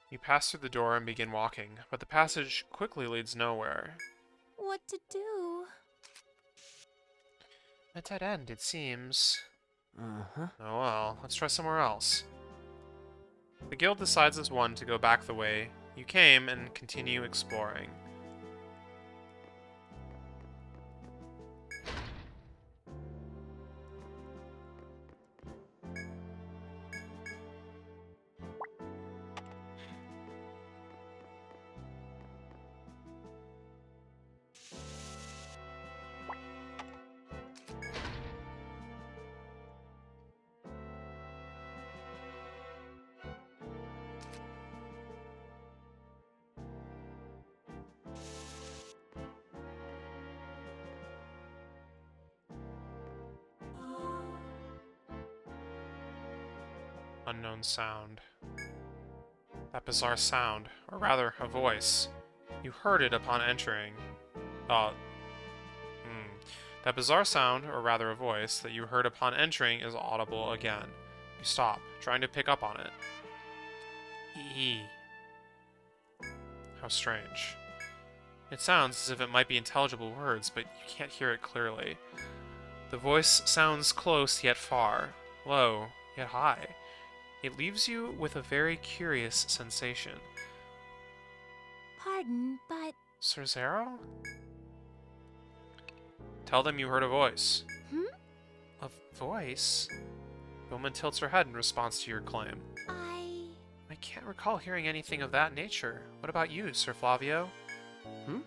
You pass through the door and begin walking, but the passage quickly leads nowhere. What to do? A dead end, it seems. Uh-huh. Oh well, let's try somewhere else. The guild decides as one to go back the way you came and continue exploring. Unknown sound. That bizarre sound, or rather, a voice. You heard it upon entering. That bizarre sound, or rather a voice, that you heard upon entering is audible again. You stop, trying to pick up on it. Eee. How strange. It sounds as if it might be intelligible words, but you can't hear it clearly. The voice sounds close yet far, low yet high. It leaves you with a very curious sensation. Pardon, but... Sir Zero? Tell them you heard a voice. A voice? The woman tilts her head in response to your claim. I can't recall hearing anything of that nature. What about you, Sir Flavio? Me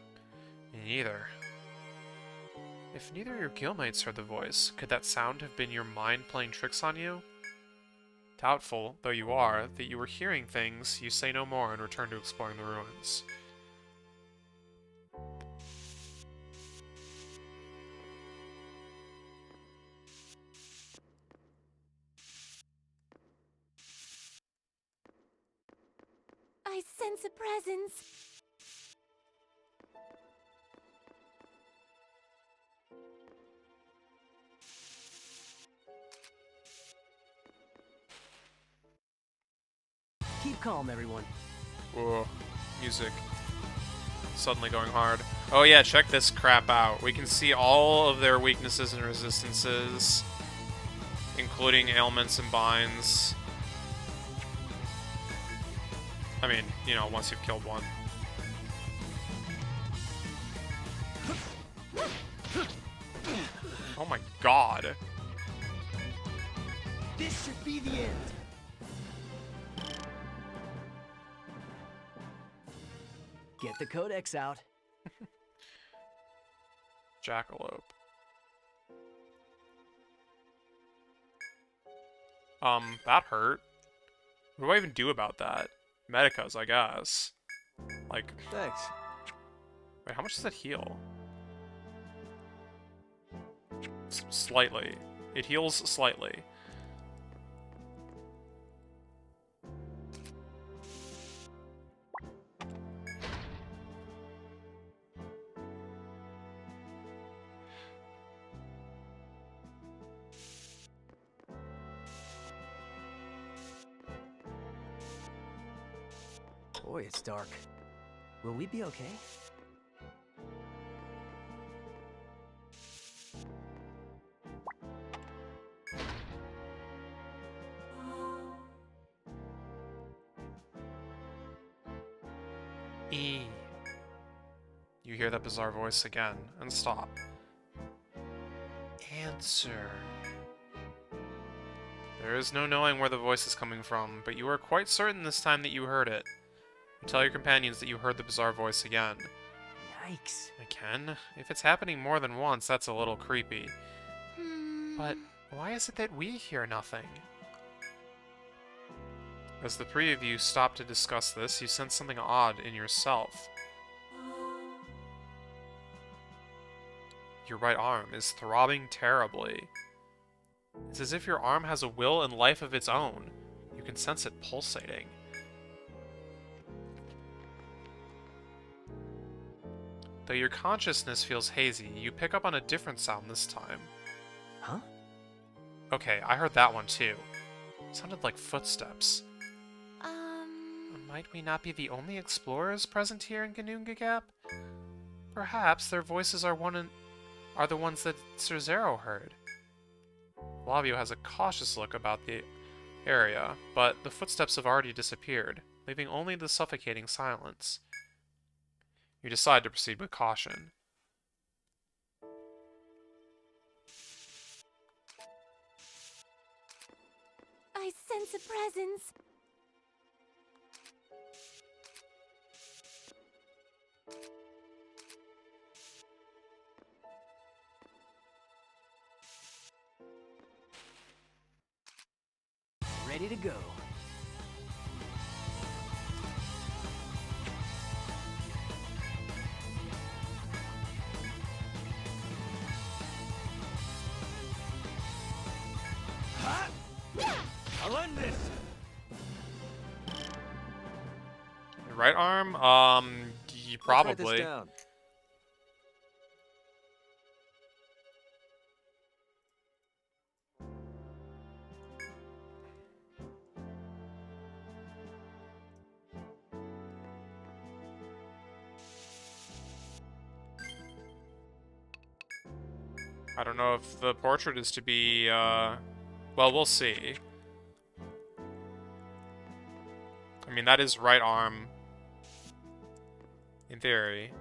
neither. If neither of your guildmates heard the voice, could that sound have been your mind playing tricks on you? Doubtful, though you are, that you were hearing things, you say no more and return to exploring the ruins. sense a presence. Keep calm, everyone. Whoa, music. Suddenly going hard. Oh yeah, check this crap out. We can see all of their weaknesses and resistances, including ailments and binds. I mean, you know, once you've killed one. Oh my god. This should be the end. Get the codex out. Jackalope. That hurt. What do I even do about that? Medicas, I guess. Like, Thanks. wait, how much does that heal? Slightly. It heals slightly. Boy, it's dark. Will we be okay? E. You hear that bizarre voice again, and stop. Answer. There is no knowing where the voice is coming from, but you are quite certain this time that you heard it. You tell your companions that you heard the bizarre voice again. Yikes. Ken, if it's happening more than once, that's a little creepy. But why is it that we hear nothing? As the three of you stop to discuss this, you sense something odd in yourself. Your right arm is throbbing terribly. It's as if your arm has a will and life of its own. You can sense it pulsating. Though your consciousness feels hazy, you pick up on a different sound this time. Huh? Okay, I heard that one too. It sounded like footsteps. Might we not be the only explorers present here in Ganunga Gap? Perhaps their voices are the ones that Sir Zero heard. Flavio has a cautious look about the area, but the footsteps have already disappeared, leaving only the suffocating silence. You decide to proceed with caution. I sense a presence. Ready to go. I'll end this. Your right arm? Let's write this Probably. down. I don't know if the portrait is to be, well, we'll see. I mean, that is right arm. In theory.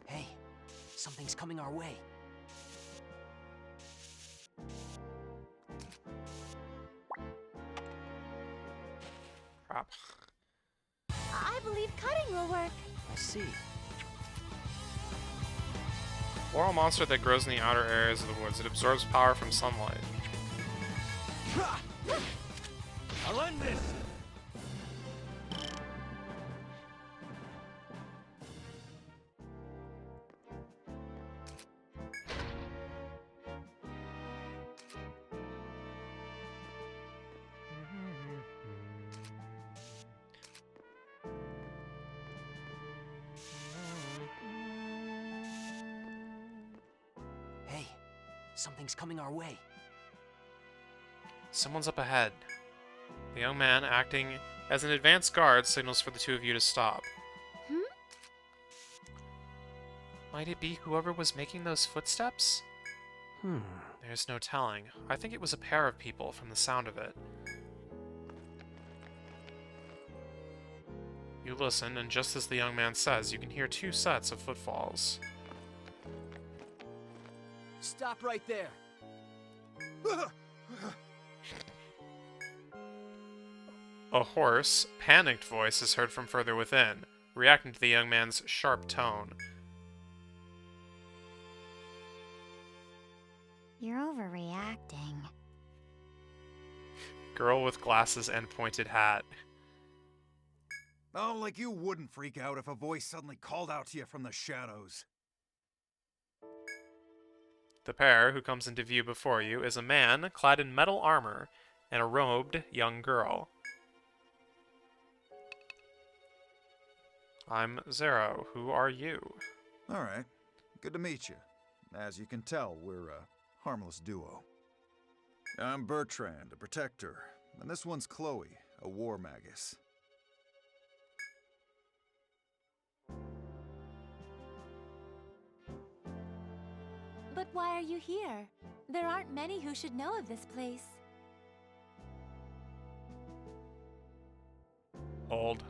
Hey, something's coming our way. Crap. I believe cutting will work. I see. Floral monster that grows in the outer areas of the woods. It absorbs power from sunlight. I'll end this. Something's coming our way. Someone's up ahead. The young man, acting as an advance guard, signals for the two of you to stop. Hmm? Might it be whoever was making those footsteps? There's no telling. I think it was a pair of people from the sound of it. You listen, and just as the young man says, you can hear two sets of footfalls. Stop right there. A hoarse, panicked voice is heard from further within, reacting to the young man's sharp tone. You're overreacting. Girl with glasses and pointed hat. Oh, like you wouldn't freak out if a voice suddenly called out to you from the shadows. The pair who comes into view before you is a man clad in metal armor and a robed young girl. I'm Zero. Who are you? Alright, good to meet you. As you can tell, we're a harmless duo. I'm Bertrand, a protector, and this one's Chloe, a war magus. But why are you here? There aren't many who should know of this place. Old.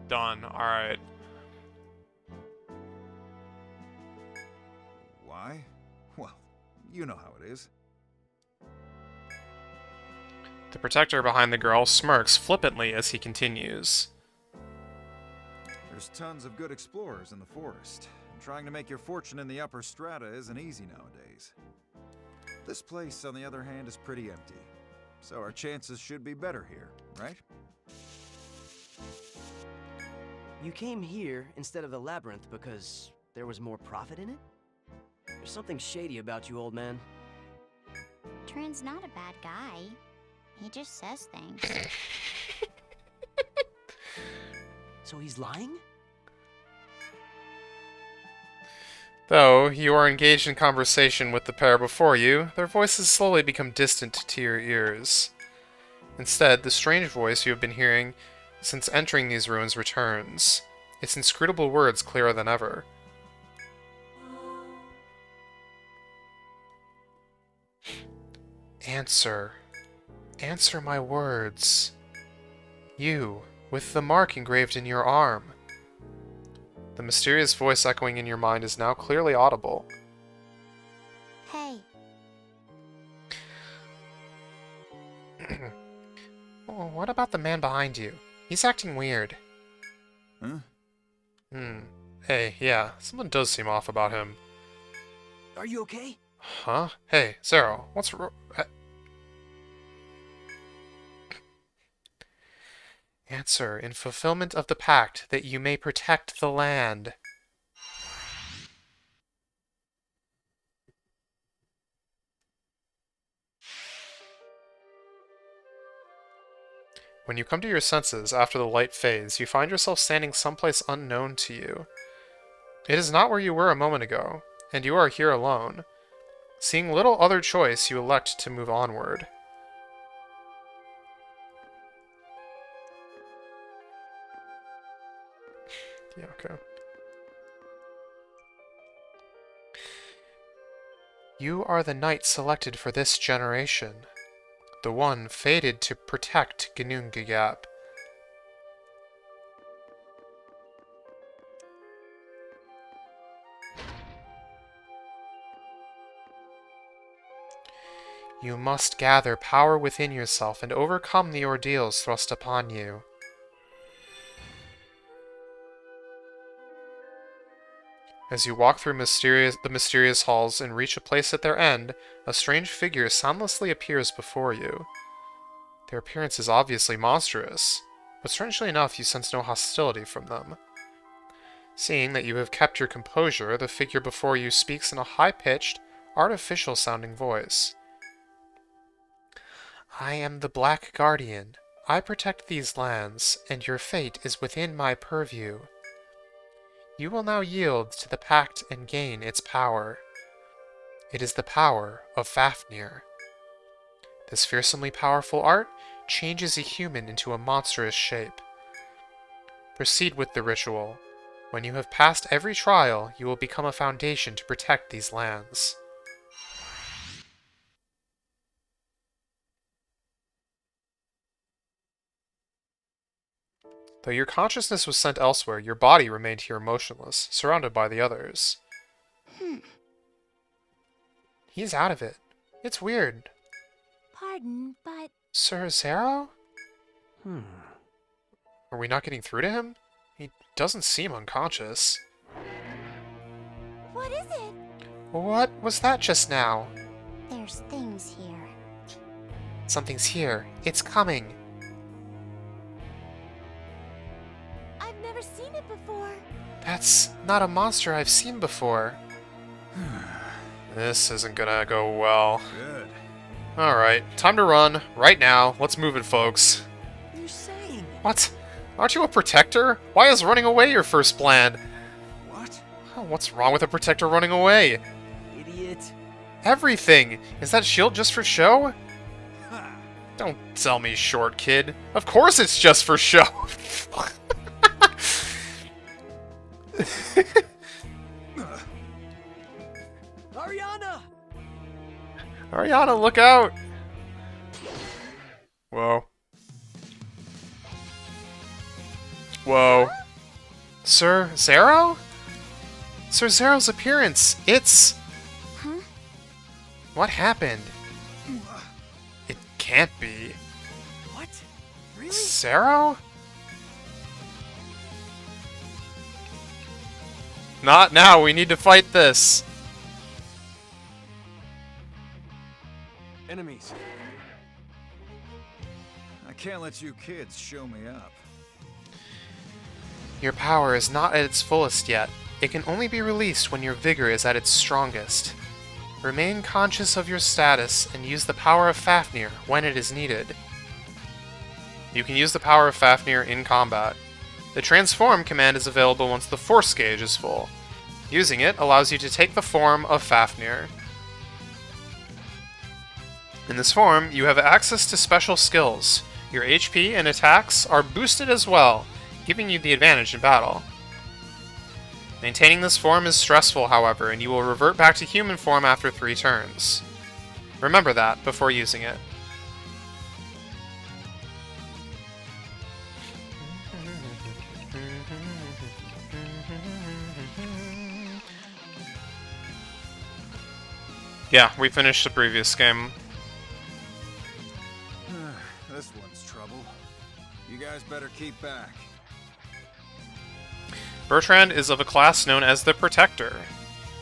Done. Alright. Why? Well, you know how it is. The protector behind the girl smirks flippantly as he continues. There's tons of good explorers in the forest, and trying to make your fortune in the upper strata isn't easy nowadays. This place, on the other hand, is pretty empty, so our chances should be better here, right? You came here instead of the labyrinth because there was more profit in it? There's something shady about you, old man. Trin's not a bad guy. He just says things. So he's lying? Though you are engaged in conversation with the pair before you, their voices slowly become distant to your ears. Instead, the strange voice you have been hearing since entering these ruins returns, its inscrutable words clearer than ever. Answer. Answer my words. You, with the mark engraved in your arm. The mysterious voice echoing in your mind is now clearly audible. Hey. Oh, what about the man behind you? He's acting weird. Huh? Hey, yeah, something does seem off about him. Are you okay? Huh? Hey, Zero, what's wrong? Answer, in fulfillment of the pact, that you may protect the land. When you come to your senses after the light fades, you find yourself standing someplace unknown to you. It is not where you were a moment ago, and you are here alone. Seeing little other choice, you elect to move onward. Yeah, okay. You are the knight selected for this generation. The one fated to protect Ginnungagap. You must gather power within yourself and overcome the ordeals thrust upon you. As you walk through the mysterious halls and reach a place at their end, a strange figure soundlessly appears before you. Their appearance is obviously monstrous, but strangely enough you sense no hostility from them. Seeing that you have kept your composure, the figure before you speaks in a high-pitched, artificial-sounding voice. I am the Black Guardian. I protect these lands, and your fate is within my purview. You will now yield to the pact and gain its power. It is the power of Fafnir. This fearsomely powerful art changes a human into a monstrous shape. Proceed with the ritual. When you have passed every trial, you will become a foundation to protect these lands. Though your consciousness was sent elsewhere, your body remained here motionless, surrounded by the others. He's out of it. It's weird. Pardon, but... Sir Zero? Are we not getting through to him? He doesn't seem unconscious. What is it? What was that just now? There's things here. Something's here. It's coming. I've never seen it before. That's not a monster I've seen before. This isn't gonna go well. Good. Alright, time to run. Right now. Let's move it, folks. You're saying... What? Aren't you a protector? Why is running away your first plan? What? Oh, what's wrong with a protector running away? Idiot. Everything! Is that shield just for show? Don't sell me short, kid. Of course it's just for show! Ariana! Ariana, look out! Whoa. Whoa. Sir Zero? Sir Zero's appearance! It's... Huh? What happened? It can't be. What? Really? Zero? Not now, we need to fight this. Enemies. I can't let you kids show me up. Your power is not at its fullest yet. It can only be released when your vigor is at its strongest. Remain conscious of your status and use the power of Fafnir when it is needed. You can use the power of Fafnir in combat. The transform command is available once the force gauge is full. Using it allows you to take the form of Fafnir. In this form, you have access to special skills. Your HP and attacks are boosted as well, giving you the advantage in battle. Maintaining this form is stressful, however, and you will revert back to human form after 3 turns. Remember that before using it. Yeah, we finished the previous game. This one's trouble. You guys better keep back. Bertrand is of a class known as the Protector.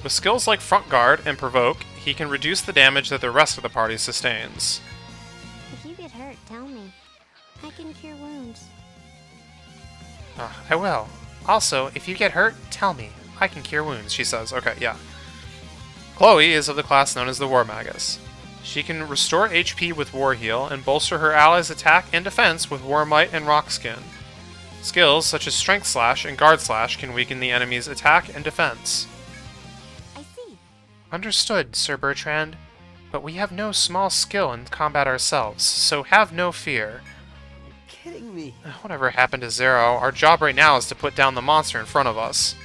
With skills like Front Guard and Provoke, he can reduce the damage that the rest of the party sustains. If you get hurt, tell me. I can cure wounds. I will. Also, if you get hurt, tell me. I can cure wounds, she says. Okay, yeah. Chloe is of the class known as the War Magus. She can restore HP with War Heal and bolster her allies' attack and defense with War Might and Rock Skin. Skills such as Strength Slash and Guard Slash can weaken the enemy's attack and defense. I see. Understood, Sir Bertrand. But we have no small skill in combat ourselves, so have no fear. Kidding me. Whatever happened to Zero, our job right now is to put down the monster in front of us.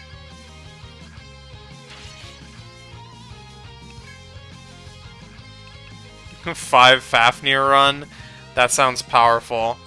Five Fafnir run? That sounds powerful.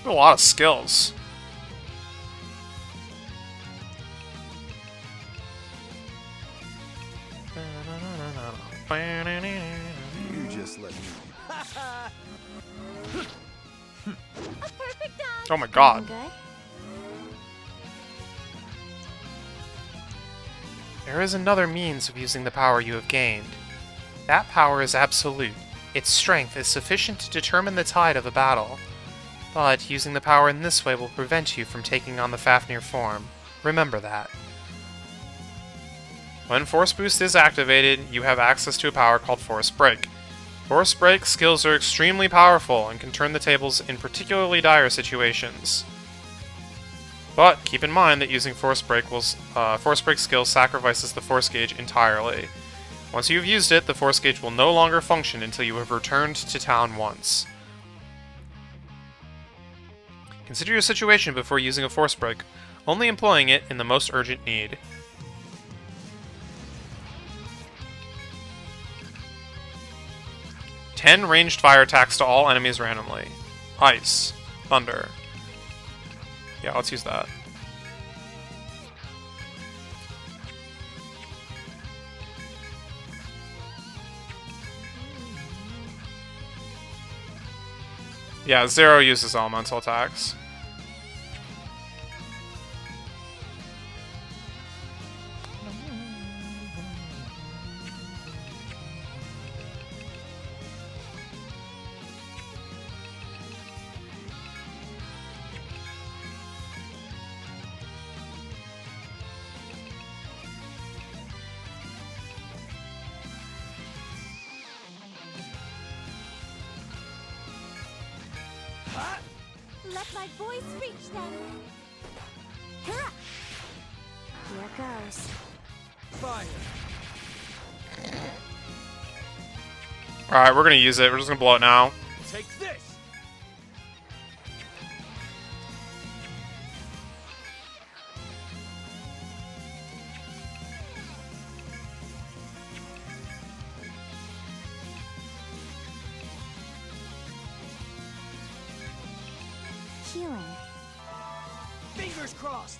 A lot of skills. You just let me. A perfect dodge. Oh my god. Good? There is another means of using the power you have gained. That power is absolute. Its strength is sufficient to determine the tide of a battle. But using the power in this way will prevent you from taking on the Fafnir form. Remember that. When Force Boost is activated, you have access to a power called Force Break. Force Break skills are extremely powerful and can turn the tables in particularly dire situations. But keep in mind that using Force Break skill sacrifices the Force Gauge entirely. Once you've used it, the Force Gauge will no longer function until you have returned to town once. Consider your situation before using a Force Break, only employing it in the most urgent need. Ten ranged fire attacks to all enemies randomly. Ice. Thunder. Yeah, let's use that. Yeah, Zero uses elemental attacks. Let my voice reach them. Here goes. Fire. Alright, we're gonna use it. We're just gonna blow it now. Take this. Healing. Fingers crossed.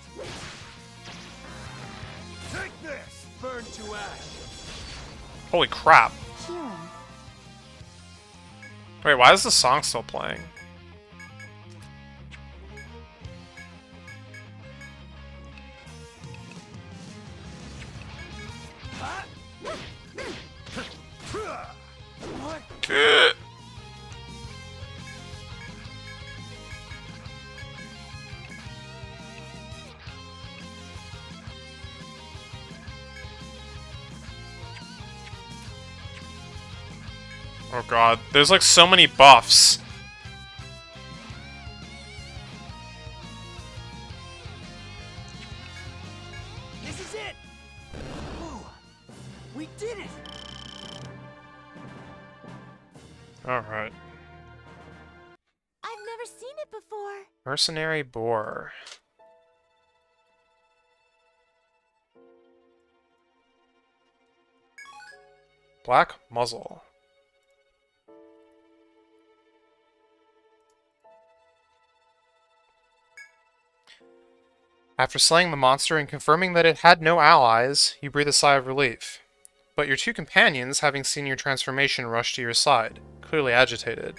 Take this. Burn to ash. Holy crap. Healing. Wait, why is the song still playing? What? Oh god, there's like so many buffs. This is it. Whoa. We did it. Alright. I've never seen it before. Mercenary Boar. Black Muzzle. After slaying the monster and confirming that it had no allies, you breathe a sigh of relief. But your two companions, having seen your transformation, rush to your side, clearly agitated.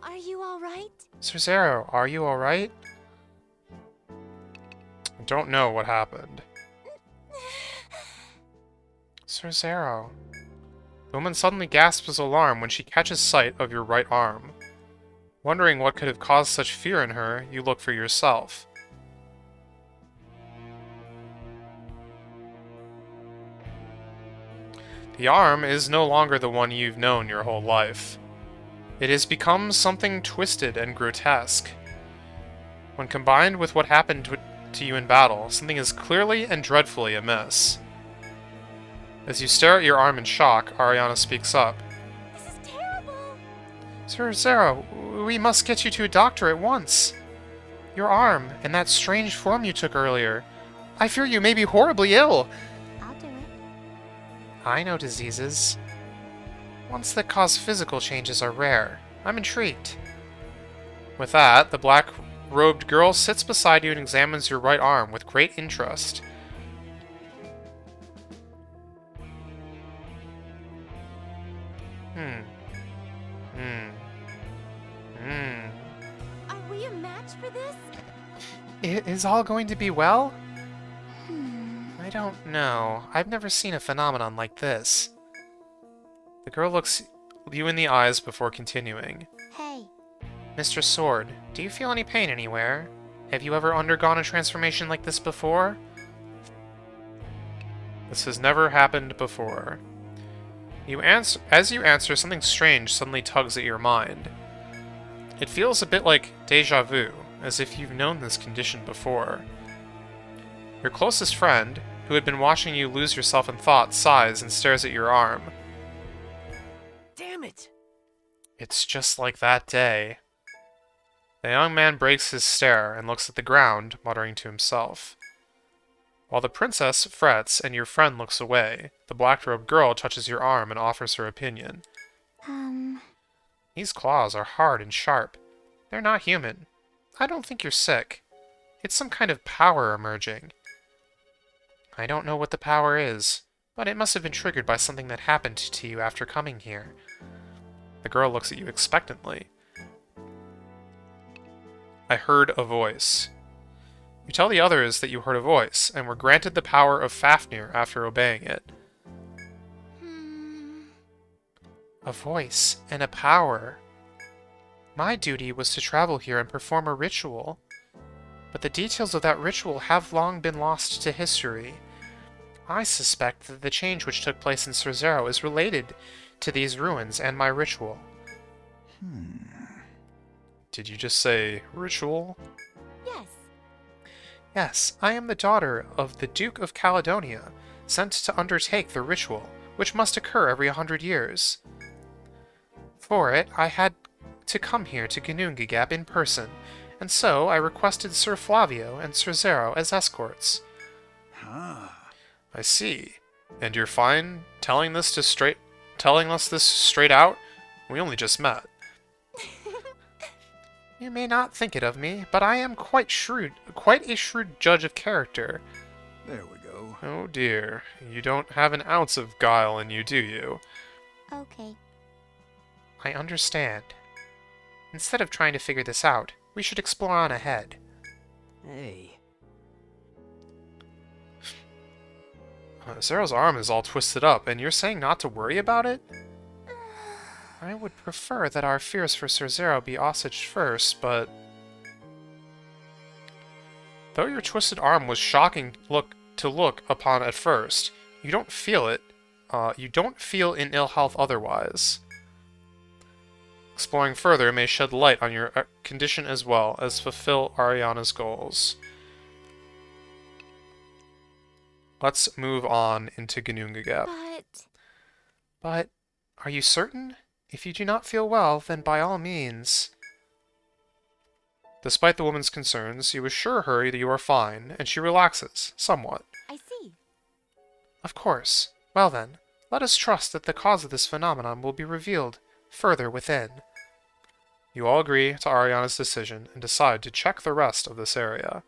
Are you alright? Sir Zero, are you alright? I don't know what happened. Sir Zero. The woman suddenly gasps with alarm when she catches sight of your right arm. Wondering what could have caused such fear in her, you look for yourself. The arm is no longer the one you've known your whole life. It has become something twisted and grotesque. When combined with what happened to you in battle, something is clearly and dreadfully amiss. As you stare at your arm in shock, Ariana speaks up. This is terrible. Sir Zero, we must get you to a doctor at once. Your arm, and that strange form you took earlier. I fear you may be horribly ill. I'll do it. I know diseases. Ones that cause physical changes are rare. I'm intrigued. With that, the black-robed girl sits beside you and examines your right arm with great interest. Are we a match for this? Is all going to be well? I don't know. I've never seen a phenomenon like this. The girl looks you in the eyes before continuing. Hey. Mr. Sword, do you feel any pain anywhere? Have you ever undergone a transformation like this before? This has never happened before. As you answer, something strange suddenly tugs at your mind. It feels a bit like déjà vu, as if you've known this condition before. Your closest friend, who had been watching you lose yourself in thought, sighs and stares at your arm. Damn it! It's just like that day. The young man breaks his stare and looks at the ground, muttering to himself. While the princess frets and your friend looks away, the black-robed girl touches your arm and offers her opinion. These claws are hard and sharp. They're not human. I don't think you're sick. It's some kind of power emerging. I don't know what the power is, but it must have been triggered by something that happened to you after coming here. The girl looks at you expectantly. I heard a voice. You tell the others that you heard a voice, and were granted the power of Fafnir after obeying it. A voice and a power. My duty was to travel here and perform a ritual. But the details of that ritual have long been lost to history. I suspect that the change which took place in Cerzero is related to these ruins and my ritual. Did you just say ritual? Yes. Yes, I am the daughter of the Duke of Caledonia, sent to undertake the ritual, which must occur every 100 years. For it, I had to come here to Ginnungagap in person, and so I requested Sir Flavio and Sir Zero as escorts. I see. And you're fine telling us this straight out? We only just met. You may not think it of me, but I am quite a shrewd judge of character. There we go. Oh dear, you don't have an ounce of guile in you, do you? Okay. I understand. Instead of trying to figure this out, we should explore on ahead. Hey. Zero's arm is all twisted up, and you're saying not to worry about it? I would prefer that our fears for Sir Zero be assuaged first, but... Though your twisted arm was shocking to look upon at first, you don't feel it. You don't feel in ill health otherwise. Exploring further may shed light on your condition as well as fulfill Ariana's goals. Let's move on into Ginnungagap. But, are you certain? If you do not feel well, then by all means... Despite the woman's concerns, you assure her that you are fine, and she relaxes, somewhat. I see. Of course. Well then, let us trust that the cause of this phenomenon will be revealed further within. You all agree to Ariana's decision and decide to check the rest of this area.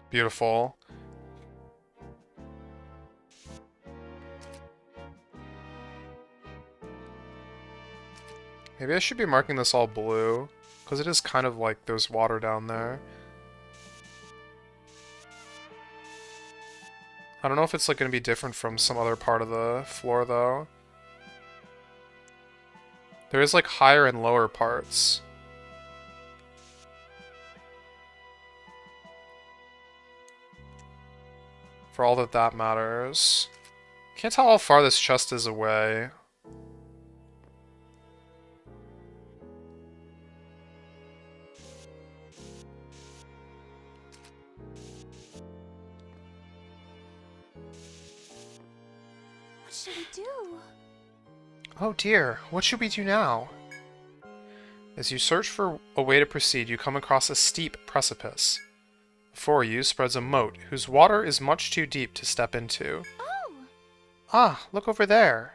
Beautiful. Maybe I should be marking this all blue, because it is kind of like there's water down there. I don't know if it's like going to be different from some other part of the floor though. There is like higher and lower parts. For all that that matters. Can't tell how far this chest is away. should we do? Oh dear, what should we do now? As you search for a way to proceed, you come across a steep precipice. Before you spreads a moat, whose water is much too deep to step into. Oh! Ah, look over there.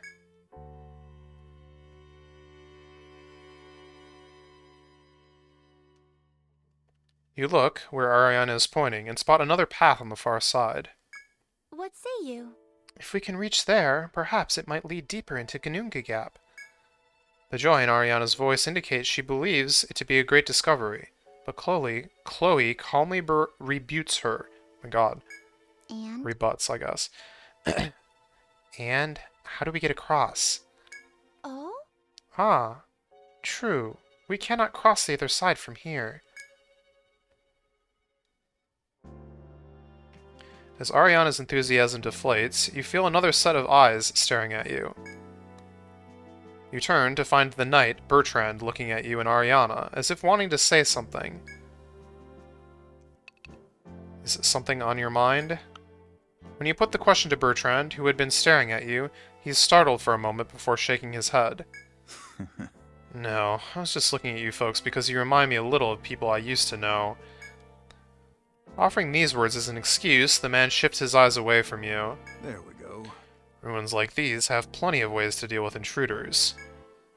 You look where Ariana is pointing and spot another path on the far side. What say you? If we can reach there, perhaps it might lead deeper into Ganunga Gap. The joy in Ariana's voice indicates she believes it to be a great discovery, but Chloe calmly rebutes her. Oh my god. And? Rebuts, I guess. And how do we get across? Oh? Ah, true. We cannot cross the other side from here. As Ariana's enthusiasm deflates, you feel another set of eyes staring at you. You turn to find the knight, Bertrand, looking at you and Ariana, as if wanting to say something. Is something on your mind? When you put the question to Bertrand, who had been staring at you, he's startled for a moment before shaking his head. No, I was just looking at you folks because you remind me a little of people I used to know. Offering these words as an excuse, the man shifts his eyes away from you. There we go. Ruins like these have plenty of ways to deal with intruders.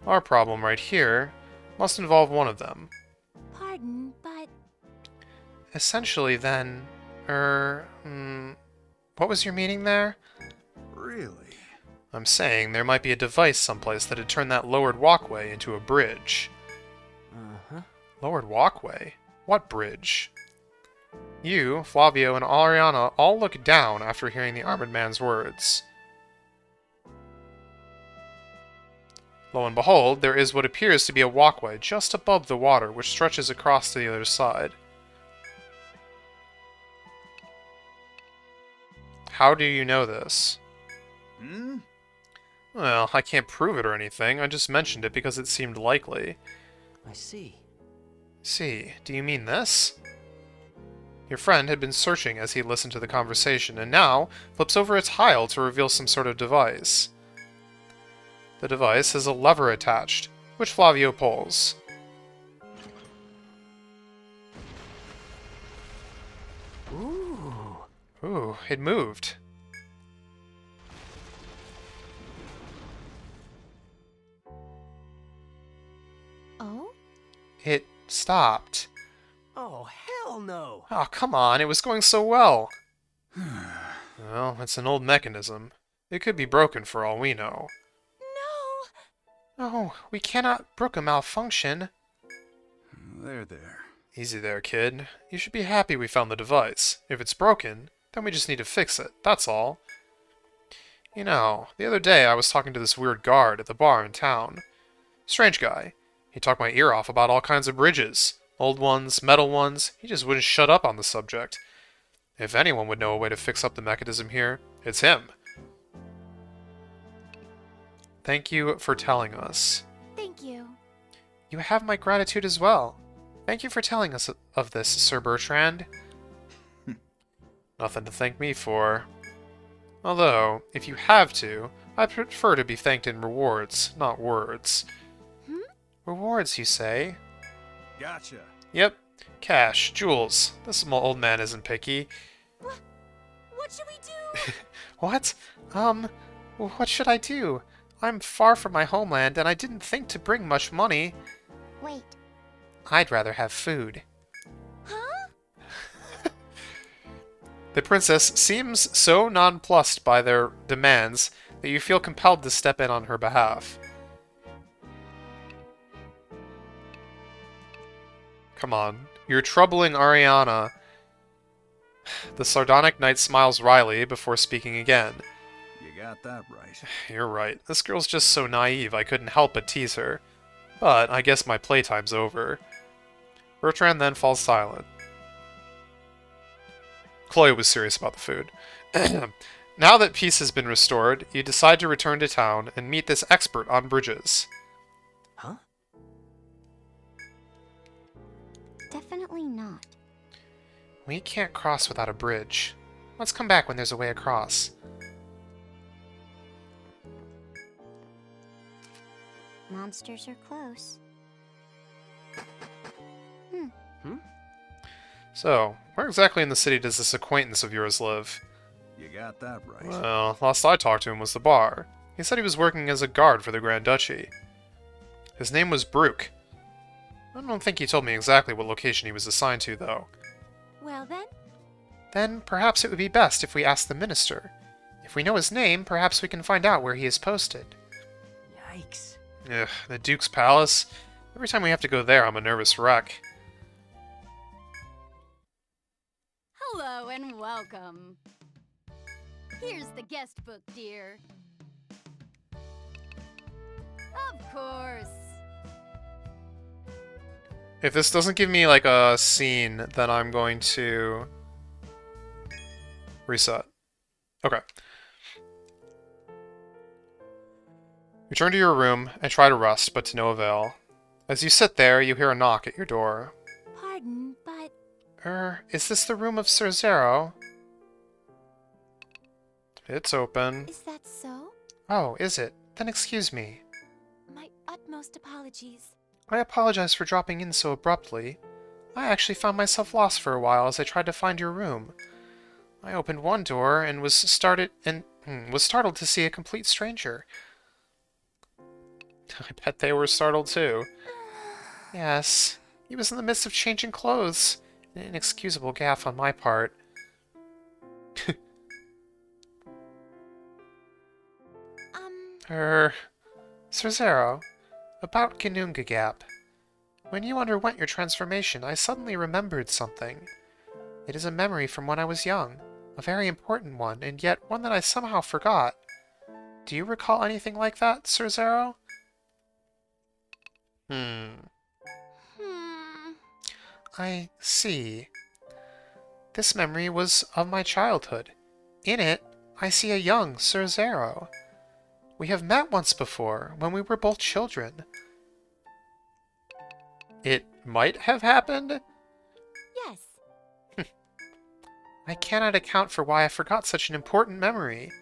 Our problem right here must involve one of them. Pardon, but... Essentially, then, what was your meaning there? Really? I'm saying there might be a device someplace that'd turn that lowered walkway into a bridge. Uh-huh. Lowered walkway? What bridge? You, Flavio, and Ariana all look down after hearing the armored man's words. Lo and behold, there is what appears to be a walkway just above the water, which stretches across to the other side. How do you know this? Hmm? Well, I can't prove it or anything. I just mentioned it because it seemed likely. I see. See, do you mean this? Your friend had been searching as he listened to the conversation, and now flips over its tile to reveal some sort of device. The device has a lever attached, which Flavio pulls. Ooh. Ooh, it moved. Oh? It stopped. Oh, hell no! Oh, come on, it was going so well. Well, it's an old mechanism. It could be broken for all we know. No! No, we cannot brook a malfunction. There. Easy there, kid. You should be happy we found the device. If it's broken, then we just need to fix it, that's all. You know, the other day I was talking to this weird guard at the bar in town. Strange guy. He talked my ear off about all kinds of bridges. Old ones, metal ones. He just wouldn't shut up on the subject. If anyone would know a way to fix up the mechanism here, it's him. Thank you for telling us. Thank you. You have my gratitude as well. Thank you for telling us of this, Sir Bertrand. Nothing to thank me for. Although, if you have to, I prefer to be thanked in rewards, not words. Rewards, you say? Gotcha. Yep. Cash, jewels. This old man isn't picky. What should we do? What? What should I do? I'm far from my homeland, and I didn't think to bring much money. Wait. I'd rather have food. Huh? The princess seems so nonplussed by their demands that you feel compelled to step in on her behalf. Come on, you're troubling Ariana. The sardonic knight smiles wryly before speaking again. You got that right. You're right. This girl's just so naive I couldn't help but tease her. But I guess my playtime's over. Bertrand then falls silent. Chloe was serious about the food. Now that peace has been restored, you decide to return to town and meet this expert on bridges. Huh? Definitely not. We can't cross without a bridge. Let's come back when there's a way across. Monsters are close. So, where exactly in the city does this acquaintance of yours live? You got that right. Well, last I talked to him was the bar. He said he was working as a guard for the Grand Duchy. His name was Brooke. I don't think he told me exactly what location he was assigned to, though. Well then, Then perhaps it would be best if we ask the minister. If we know his name, perhaps we can find out where he is posted. Yikes. Ugh, the Duke's Palace? Every time we have to go there, I'm a nervous wreck. Hello and welcome. Here's the guest book, dear. Of course. If this doesn't give me, like, a scene, then I'm going to reset. Okay. Return to your room and try to rest, but to no avail. As you sit there, you hear a knock at your door. pardon, but Is this the room of Sir Zero? It's open. is that so? Oh, is it? Then excuse me. My utmost apologies. I apologize for dropping in so abruptly. I actually found myself lost for a while as I tried to find your room. I opened one door and was startled to see a complete stranger. I bet they were startled too. Yes, he was in the midst of changing clothes. An inexcusable gaffe on my part. Sir Zero, about Ginnungagap. When you underwent your transformation, I suddenly remembered something. It is a memory from when I was young, a very important one, and yet one that I somehow forgot. Do you recall anything like that, Sir Zero? I see. This memory was of my childhood. In it, I see a young Sir Zero. We have met once before, when we were both children. It might have happened? Yes. I cannot account for why I forgot such an important memory.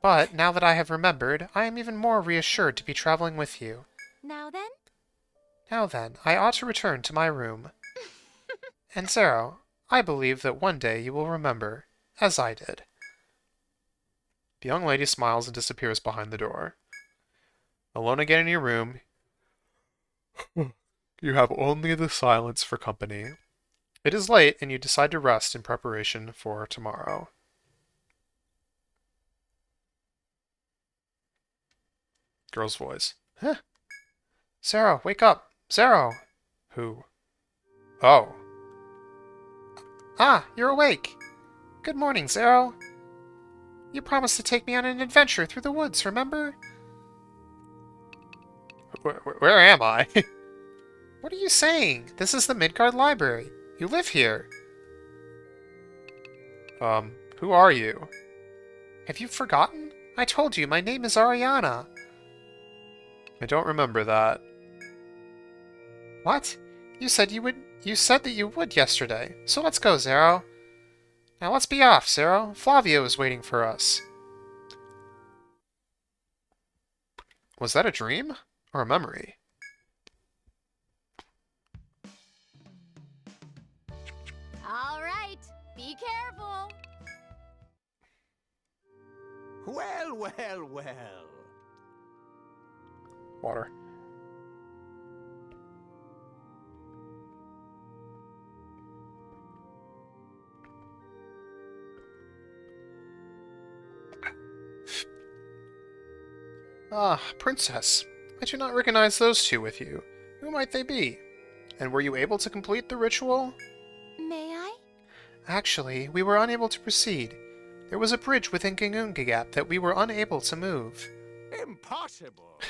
But, now that I have remembered, I am even more reassured to be traveling with you. Now then? Now then, I ought to return to my room. And Zero, I believe that one day you will remember, as I did. The young lady smiles and disappears behind the door. Alone again in your room, you have only the silence for company. It is late, and you decide to rest in preparation for tomorrow. Girl's voice. Huh? Zero, wake up! Zero! Who? Oh. Ah, you're awake! Good morning, Zero! You promised to take me on an adventure through the woods, remember? Where am I? What are you saying? This is the Midgard Library. You live here. Who are you? Have you forgotten? I told you, my name is Ariana. I don't remember that. What? You said that you would yesterday. So let's go, Zero. Now let's be off, Zero. Flavio is waiting for us. Was that a dream? Or a memory? All right, be careful. Well, well, well. Water. Ah, Princess. I do not recognize those two with you. Who might they be? And were you able to complete the ritual? May I? Actually, we were unable to proceed. There was a bridge within Ginnungagap that we were unable to move. Impossible!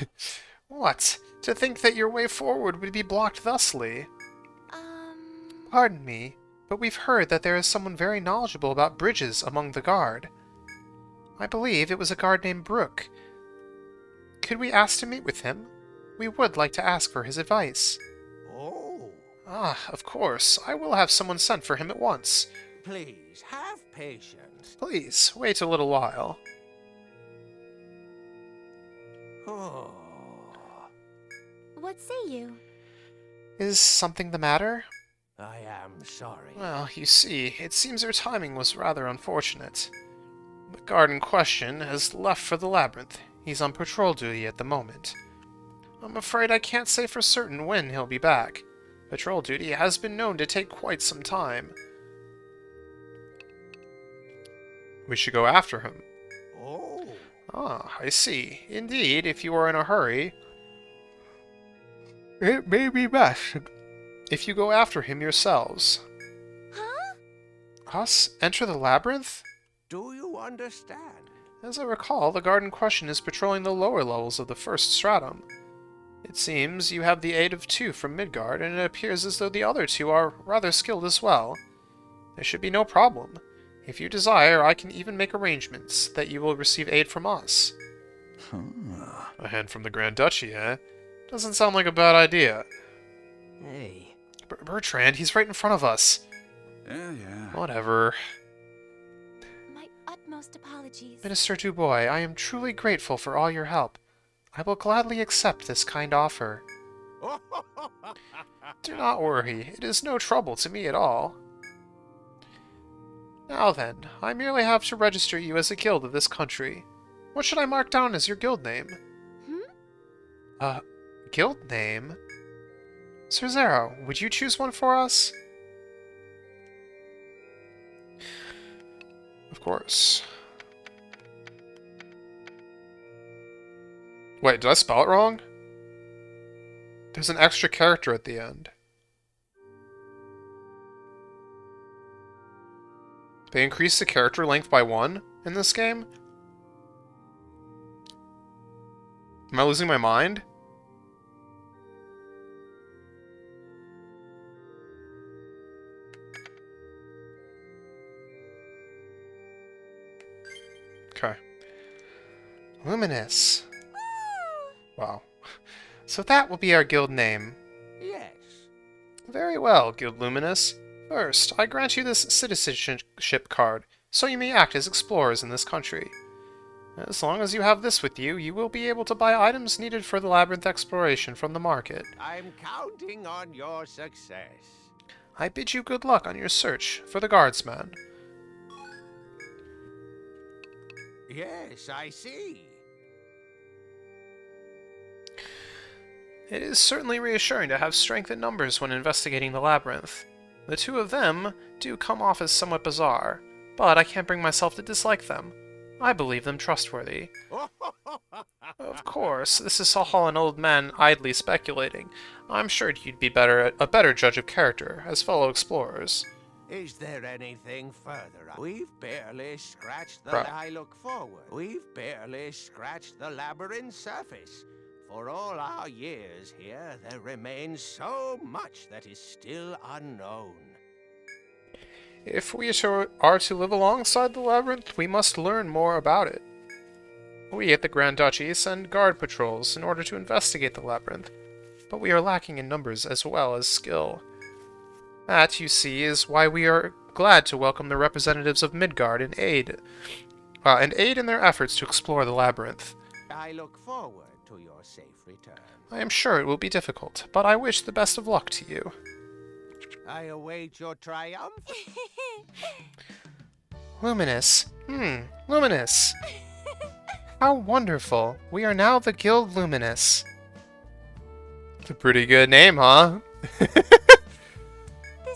What? To think that your way forward would be blocked thusly? Pardon me, but we've heard that there is someone very knowledgeable about bridges among the guard. I believe it was a guard named Brooke. Could we ask to meet with him? We would like to ask for his advice. Oh. Ah, of course. I will have someone sent for him at once. Please, have patience. Please, wait a little while. Oh. What say you? Is something the matter? I am sorry. Well, you see, it seems our timing was rather unfortunate. The guard in question has left for the labyrinth. He's on patrol duty at the moment. I'm afraid I can't say for certain when he'll be back. Patrol duty has been known to take quite some time. We should go after him. Oh. Ah, I see. Indeed, if you are in a hurry, it may be best if you go after him yourselves. Huh? Us? Enter the labyrinth? Do you understand? As I recall, the guard in question is patrolling the lower levels of the first stratum. It seems you have the aid of 2 from Midgard, and it appears as though the other 2 are rather skilled as well. There should be no problem. If you desire, I can even make arrangements that you will receive aid from us. A hand from the Grand Duchy, eh? Doesn't sound like a bad idea. Hey. Bertrand, he's right in front of us. Yeah. Whatever. My utmost apologies. Minister Dubois, I am truly grateful for all your help. I will gladly accept this kind offer. Do not worry, it is no trouble to me at all. Now then, I merely have to register you as a guild of this country. What should I mark down as your guild name? Guild name? Sir Zero, would you choose one for us? Of course. Wait, did I spell it wrong? There's an extra character at the end. They increased the character length by 1 in this game? Am I losing my mind? Okay. Luminous. Wow. So that will be our guild name. Yes. Very well, Guild Luminous. First, I grant you this citizenship card, so you may act as explorers in this country. As long as you have this with you, you will be able to buy items needed for the labyrinth exploration from the market. I'm counting on your success. I bid you good luck on your search for the guardsman. Yes, I see. It is certainly reassuring to have strength in numbers when investigating the labyrinth. The 2 of them do come off as somewhat bizarre, but I can't bring myself to dislike them. I believe them trustworthy. Of course, this is all an old man idly speculating. I'm sure you'd be a better judge of character as fellow explorers. Is there anything further? We've barely scratched the... Right. I look forward. We've barely scratched the labyrinth's surface. For all our years here, there remains so much that is still unknown. If we are to live alongside the labyrinth, we must learn more about it. We at the Grand Duchy send guard patrols in order to investigate the labyrinth, but we are lacking in numbers as well as skill. That, you see, is why we are glad to welcome the representatives of Midgard and aid in their efforts to explore the labyrinth. I look forward to your safe return. I am sure it will be difficult, but I wish the best of luck to you. I await your triumph. Luminous. Luminous. How wonderful. We are now the Guild Luminous. It's a pretty good name, huh? This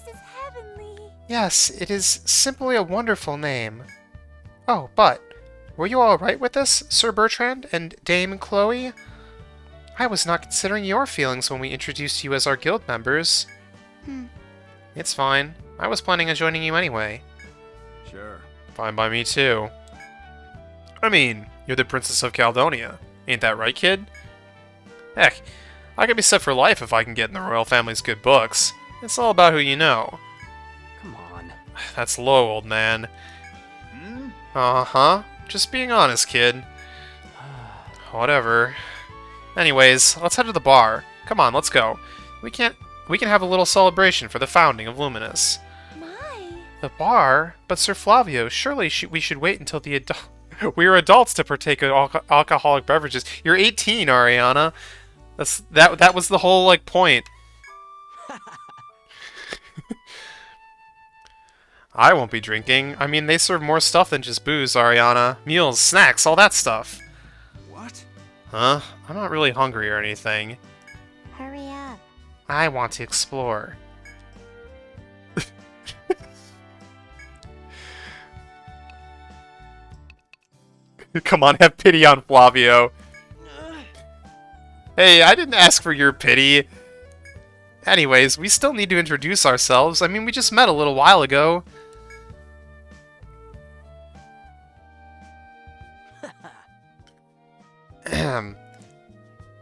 is heavenly. Yes, it is simply a wonderful name. Oh, but were you all right with this, Sir Bertrand and Dame Chloe? I was not considering your feelings when we introduced you as our guild members. It's fine. I was planning on joining you anyway. Sure. Fine by me, too. I mean, you're the Princess of Caldonia. Ain't that right, kid? Heck, I could be set for life if I can get in the royal family's good books. It's all about who you know. Come on. That's low, old man. Uh-huh. Just being honest, kid. Whatever. Anyways, let's head to the bar. Come on, let's go. We can have a little celebration for the founding of Luminous. My. The bar? But Sir Flavio, surely we should wait until we are adults to partake of alcoholic beverages. You're 18, Ariana. That was the whole, like, point. I won't be drinking. I mean, they serve more stuff than just booze, Ariana. Meals, snacks, all that stuff. What? Huh? I'm not really hungry or anything. Hurry up. I want to explore. Come on, have pity on Flavio. Hey, I didn't ask for your pity. Anyways, we still need to introduce ourselves. I mean, we just met a little while ago.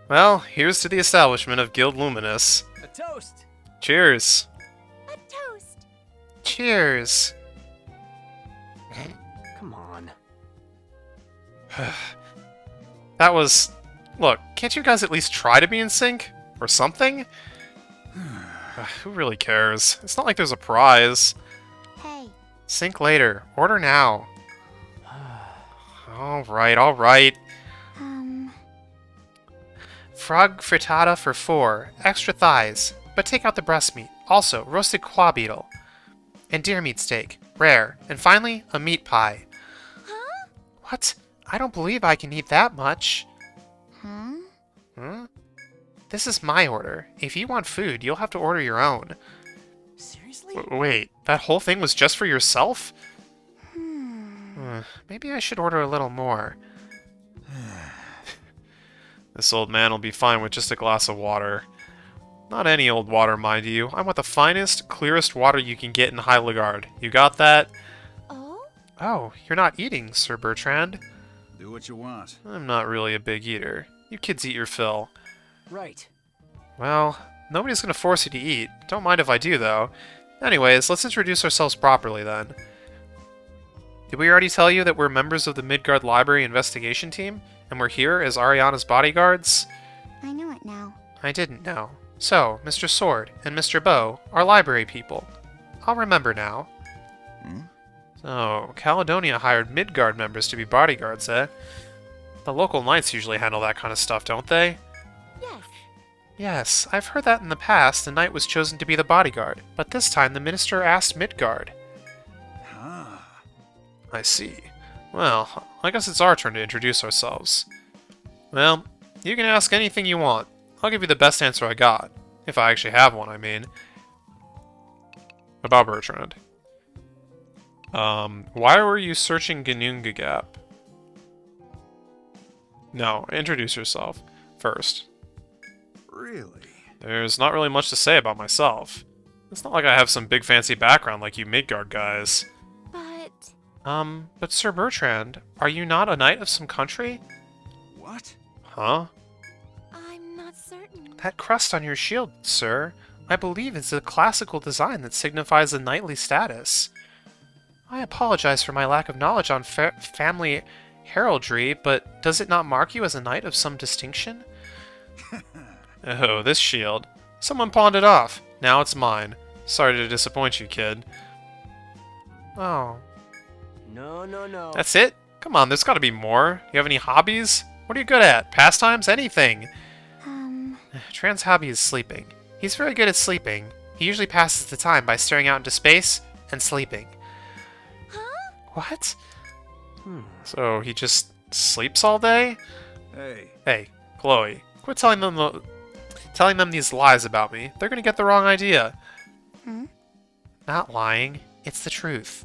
Well, here's to the establishment of Guild Luminous. A toast. Cheers. A toast. Cheers. Come on. That was... Look, can't you guys at least try to be in sync? Or something? Who really cares? It's not like there's a prize. Hey. Sync later. Order now. Alright, alright. Frog frittata for 4. Extra thighs. But take out the breast meat. Also, roasted quail beetle. And deer meat steak. Rare. And finally, a meat pie. Huh? What? I don't believe I can eat that much. Huh? Huh? This is my order. If you want food, you'll have to order your own. Seriously? Wait, that whole thing was just for yourself? Maybe I should order a little more. This old man will be fine with just a glass of water. Not any old water, mind you. I want the finest, clearest water you can get in Heiligard. You got that? Oh? Oh, you're not eating, Sir Bertrand. Do what you want. I'm not really a big eater. You kids eat your fill. Right. Well, nobody's gonna force you to eat. Don't mind if I do, though. Anyways, let's introduce ourselves properly, then. Did we already tell you that we're members of the Midgard Library Investigation Team? And we're here as Ariana's bodyguards? I know it now. I didn't know. So, Mr. Sword and Mr. Bow are library people. I'll remember now. So, Caledonia hired Midgard members to be bodyguards, eh? The local knights usually handle that kind of stuff, don't they? Yes. Yes, I've heard that in the past the knight was chosen to be the bodyguard, but this time the minister asked Midgard. I see. Well, I guess it's our turn to introduce ourselves. Well, you can ask anything you want. I'll give you the best answer I got. If I actually have one, I mean. About Bertrand. Why were you searching Gnunga Gap? No, introduce yourself first. Really? There's not really much to say about myself. It's not like I have some big fancy background like you Midgard guys. But Sir Bertrand, are you not a knight of some country? What? Huh? I'm not certain. That crest on your shield, sir, I believe is a classical design that signifies a knightly status. I apologize for my lack of knowledge on family heraldry, but does it not mark you as a knight of some distinction? Oh, this shield. Someone pawned it off. Now it's mine. Sorry to disappoint you, kid. Oh. No. That's it? Come on, there's gotta be more. You have any hobbies? What are you good at? Pastimes? Anything? Tran's hobby is sleeping. He's very good at sleeping. He usually passes the time by staring out into space and sleeping. Huh? What? So he just sleeps all day? Hey, Chloe, quit telling them these lies about me. They're gonna get the wrong idea. Not lying. It's the truth.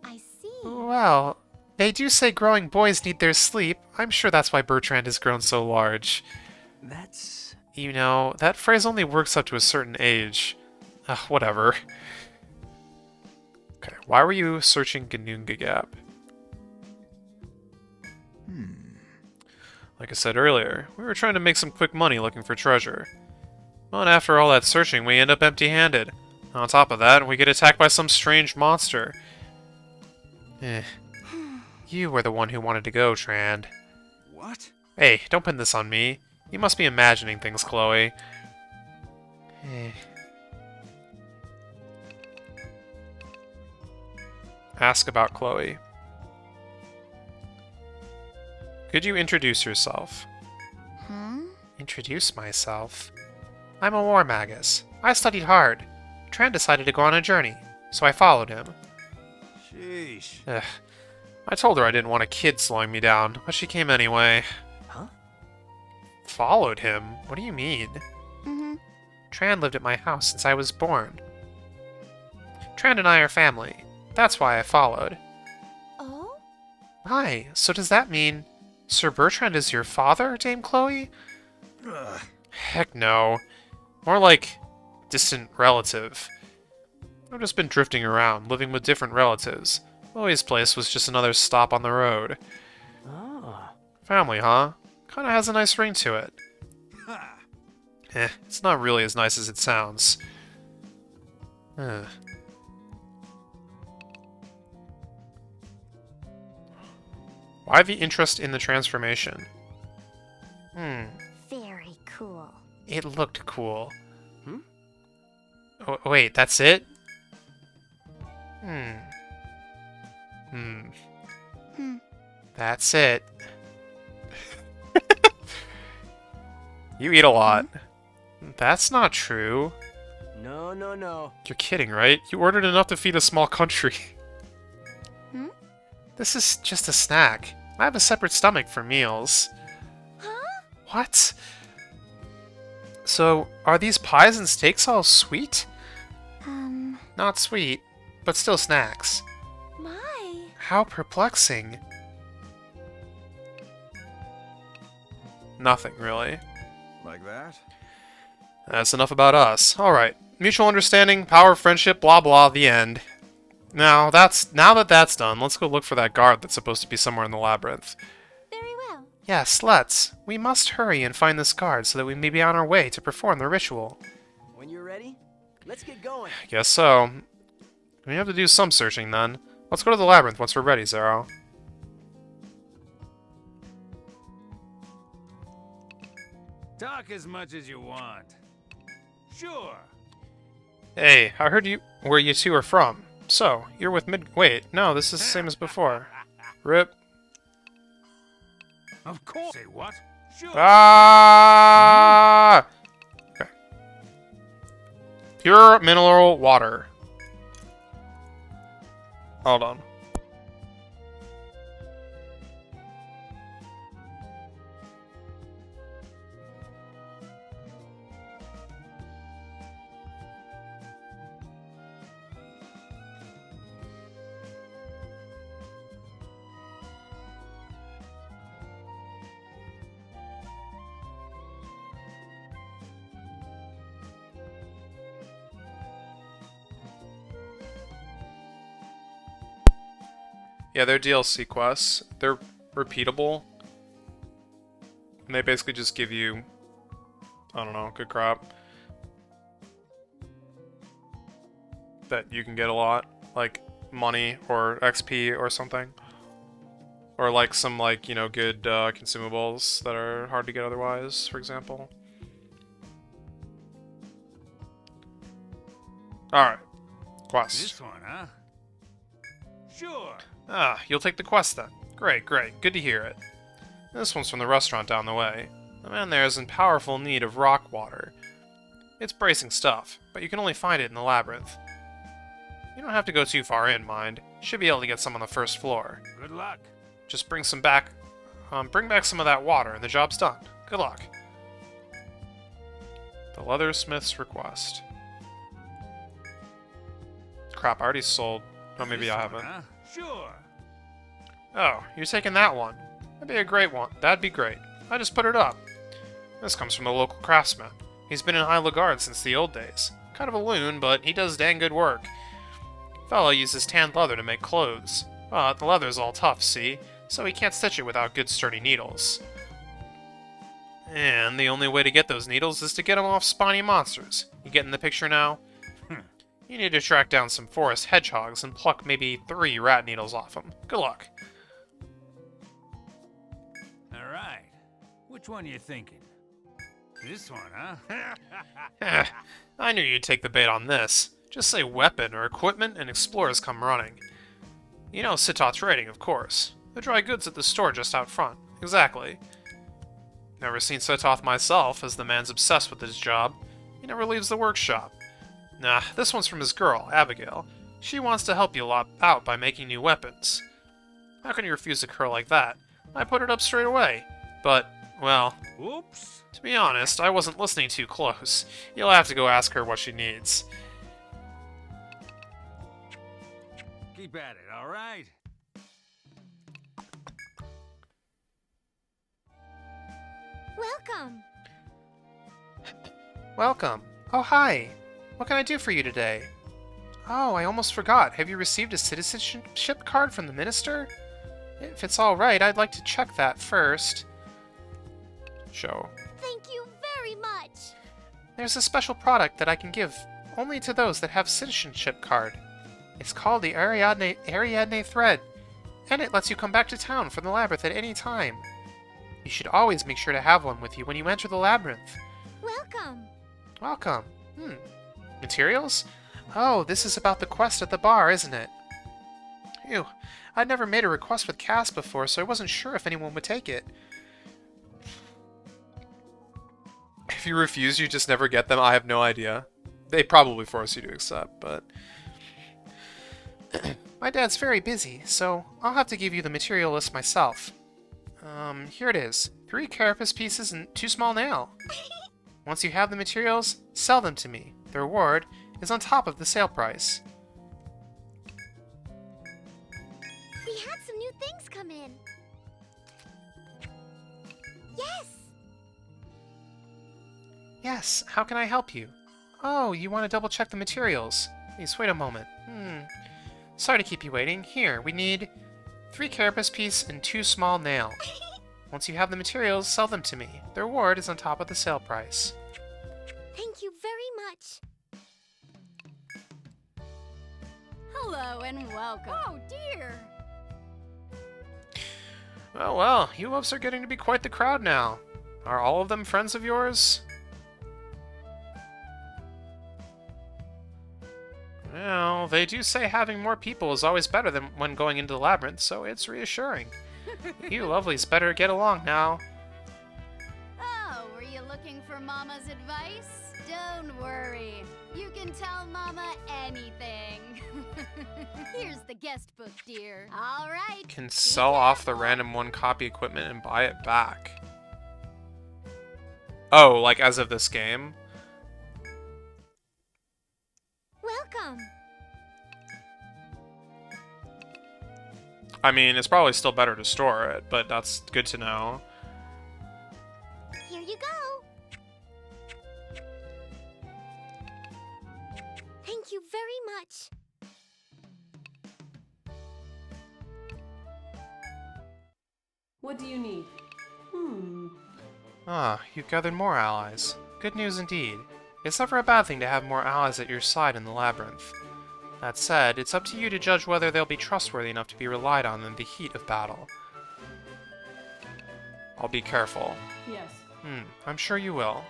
I see. Well, they do say growing boys need their sleep. I'm sure that's why Bertrand has grown so large. That's... You know, that phrase only works up to a certain age. Whatever. Okay, why were you searching Gnunga Gap? Like I said earlier, we were trying to make some quick money looking for treasure. But after all that searching, we end up empty-handed. On top of that, we get attacked by some strange monster. You were the one who wanted to go, Tran. What? Hey, don't pin this on me. You must be imagining things, Chloe. Ask about Chloe. Could you introduce yourself? Introduce myself. I'm a war magus. I studied hard. Tran decided to go on a journey, so I followed him. Sheesh. Ugh. I told her I didn't want a kid slowing me down, but she came anyway. Huh? Followed him? What do you mean? Mm-hmm. Tran lived at my house since I was born. Tran and I are family. That's why I followed. Oh? Why? So does that mean Sir Bertrand is your father, Dame Chloe? Ugh. Heck no. More like distant relative. I've just been drifting around, living with different relatives. Chloe's place was just another stop on the road. Ah. Family, huh? Kinda has a nice ring to it. Ha. It's not really as nice as it sounds. Ugh. Why the interest in the transformation? Very cool. It looked cool. Hmm? Oh, wait, that's it? That's it. You eat a lot. That's not true. No, no, no. You're kidding, right? You ordered enough to feed a small country. Hmm? This is just a snack. I have a separate stomach for meals. Huh? What? So, are these pies and steaks all sweet? Not sweet, but still snacks. My. How perplexing. Nothing, really. Like that? That's enough about us. Alright. Mutual understanding, power, friendship, blah blah, the end. Now that that's done, let's go look for that guard that's supposed to be somewhere in the labyrinth. Very well. Yes, let's. We must hurry and find this guard so that we may be on our way to perform the ritual. When you're ready, let's get going. Guess so. We have to do some searching then. Let's go to the labyrinth once we're ready, Zero. Talk as much as you want. Sure. Hey, I heard where you two are from. So, you're with Wait, no, this is the same as before. Rip. Of course. Say what? Sure. Ah! Okay. Pure mineral water. Hold on. Yeah, they're DLC quests. They're repeatable. And they basically just give you, I don't know, good crap. That you can get a lot. Like money or XP or something. Or like some like, you know, good consumables that are hard to get otherwise, for example. Alright. Quest. This one, huh? Sure. Ah, you'll take the quest then. Great, great. Good to hear it. This one's from the restaurant down the way. The man there is in powerful need of rock water. It's bracing stuff, but you can only find it in the labyrinth. You don't have to go too far in, mind. You should be able to get some on the first floor. Good luck. Just bring back some of that water and the job's done. Good luck. The leathersmith's request. Crap, I already sold. Oh, maybe I haven't. Huh? Sure. Oh, you're taking that one. That'd be a great one. That'd be great. I just put it up. This comes from the local craftsman. He's been in High Lagarde since the old days. Kind of a loon, but he does dang good work. Fella uses tanned leather to make clothes. But the leather's all tough, see? So he can't stitch it without good sturdy needles. And the only way to get those needles is to get them off spiny monsters. You getting the picture now? You need to track down some forest hedgehogs and pluck maybe 3 rat needles off them. Good luck. All right. Which one you thinking? This one, huh? I knew you'd take the bait on this. Just say weapon or equipment and explorers come running. You know Sitot's Trading, of course. The dry goods at the store just out front. Exactly. Never seen Setoth myself, as the man's obsessed with his job. He never leaves the workshop. Nah, this one's from his girl, Abigail. She wants to help you a lot out by making new weapons. How can you refuse a girl like that? I put it up straight away. But, well... Whoops. To be honest, I wasn't listening too close. You'll have to go ask her what she needs. Keep at it, alright? Welcome. Welcome. Oh, hi. What can I do for you today? Oh, I almost forgot. Have you received a citizenship card from the minister? If it's alright, I'd like to check that first. Show. Thank you very much. There's a special product that I can give only to those that have citizenship card. It's called the Ariadne thread, and it lets you come back to town from the labyrinth at any time. You should always make sure to have one with you when you enter the labyrinth. Welcome. Welcome. Materials? Oh, this is about the quest at the bar, isn't it? Phew. I'd never made a request with Cass before, so I wasn't sure if anyone would take it. If you refuse, you just never get them. I have no idea. They probably force you to accept, but... My dad's very busy, so I'll have to give you the material list myself. Here it is. 3 carapace pieces and 2 small nail. Once you have the materials, sell them to me. The reward is on top of the sale price. We had some new things come in. Yes. Yes, how can I help you? Oh, you want to double check the materials. Please wait a moment. Sorry to keep you waiting. Here, we need 3 carapace piece and 2 small nail. Once you have the materials, sell them to me. The reward is on top of the sale price. Thank you very much. Hello and welcome. Oh dear. Well, you loves are getting to be quite the crowd now. Are all of them friends of yours? Well, they do say having more people is always better than when going into the labyrinth, so it's reassuring. You lovelies better get along now. Oh, were you looking for Mama's advice? Don't worry. You can tell Mama anything. Here's the guest book, dear. All right. Can sell off the random 1 copy equipment and buy it back. Oh, like as of this game? Welcome. I mean, it's probably still better to store it, but that's good to know. Here you go. Thank you very much. What do you need? Ah, you've gathered more allies. Good news indeed. It's never a bad thing to have more allies at your side in the labyrinth. That said, it's up to you to judge whether they'll be trustworthy enough to be relied on in the heat of battle. I'll be careful. Yes. I'm sure you will.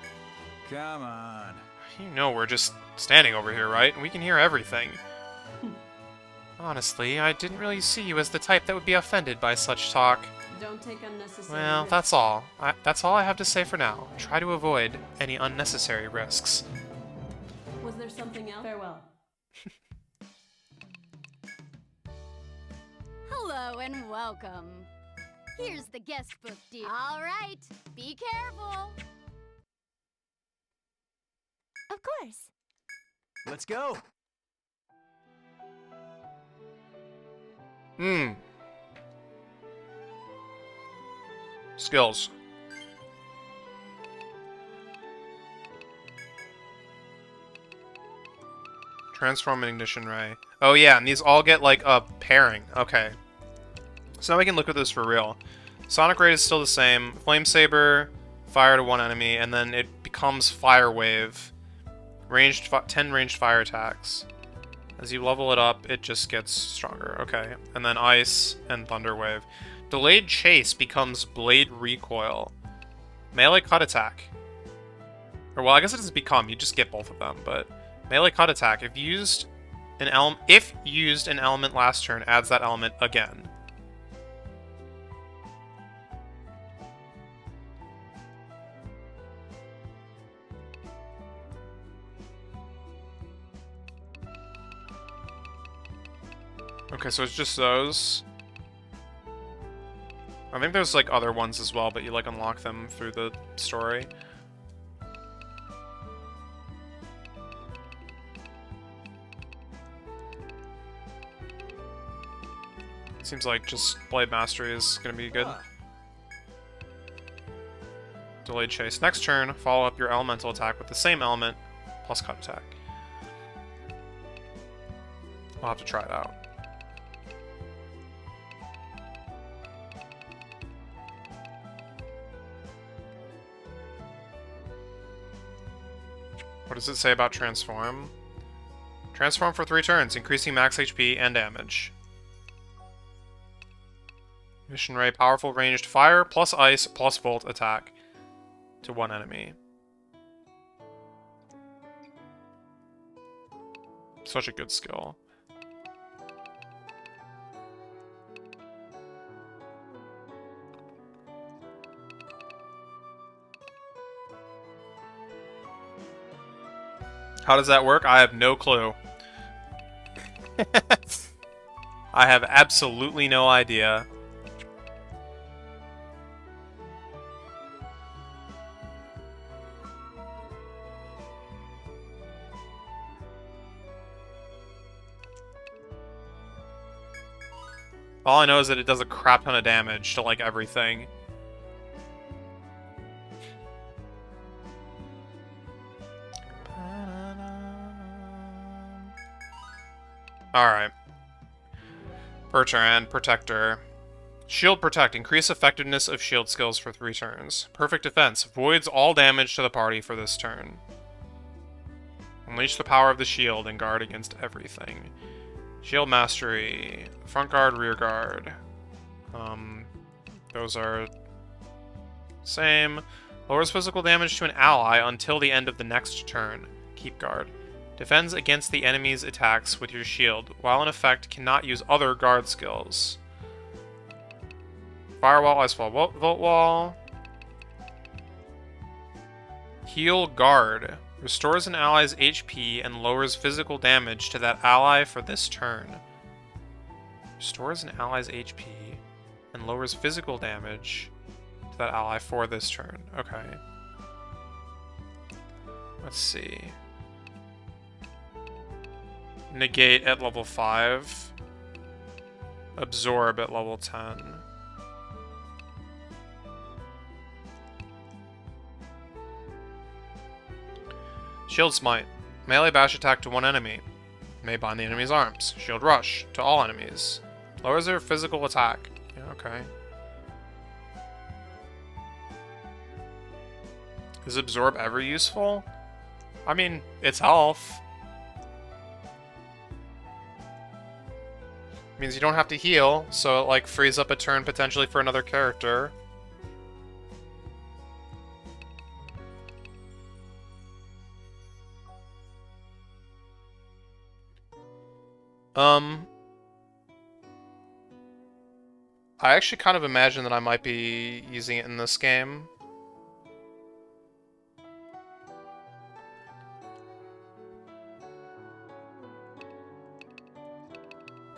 Come on. You know we're just standing over here, right? And we can hear everything. Honestly, I didn't really see you as the type that would be offended by such talk. Don't take unnecessary Well, risks. that's all. That's all I have to say for now. Try to avoid any unnecessary risks. Was there something else? Farewell. Hello and welcome. Here's the guest book, dear. All right. Be careful. Of course. Let's go. Skills. Transform and ignition ray. Oh yeah, and these all get like a pairing. Okay. So now we can look at this for real. Sonic Ray is still the same. Flame Saber, fire to 1 enemy, and then it becomes Fire Wave. 10 ranged fire attacks. As you level it up, it just gets stronger. Okay. And then Ice and Thunder Wave. Delayed Chase becomes Blade Recoil. Melee Cut Attack. Or well, I guess it doesn't become, you just get both of them, but Melee Cut Attack, if used an element last turn, adds that element again. Okay, so it's just those. I think there's like other ones as well, but you like unlock them through the story. Seems like just Blade Mastery is gonna be good. Delayed Chase. Next turn, follow up your elemental attack with the same element plus cut attack. I'll have to try it out. What does it say about Transform? Transform for 3 turns, increasing max HP and damage. Mission Ray, powerful ranged fire plus ice plus volt attack to 1 enemy. Such a good skill. How does that work? I have no clue. I have absolutely no idea. All I know is that it does a crap ton of damage to, like, everything. Alright. Bertrand, Protector. Shield Protect. Increase effectiveness of shield skills for 3 turns. Perfect Defense. Voids all damage to the party for this turn. Unleash the power of the shield and guard against everything. Shield Mastery. Front guard, rear guard. Those are same. Lowers physical damage to an ally until the end of the next turn. Keep guard. Defends against the enemy's attacks with your shield. While in effect, cannot use other guard skills. Firewall, Icewall, Volt Wall. Heal Guard. Restores an ally's HP and lowers physical damage to that ally for this turn. Restores an ally's HP and lowers physical damage to that ally for this turn. Okay. Let's see. Negate at level 5. Absorb at level 10. Shield Smite. Melee bash attack to 1 enemy. May bind the enemy's arms. Shield Rush to all enemies. Lowers their physical attack. Yeah, okay. Is Absorb ever useful? I mean, it's health. Means you don't have to heal, so it like frees up a turn potentially for another character. I actually kind of imagine that I might be using it in this game.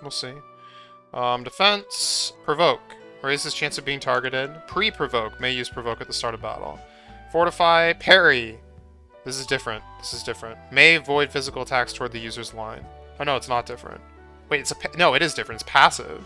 We'll see. Defense. Provoke. Raises chance of being targeted. Pre-provoke. May use provoke at the start of battle. Fortify. Parry. This is different. This is different. May void physical attacks toward the user's line. Oh no, it's not different. Wait, it's a no, it is different. It's passive.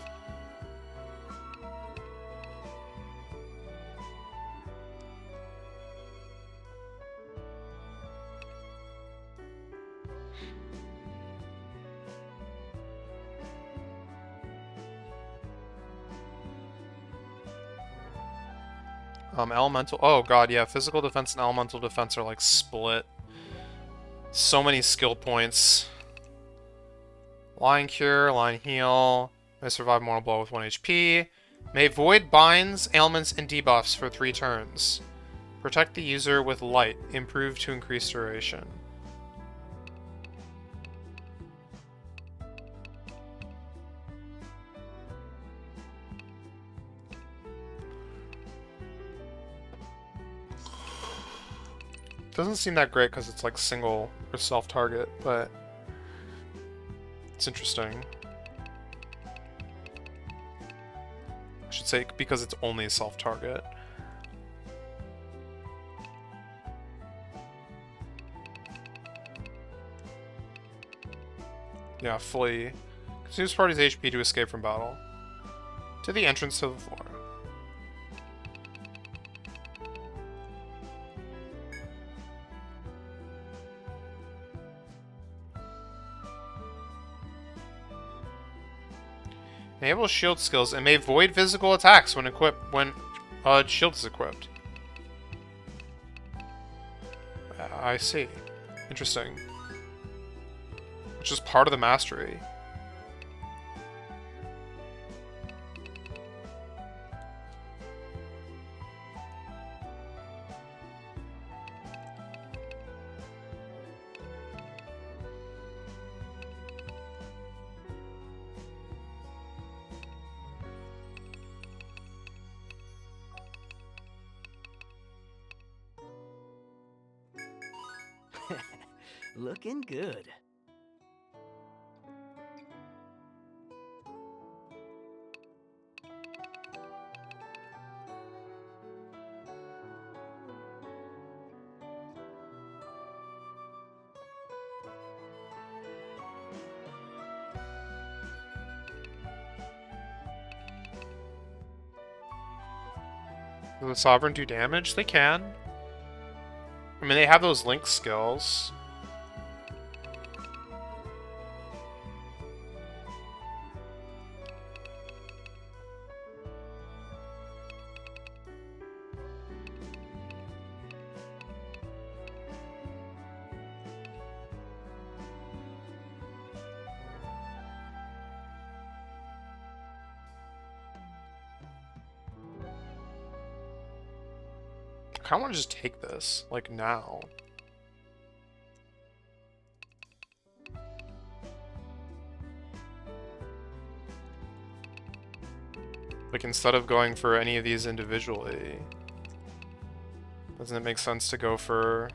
Elemental. Oh god, yeah. Physical defense and elemental defense are like split. So many skill points. Line Cure, Line Heal. May survive mortal blow with 1 HP. May void binds, ailments, and debuffs for 3 turns. Protect the user with Light. Improve to increase duration. Doesn't seem that great because it's like single or self-target, but it's interesting. sake because it's only self-target. Yeah, flee. Consumes party's HP to escape from battle. To the entrance to the floor. Enable shield skills and may void physical attacks when shield is equipped. I see. Interesting. Which is part of the mastery. Looking good. Does the Sovereign do damage? They can. I mean, they have those link skills. I kind of want to just take this, like, now. Like, instead of going for any of these individually, doesn't it make sense to go for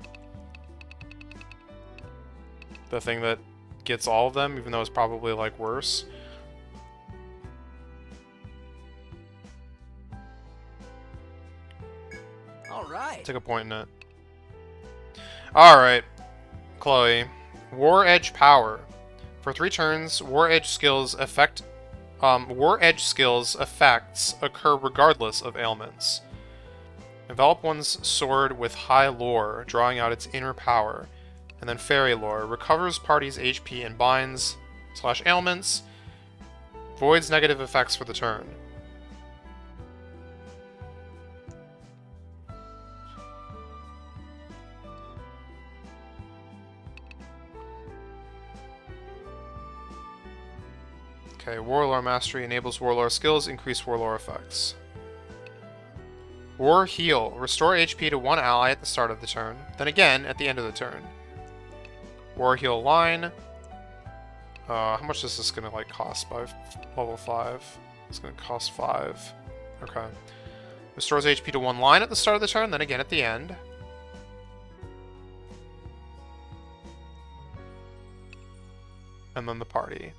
the thing that gets all of them, even though it's probably, like, worse? Take a point in it. Alright, Chloe. War Edge Power. For 3 turns, War Edge skills effects occur regardless of ailments. Envelop one's sword with high lore, drawing out its inner power. And then fairy lore. Recovers party's HP and binds / ailments. Voids negative effects for the turn. Okay, Warlore Mastery enables Warlore skills, increase Warlore effects. War Heal. Restore HP to one ally at the start of the turn, then again at the end of the turn. War Heal Line. How much is this gonna, like, cost by level 5? It's gonna cost 5. Okay. Restores HP to one line at the start of the turn, then again at the end. And then the party.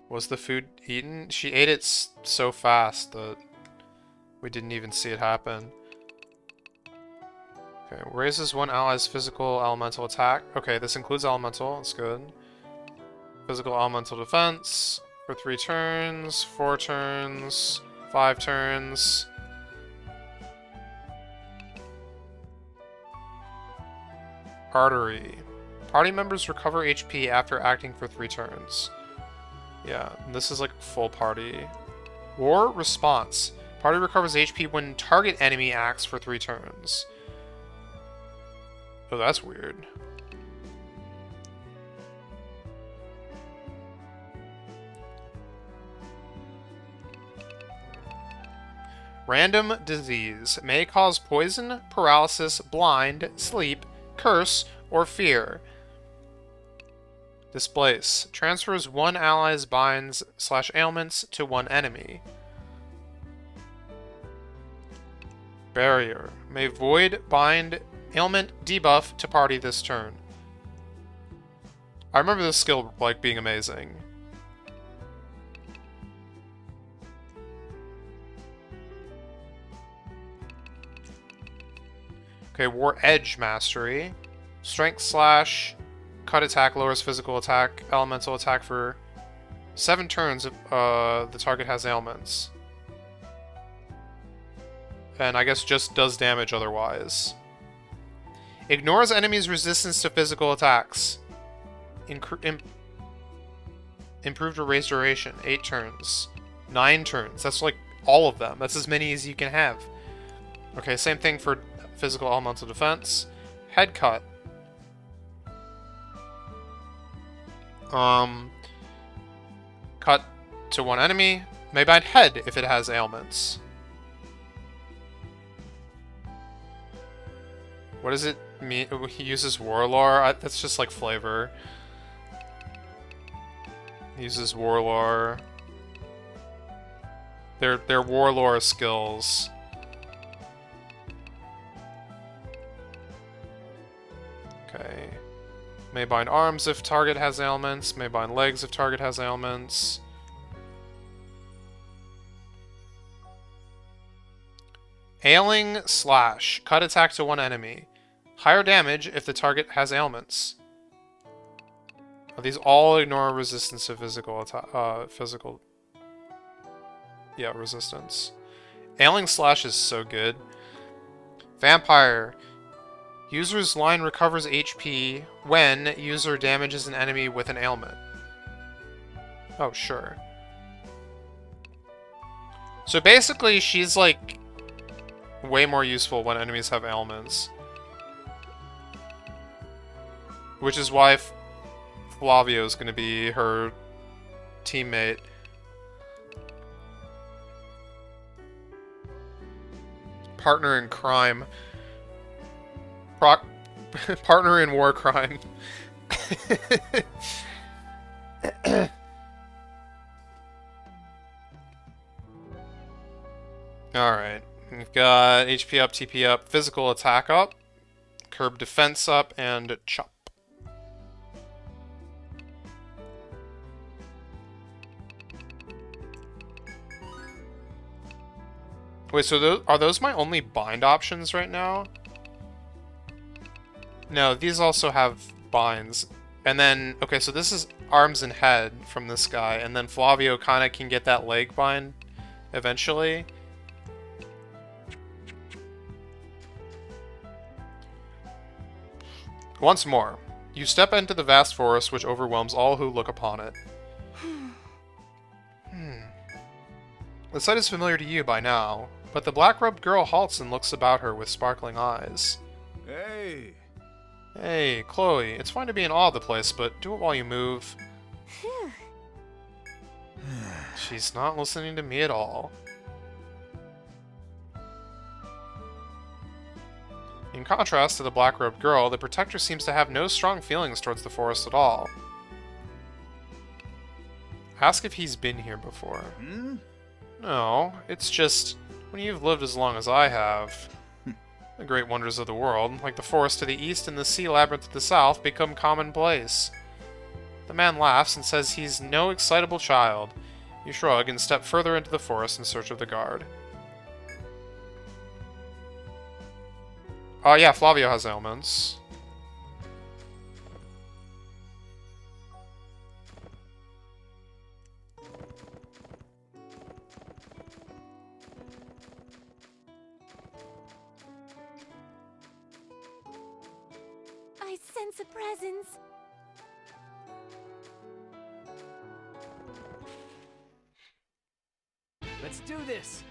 Was the food eaten? She ate it so fast that we didn't even see it happen. Okay, raises one ally's physical elemental attack. Okay, this includes elemental, that's good. Physical elemental defense for 3 turns, 4 turns, 5 turns. Artery. Party members recover HP after acting for 3 turns. Yeah, this is like full party. War Response. Party recovers HP when target enemy acts for 3 turns. Oh, that's weird. Random disease may cause poison, paralysis, blind, sleep, curse, or fear. Displace. Transfers one ally's binds / ailments to one enemy. Barrier. May void, bind, ailment, debuff to party this turn. I remember this skill, like, being amazing. Okay, War Edge Mastery. Strength Slash. Cut attack lowers physical attack. Elemental attack for 7 turns if the target has ailments. And I guess just does damage otherwise. Ignores enemies' resistance to physical attacks. Improved or raised duration. 8 turns. 9 turns. That's like all of them. That's as many as you can have. Okay, same thing for physical elemental defense. Head cut. Cut to one enemy. May bind head if it has ailments. What does it mean? He uses Warlore? That's just like flavor. He uses Warlore. They're Warlore skills. Okay. May bind arms if target has ailments. May bind legs if target has ailments. Ailing Slash. Cut attack to one enemy. Higher damage if the target has ailments. These all ignore resistance to physical attack. Yeah, resistance. Ailing Slash is so good. Vampire. User's line recovers HP when user damages an enemy with an ailment. Oh, sure. So basically, she's like way more useful when enemies have ailments. Which is why Flavio is going to be her teammate. Partner in crime. Partner in war crime. Alright. We've got HP up, TP up, physical attack up, curb defense up, and chop. Wait, so are those my only bind options right now? No, these also have binds. And then, okay, so this is arms and head from this guy, and then Flavio kind of can get that leg bind eventually. Once more, you step into the vast forest which overwhelms all who look upon it. The sight is familiar to you by now, but the black-robed girl halts and looks about her with sparkling eyes. Hey! Hey, Chloe, it's fine to be in awe of the place, but do it while you move. She's not listening to me at all. In contrast to the black-robed girl, the Protector seems to have no strong feelings towards the forest at all. Ask if he's been here before. No, it's just, when you've lived as long as I have, the great wonders of the world, like the forest to the east and the sea labyrinth to the south, become commonplace. The man laughs and says he's no excitable child. You shrug and step further into the forest in search of the guard. Oh yeah, Flavio has ailments. I sense a presence. Let's do this.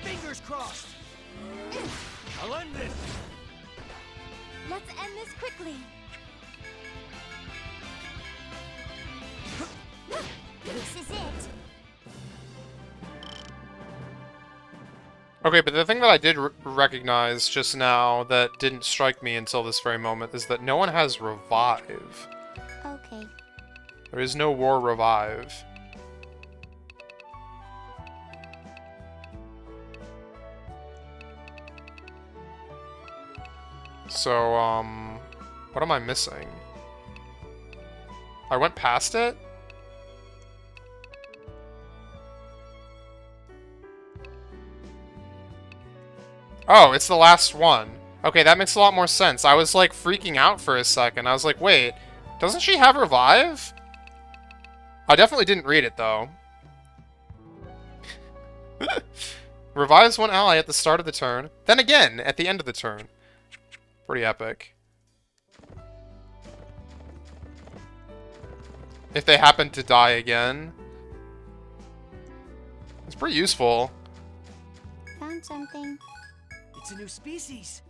Fingers crossed. I'll end this. Let's end this quickly. This is it. Okay, but the thing that I did recognize just now that didn't strike me until this very moment is that no one has revive. Okay. There is no war revive. So, what am I missing? I went past it? Oh, it's the last one. Okay, that makes a lot more sense. I was, like, freaking out for a second. I was like, wait, doesn't she have Revive? I definitely didn't read it, though. Revives one ally at the start of the turn, then again at the end of the turn. Pretty epic. If they happen to die again. It's pretty useful. Found something. It's a new species.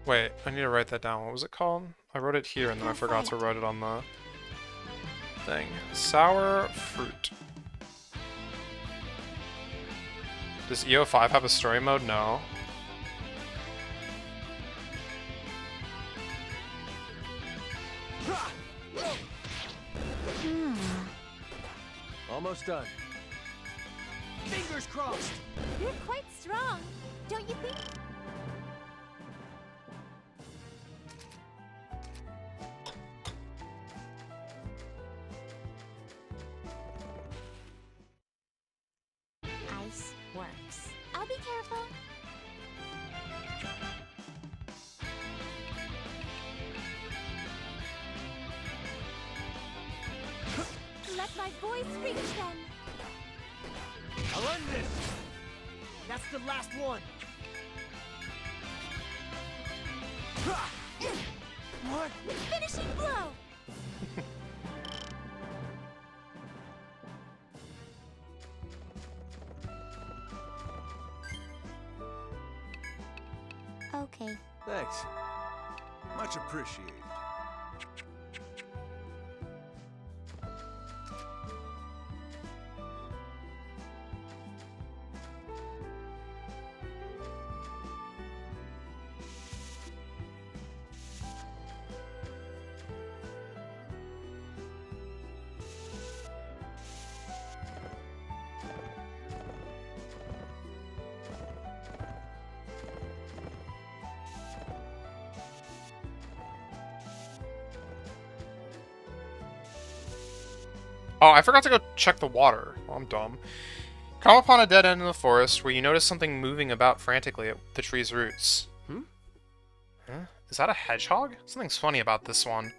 Wait, I need to write that down. What was it called? I wrote it here and then I forgot to write it on the thing. Sour fruit. Does EO5 have a story mode? No. Almost done. Fingers crossed. You're quite strong, don't you think? Ice works. I'll be careful. Let my voice reach them. I'll run this. That's the last one. What? Finishing blow. Okay. Thanks. Much appreciated. Oh, I forgot to go check the water. Oh, I'm dumb. Come upon a dead end in the forest where you notice something moving about frantically at the tree's roots. Huh? Is that a hedgehog? Something's funny about this one.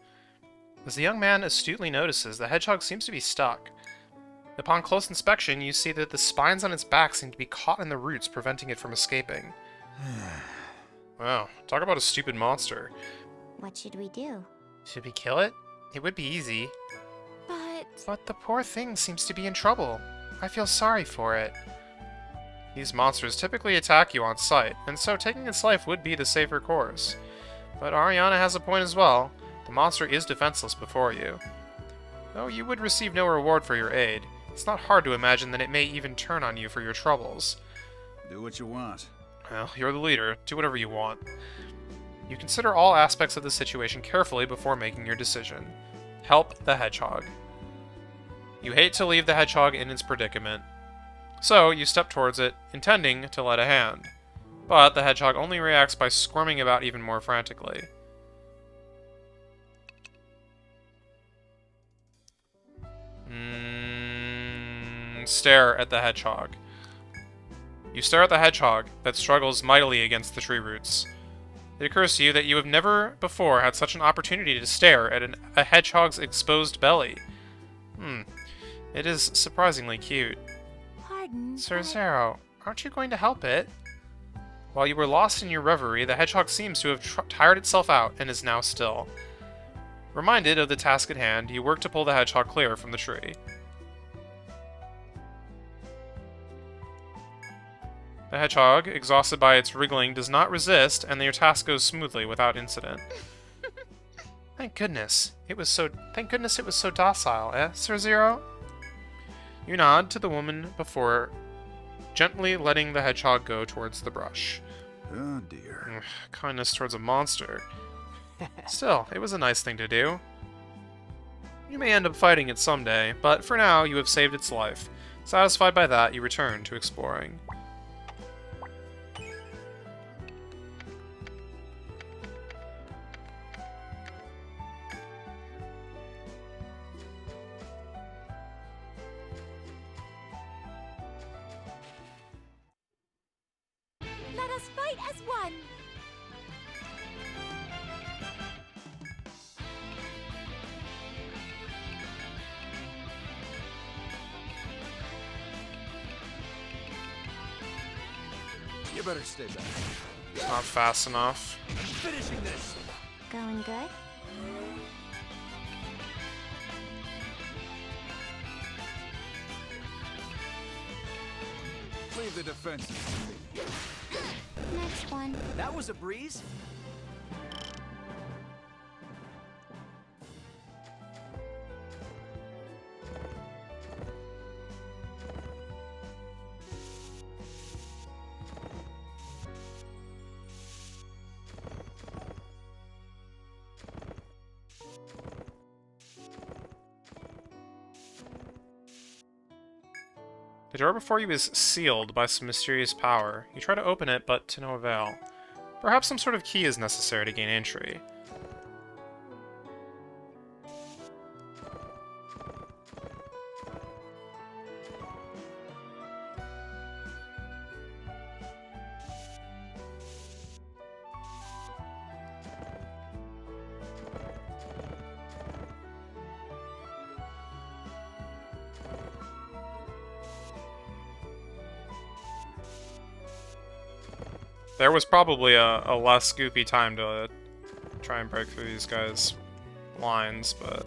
As the young man astutely notices, the hedgehog seems to be stuck. Upon close inspection, you see that the spines on its back seem to be caught in the roots, preventing it from escaping. Wow, talk about a stupid monster. What should we do? Should we kill it? It would be easy. But the poor thing seems to be in trouble. I feel sorry for it. These monsters typically attack you on sight, and so taking its life would be the safer course. But Ariana has a point as well. The monster is defenseless before you. Though you would receive no reward for your aid, it's not hard to imagine that it may even turn on you for your troubles. Do what you want. Well, you're the leader. Do whatever you want. You consider all aspects of the situation carefully before making your decision. Help the hedgehog. You hate to leave the hedgehog in its predicament, so you step towards it, intending to lend a hand. But the hedgehog only reacts by squirming about even more frantically. Stare at the hedgehog. You stare at the hedgehog that struggles mightily against the tree roots. It occurs to you that you have never before had such an opportunity to stare at a hedgehog's exposed belly. It is surprisingly cute. Pardon. Sir Zero, aren't you going to help it? While you were lost in your reverie, the hedgehog seems to have tired itself out and is now still. Reminded of the task at hand, you work to pull the hedgehog clear from the tree. The hedgehog, exhausted by its wriggling, does not resist, and your task goes smoothly without incident. Thank goodness it was so docile, eh, Sir Zero? You nod to the woman before gently letting the hedgehog go towards the brush. Oh dear. Ugh, kindness towards a monster. Still, it was a nice thing to do. You may end up fighting it someday, but for now, you have saved its life. Satisfied by that, you return to exploring. Let us fight as one! You better stay back. Not fast enough. Finishing this. Going good? Leave the defenses to me. Next one. That was a breeze. The door before you is sealed by some mysterious power. You try to open it, but to no avail. Perhaps some sort of key is necessary to gain entry. There was probably a less goopy time to try and break through these guys' lines, but...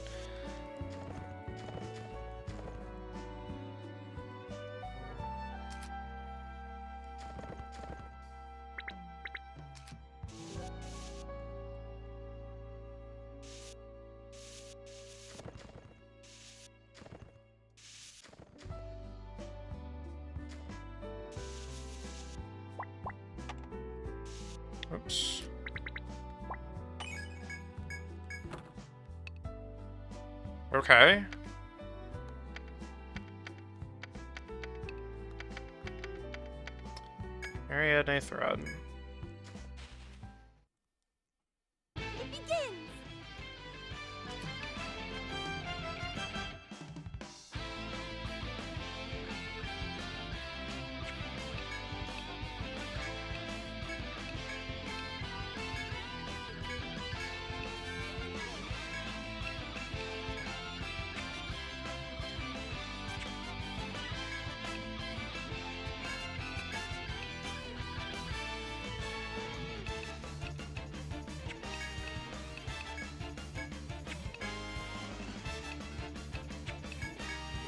Oops. Okay. Area Nathred. It begins!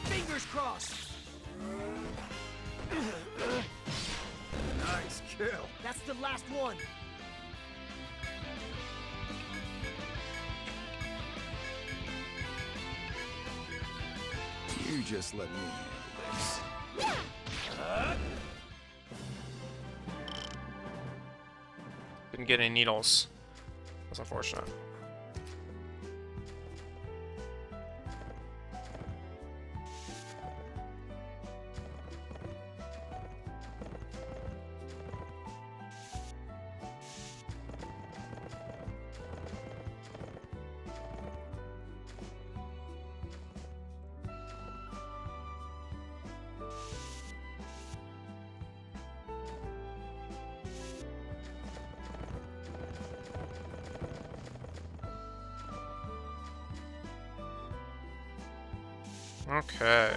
Fingers crossed. Nice kill. That's the last one. You just let me handle this. Didn't get any needles. That's unfortunate. Okay.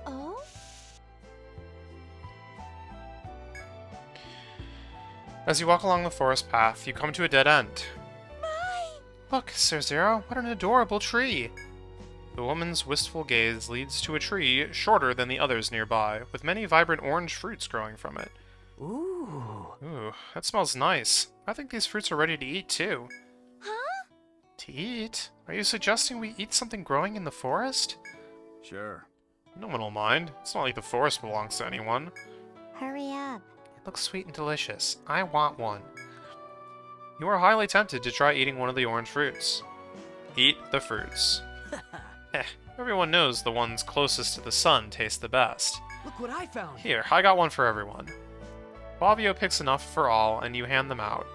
Oh? As you walk along the forest path, you come to a dead end. My! Look, Sir Zero, what an adorable tree! The woman's wistful gaze leads to a tree shorter than the others nearby, with many vibrant orange fruits growing from it. Ooh. Ooh, that smells nice. I think these fruits are ready to eat too. Huh? To eat? Are you suggesting we eat something growing in the forest? Sure. No one will mind. It's not like the forest belongs to anyone. Hurry up. It looks sweet and delicious. I want one. You are highly tempted to try eating one of the orange fruits. Eat the fruits. Everyone knows the ones closest to the sun taste the best. Look what I found. Here, I got one for everyone. Fabio picks enough for all, and you hand them out.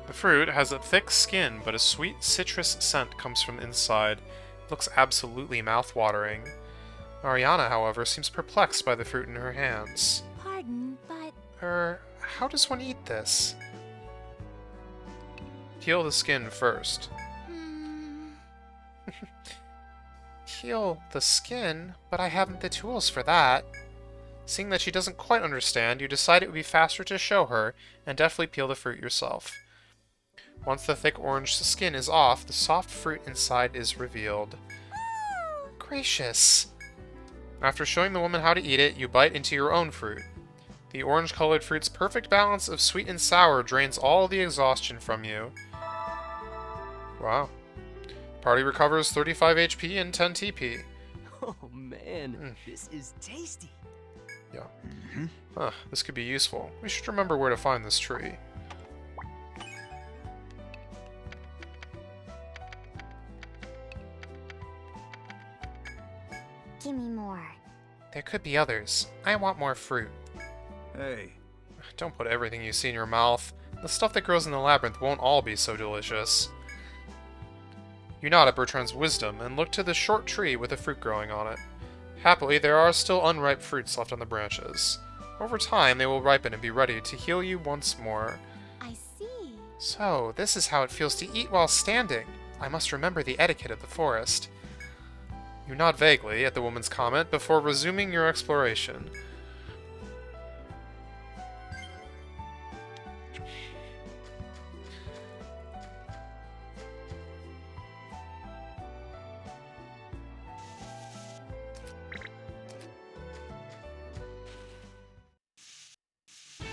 The fruit has a thick skin, but a sweet citrus scent comes from inside. It looks absolutely mouth-watering. Ariana, however, seems perplexed by the fruit in her hands. Pardon, but How does one eat this? Peel the skin first. Peel the skin? But I haven't the tools for that. Seeing that she doesn't quite understand, you decide it would be faster to show her, and deftly peel the fruit yourself. Once the thick orange skin is off, the soft fruit inside is revealed. Gracious! After showing the woman how to eat it, you bite into your own fruit. The orange-colored fruit's perfect balance of sweet and sour drains all the exhaustion from you. Wow. Party recovers 35 HP and 10 TP. Oh man, this is tasty. Yeah. Huh, this could be useful. We should remember where to find this tree. Give me more. There could be others. I want more fruit. Hey, Don't put everything you see in your mouth. The stuff that grows in the labyrinth won't all be so delicious. You nod at Bertrand's wisdom and look to the short tree with a fruit growing on it. Happily, there are still unripe fruits left on the branches. Over time, they will ripen and be ready to heal you once more. I see. So, this is how it feels to eat while standing. I must remember the etiquette of the forest. You nod vaguely at the woman's comment before resuming your exploration.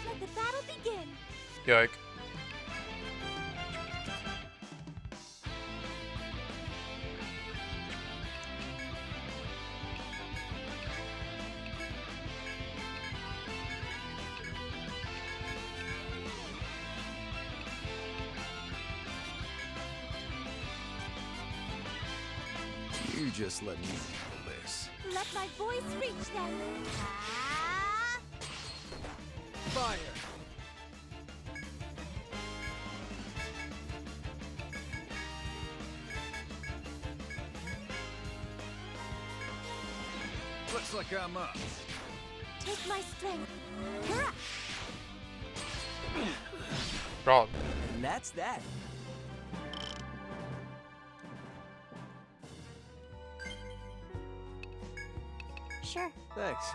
Let the battle begin. Yike. you just let me handle this. Let my voice reach them. Ah! Fire. Looks like I'm up. Take my strength. Hurrah! God. And that's that. Sure. Thanks.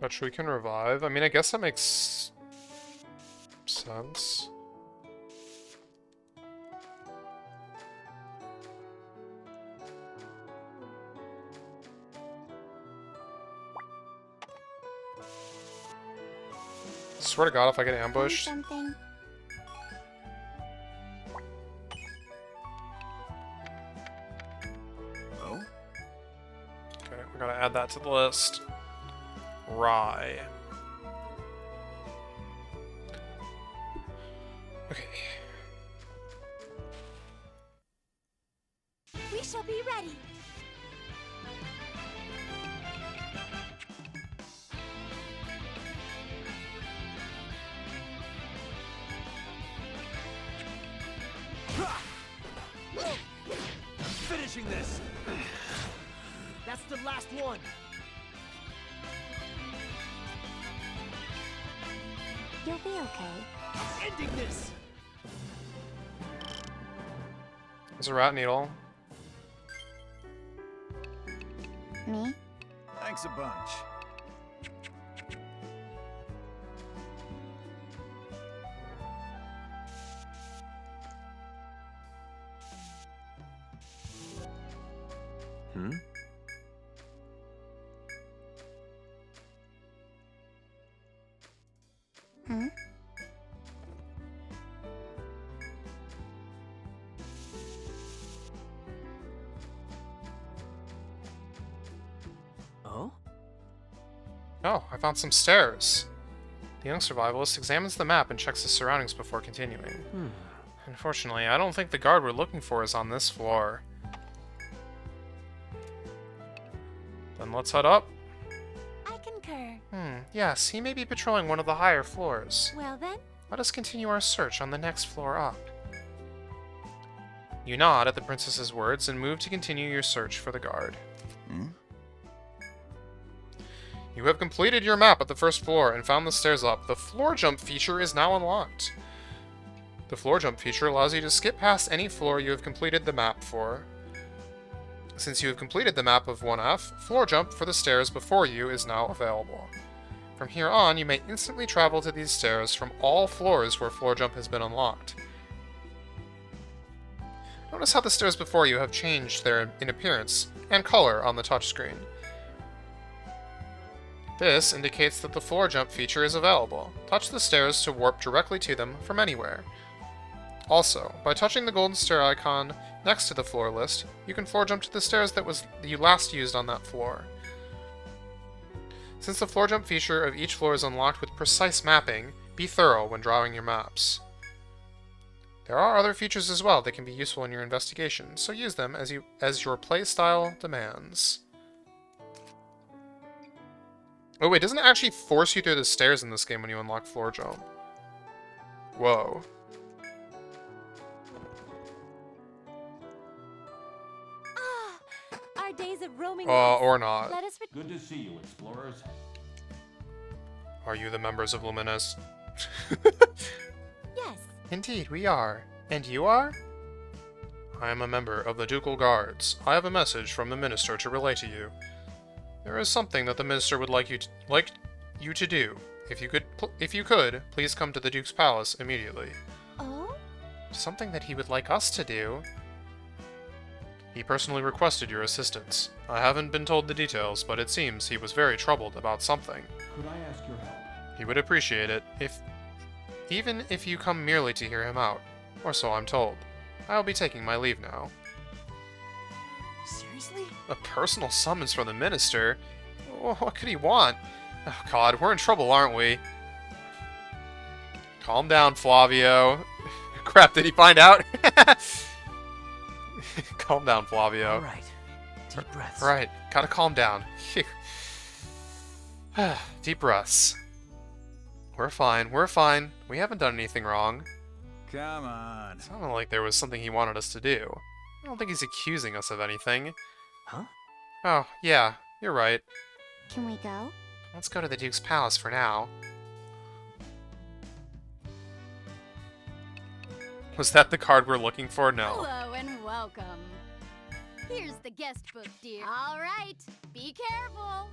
That tree can revive. I mean, I guess that makes sense. Swear to God, if I get ambushed. Something. Oh? Okay, we gotta add that to the list. Rye. Okay. We shall be ready. Finishing this. That's the last one. You'll be okay. Ending this. There's a rat needle. Me? Thanks a bunch. Hmm? Hmm? Oh? Oh, I found some stairs. The young survivalist examines the map and checks his surroundings before continuing. Unfortunately, I don't think the guard we're looking for is on this floor. Then let's head up. I concur. Yes, he may be patrolling one of the higher floors. Well then, Let us continue our search on the next floor up. You nod at the princess's words and move to continue your search for the guard. You have completed your map at the first floor and found the stairs up. The floor jump feature is now unlocked. The floor jump feature allows you to skip past any floor you have completed the map for. Since you have completed the map of 1F, floor jump for the stairs before you is now available. From here on, you may instantly travel to these stairs from all floors where floor jump has been unlocked. Notice how the stairs before you have changed in appearance and color on the touchscreen. This indicates that the floor jump feature is available. Touch the stairs to warp directly to them from anywhere. Also, by touching the golden stair icon next to the floor list, you can floor jump to the stairs that you last used on that floor. Since the floor jump feature of each floor is unlocked with precise mapping, be thorough when drawing your maps. There are other features as well that can be useful in your investigation, so use them as your playstyle demands. Oh wait, doesn't it actually force you through the stairs in this game when you unlock floor jump? Whoa. our days of roaming Or not. let us Good to see you, explorers. Are you the members of Luminous? Yes. Indeed, we are. And you are? I am a member of the Ducal Guards. I have a message from the Minister to relay to you. There is something that the Minister would like you to do. If you could, please come to the Duke's Palace immediately. Oh? Something that he would like us to do? He personally requested your assistance. I haven't been told the details, but it seems he was very troubled about something. Could I ask your help? He would appreciate it, even if you come merely to hear him out. Or so I'm told. I'll be taking my leave now. Seriously? A personal summons from the Minister? What could he want? Oh god, we're in trouble, aren't we? Calm down, Flavio. Crap, did he find out? Calm down, Flavio. Alright. Deep breaths. Right, gotta calm down. Deep breaths. We're fine, we're fine. We haven't done anything wrong. Come on. It sounded like there was something he wanted us to do. I don't think he's accusing us of anything. Huh? Oh, yeah, you're right. Can we go? Let's go to the Duke's Palace for now. Was that the card we're looking for? No. Hello and welcome. Here's the guest book, dear. All right, be careful.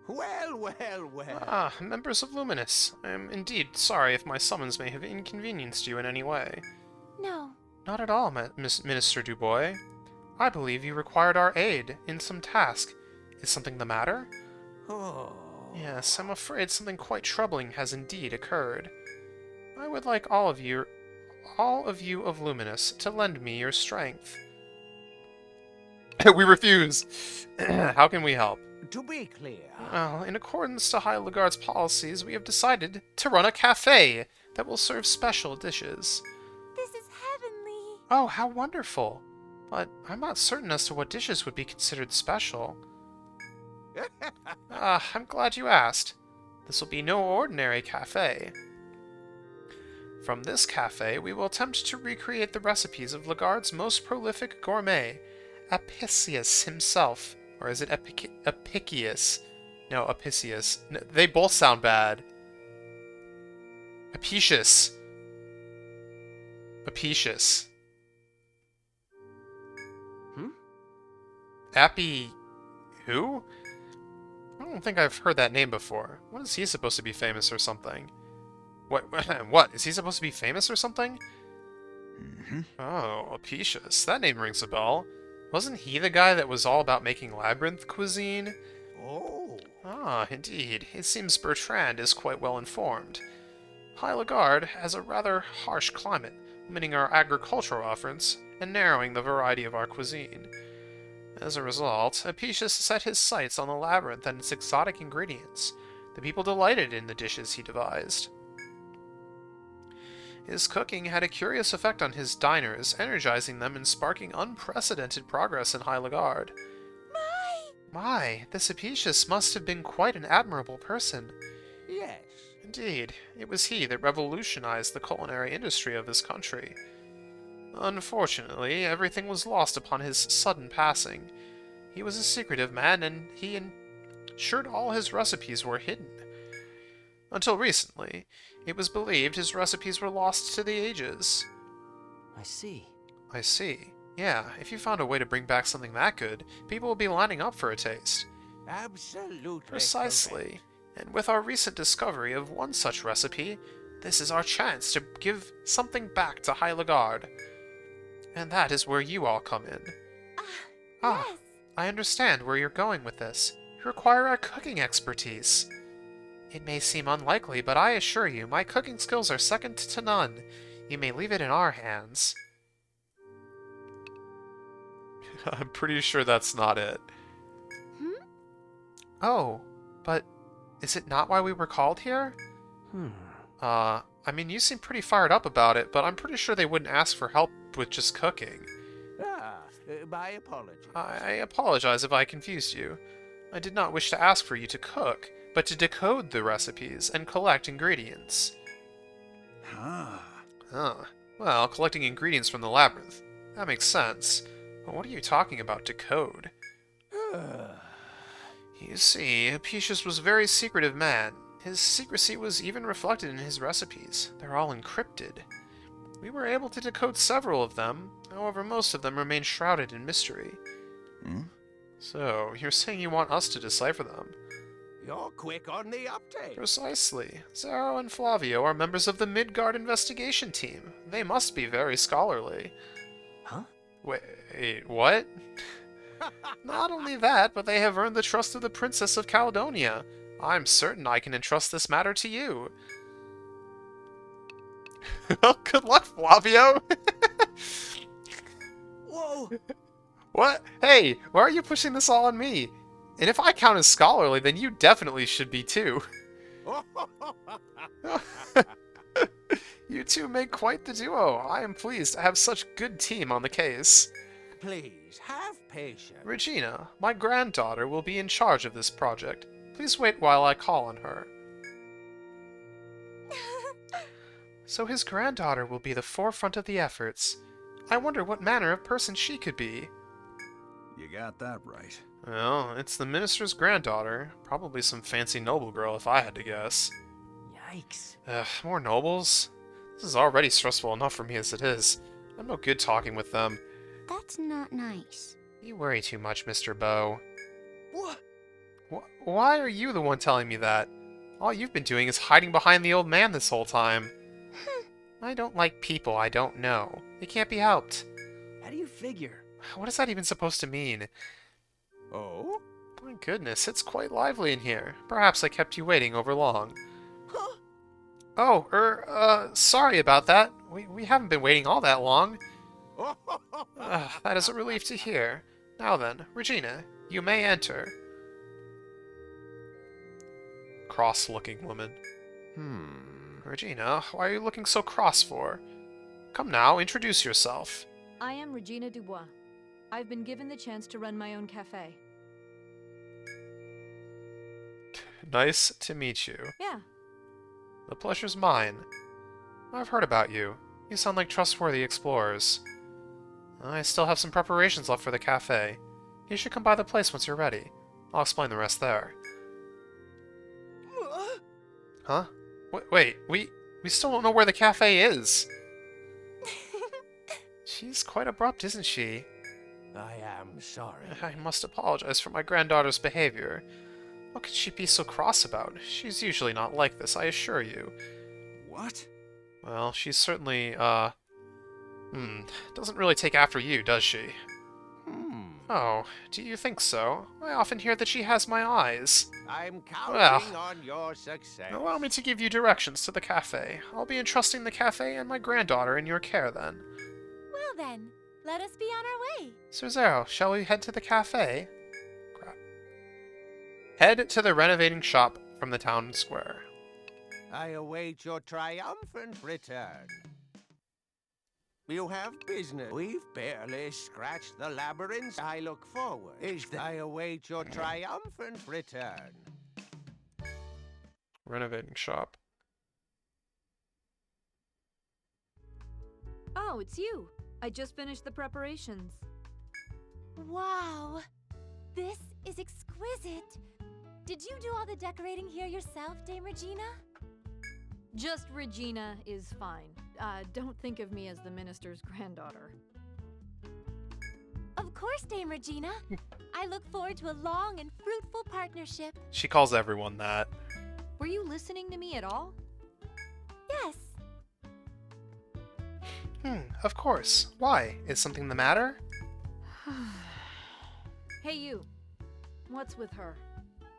Well, well, well. Ah, members of Luminous. I am indeed sorry if my summons may have inconvenienced you in any way. No. Not at all, Minister Dubois. I believe you required our aid in some task. Is something the matter? Oh. Yes, I'm afraid something quite troubling has indeed occurred. I would like all of you of Luminous to lend me your strength. We refuse. How can we help? To be clear. Well, in accordance to High Lagard's policies, we have decided to run a cafe that will serve special dishes. This is heavenly. Oh, how wonderful. But I'm not certain as to what dishes would be considered special. I'm glad you asked. This will be no ordinary cafe. From this cafe, we will attempt to recreate the recipes of Lagard's most prolific gourmet, Apicius himself. Or is it Apicius? No, Apicius. No, they both sound bad. Apicius. Apicius. Who? I don't think I've heard that name before. What is he supposed to be famous or something? What? Is he supposed to be famous or something? Oh, Apicius. That name rings a bell. Wasn't he the guy that was all about making labyrinth cuisine? Oh. Ah, indeed. It seems Bertrand is quite well informed. High Lagarde has a rather harsh climate, limiting our agricultural offerings and narrowing the variety of our cuisine. As a result, Apicius set his sights on the labyrinth and its exotic ingredients. The people delighted in the dishes he devised. His cooking had a curious effect on his diners, energizing them and sparking unprecedented progress in High Lagarde. My, this Apicius must have been quite an admirable person. Yes. Indeed, it was he that revolutionized the culinary industry of this country. Unfortunately, everything was lost upon his sudden passing. He was a secretive man, and he ensured all his recipes were hidden. Until recently, it was believed his recipes were lost to the ages. I see. I see. Yeah, if you found a way to bring back something that good, people will be lining up for a taste. Absolutely. Precisely. correct. And with our recent discovery of one such recipe, this is our chance to give something back to High Lagarde. And that is where you all come in. Yes. I understand where you're going with this. You require our cooking expertise. It may seem unlikely, but I assure you, my cooking skills are second to none. You may leave it in our hands. I'm pretty sure that's not it. Oh, but is it not why we were called here? I mean, you seem pretty fired up about it, but I'm pretty sure they wouldn't ask for help with just cooking. My apologies. I apologize if I confused you. I did not wish to ask for you to cook, but to decode the recipes and collect ingredients. Well, collecting ingredients from the labyrinth. That makes sense. But what are you talking about, decode? You see, Apicius was a very secretive man. His secrecy was even reflected in his recipes. They're all encrypted. We were able to decode several of them, however most of them remain shrouded in mystery. So, you're saying you want us to decipher them? You're quick on the uptake. Precisely. Zaro and Flavio are members of the Midgard investigation team. They must be very scholarly. Huh? Wait, what? Not only that, but they have earned the trust of the Princess of Caledonia. I'm certain I can entrust this matter to you. Well, good luck, Flavio! Whoa! What? Hey, why are you pushing this all on me? And if I count as scholarly, then you definitely should be too. You two make quite the duo. I am pleased to have such a good team on the case. Please, have patience. Regina, my granddaughter, will be in charge of this project. Please wait while I call on her. So his granddaughter will be the forefront of the efforts. I wonder what manner of person she could be. You got that right. Well, it's the minister's granddaughter. Probably some fancy noble girl if I had to guess. Yikes. More nobles? This is already stressful enough for me as it is. I'm no good talking with them. That's not nice. You worry too much, Mr. Bow. What? Why are you the one telling me that? All you've been doing is hiding behind the old man this whole time. I don't like people I don't know. It can't be helped. How do you figure? What is that even supposed to mean? Oh? My goodness, it's quite lively in here. Perhaps I kept you waiting over long. Huh? Oh, sorry about that. We haven't been waiting all that long. That is a relief to hear. Now then, Regina, you may enter. Cross-looking woman. Regina, why are you looking so cross for? Come now, introduce yourself. I am Regina Dubois. I've been given the chance to run my own cafe. Nice to meet you. Yeah. The pleasure's mine. I've heard about you. You sound like trustworthy explorers. I still have some preparations left for the cafe. You should come by the place once you're ready. I'll explain the rest there. Huh? Wait, we still don't know where the cafe is. She's quite abrupt, isn't she? I am sorry. I must apologize for my granddaughter's behavior. What could she be so cross about? She's usually not like this, I assure you. What? Well, she's certainly, Doesn't really take after you, does she? Oh, do you think so? I often hear that she has my eyes. I'm counting Well, on your success. allow me to give you directions to the cafe. I'll be entrusting the cafe and my granddaughter in your care then. Well then, let us be on our way. Sir Zero, shall we head to the cafe? Crap. Head to the renovating shop from the town square. I await your triumphant return. You have business. We've barely scratched the labyrinth. I look forward. I await your triumphant return. Renovating shop. Oh, it's you. I just finished the preparations. Wow, this is exquisite. Did you do all the decorating here yourself, Dame Regina? Just Regina is fine. Don't think of me as the minister's granddaughter. Of course, Dame Regina. I look forward to a long and fruitful partnership. She calls everyone that. Were you listening to me at all? Yes. Of course. Why? Is something the matter? Hey, you. What's with her?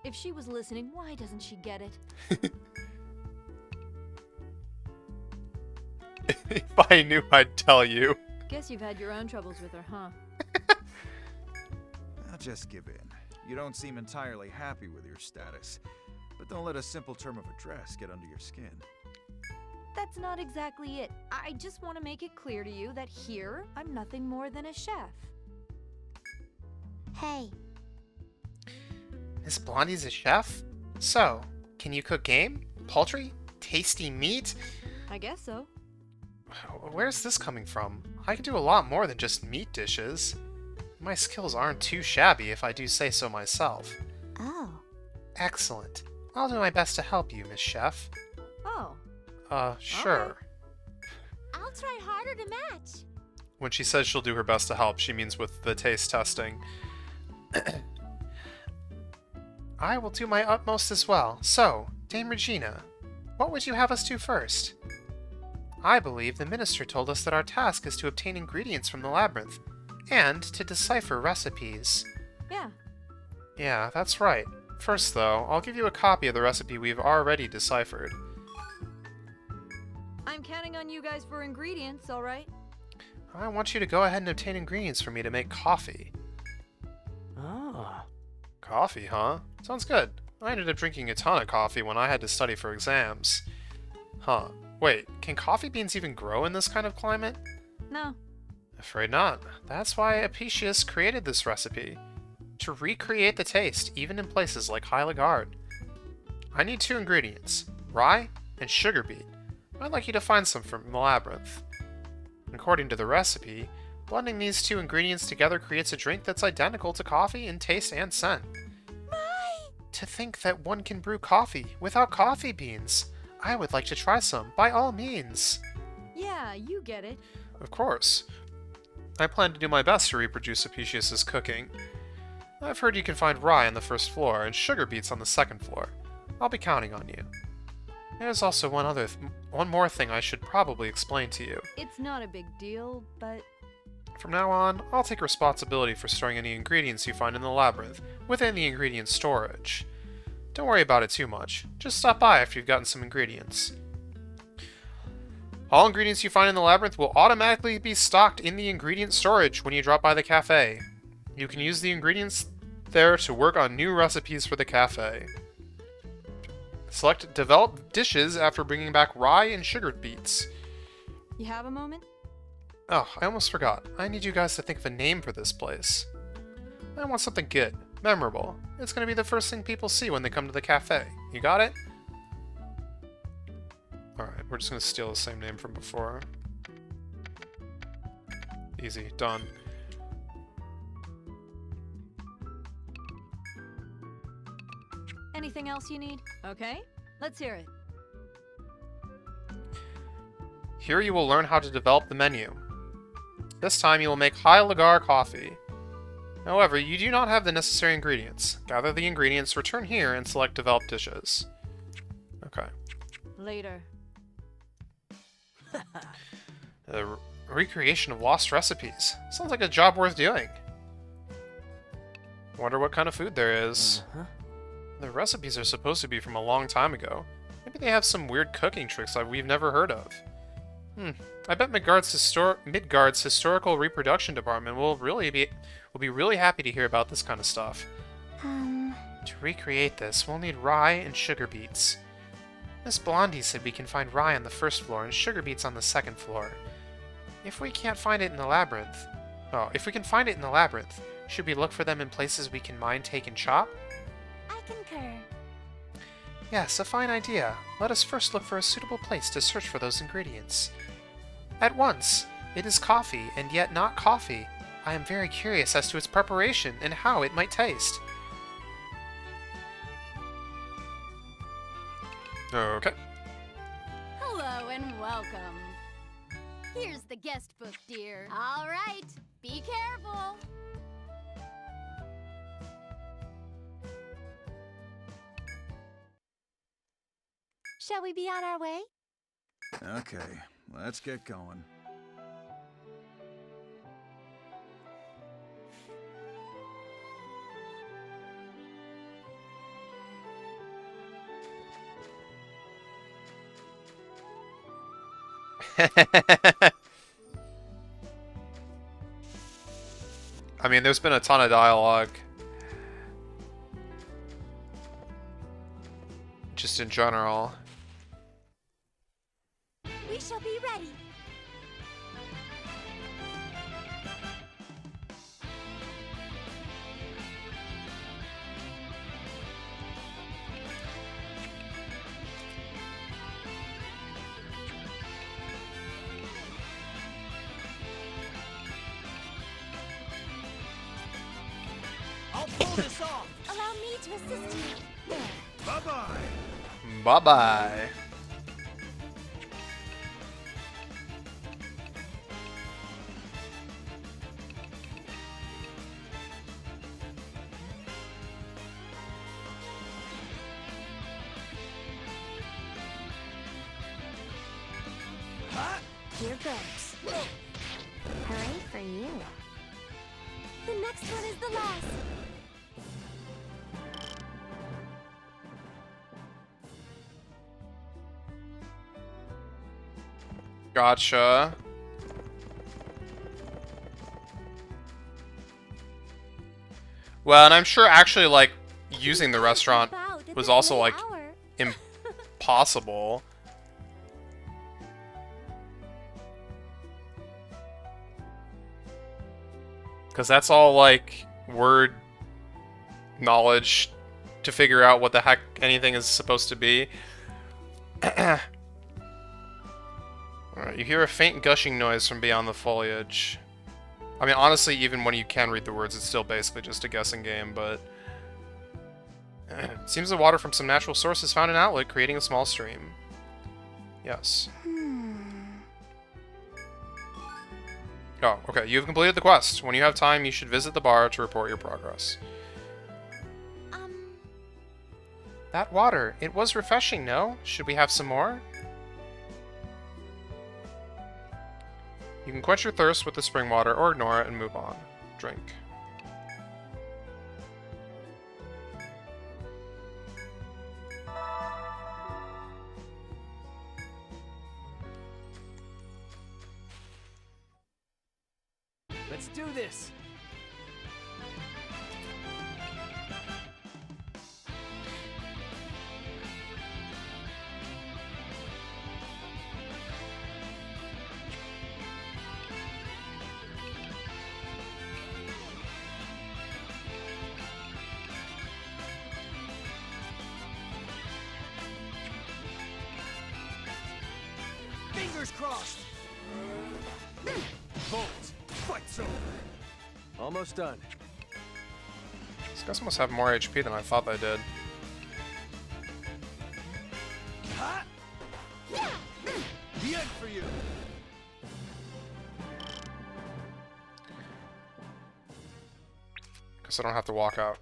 If she was listening, why doesn't she get it? If I knew, I'd tell you. Guess you've had your own troubles with her, huh? Now just give in. You don't seem entirely happy with your status, but don't let a simple term of address get under your skin. That's not exactly it. I just want to make it clear to you that here, I'm nothing more than a chef. Hey. Miss Blondie's a chef? So, can you cook game? Poultry? Tasty meat? I guess so. Where's this coming from? I can do a lot more than just meat dishes. My skills aren't too shabby if I do say so myself. Oh. Excellent. I'll do my best to help you, Miss Chef. Oh. Sure. Okay. I'll try harder to match. When she says she'll do her best to help, she means with the taste testing. I will do my utmost as well. So, Dame Regina, what would you have us do first? I believe the minister told us that our task is to obtain ingredients from the labyrinth, and to decipher recipes. Yeah. Yeah, that's right. First, though, I'll give you a copy of the recipe we've already deciphered. I'm counting on you guys for ingredients, alright? I want you to go ahead and obtain ingredients for me to make coffee. Ah. Coffee, huh? Sounds good. I ended up drinking a ton of coffee when I had to study for exams. Huh. Wait, can coffee beans even grow in this kind of climate? No. Afraid not. That's why Apicius created this recipe. To recreate the taste, even in places like High Lagarde. I need 2 ingredients, rye and sugar beet. I'd like you to find some from the labyrinth. According to the recipe, blending these 2 ingredients together creates a drink that's identical to coffee in taste and scent. To think that one can brew coffee without coffee beans. I would like to try some, by all means. Yeah, you get it. Of course. I plan to do my best to reproduce Apicius's cooking. I've heard you can find rye on the 1st floor and sugar beets on the 2nd floor. I'll be counting on you. There's also one more thing I should probably explain to you. It's not a big deal, but... From now on, I'll take responsibility for storing any ingredients you find in the labyrinth within the ingredient storage. Don't worry about it too much. Just stop by after you've gotten some ingredients. All ingredients you find in the labyrinth will automatically be stocked in the ingredient storage when you drop by the cafe. You can use the ingredients there to work on new recipes for the cafe. Select develop dishes after bringing back rye and sugared beets. You have a moment? Oh, I almost forgot. I need you guys to think of a name for this place. I want something good, memorable. It's going to be the first thing people see when they come to the cafe. You got it? Alright, we're just going to steal the same name from before. Easy, done. Anything else you need? Okay, let's hear it. Here you will learn how to develop the menu. This time you will make High Lagarde coffee. However, you do not have the necessary ingredients. Gather the ingredients, return here, and select develop dishes. Okay. Later. A recreation of lost recipes. Sounds like a job worth doing. Wonder what kind of food there is. The recipes are supposed to be from a long time ago. Maybe they have some weird cooking tricks that we've never heard of. I bet Midgard's historical reproduction department will be really happy to hear about this kind of stuff. To recreate this, we'll need rye and sugar beets. Miss Blondie said we can find rye on the first floor and sugar beets on the second floor. If we can't find it in the labyrinth... Oh, if we can find it in the labyrinth, should we look for them in places we can mine, take, and chop? I concur. Yes, a fine idea. Let us first look for a suitable place to search for those ingredients. At once. It is coffee, and yet not coffee. I am very curious as to its preparation and how it might taste. Okay. Hello and welcome. Here's the guest book, dear. All right, be careful. Shall we be on our way? Okay, let's get going. I mean, there's been a ton of dialogue. Just in general. We shall be ready. I'll pull this off. Allow me to assist you. Bye-bye. Bye-bye. Here goes. Hooray for you. The next one is the last. Gotcha. Well, and I'm sure actually, like, using the restaurant was also, like, impossible. Because that's all, like, word knowledge to figure out what the heck anything is supposed to be. Alright, you hear a faint gushing noise from beyond the foliage. I mean, honestly, even when you can read the words, it's still basically just a guessing game, but... Seems the water from some natural source has found an outlet, creating a small stream. Yes. Oh, okay. You have completed the quest. When you have time, you should visit the bar to report your progress. That water, it was refreshing, no? Should we have some more? You can quench your thirst with the spring water or ignore it and move on. Drink. Let's do this. Fingers crossed. Bolt. Fight's over. Almost done. These guys must have more HP than I thought they did. Ha! The end for you. Guess I don't have to walk out.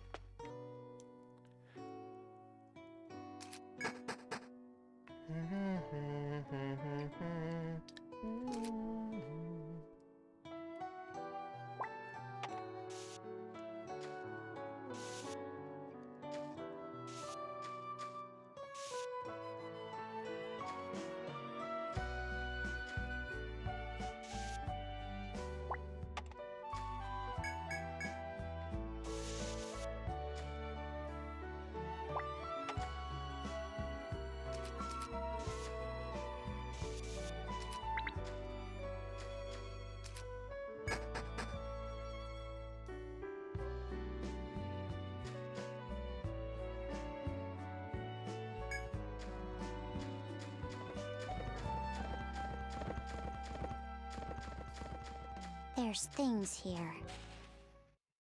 There's things here.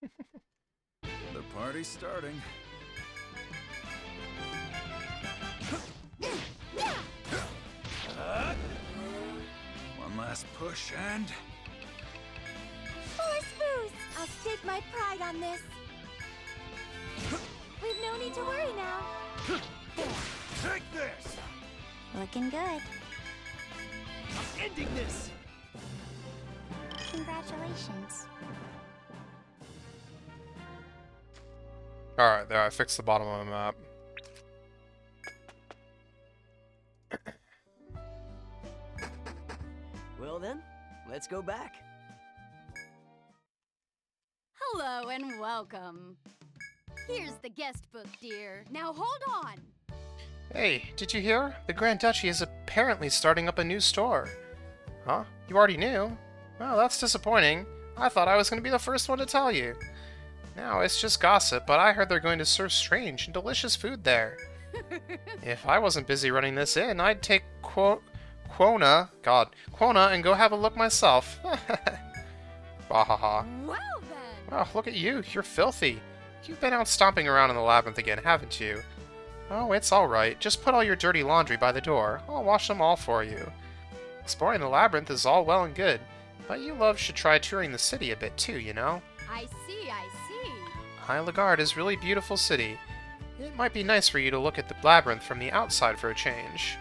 The party's starting. One last push and... Force boost! I'll stake my pride on this. We've no need to worry now. Take this! Looking good. I'm ending this! Congratulations. Alright, there, I fixed the bottom of the map. Well then, let's go back. Hello and welcome. Here's the guest book, dear. Now hold on. Hey, did you hear? The Grand Duchy is apparently starting up a new store. Huh? You already knew? Well, that's disappointing. I thought I was going to be the first one to tell you. Now, it's just gossip, but I heard they're going to serve strange and delicious food there. If I wasn't busy running this inn, I'd take Quona and go have a look myself. Bahaha. Well then. Oh, look at you. You're filthy. You've been out stomping around in the labyrinth again, haven't you? Oh, it's alright. Just put all your dirty laundry by the door. I'll wash them all for you. Exploring the labyrinth is all well and good, but you love should try touring the city a bit too, you know? I see, I see. High Lagarde is a really beautiful city. It might be nice for you to look at the labyrinth from the outside for a change.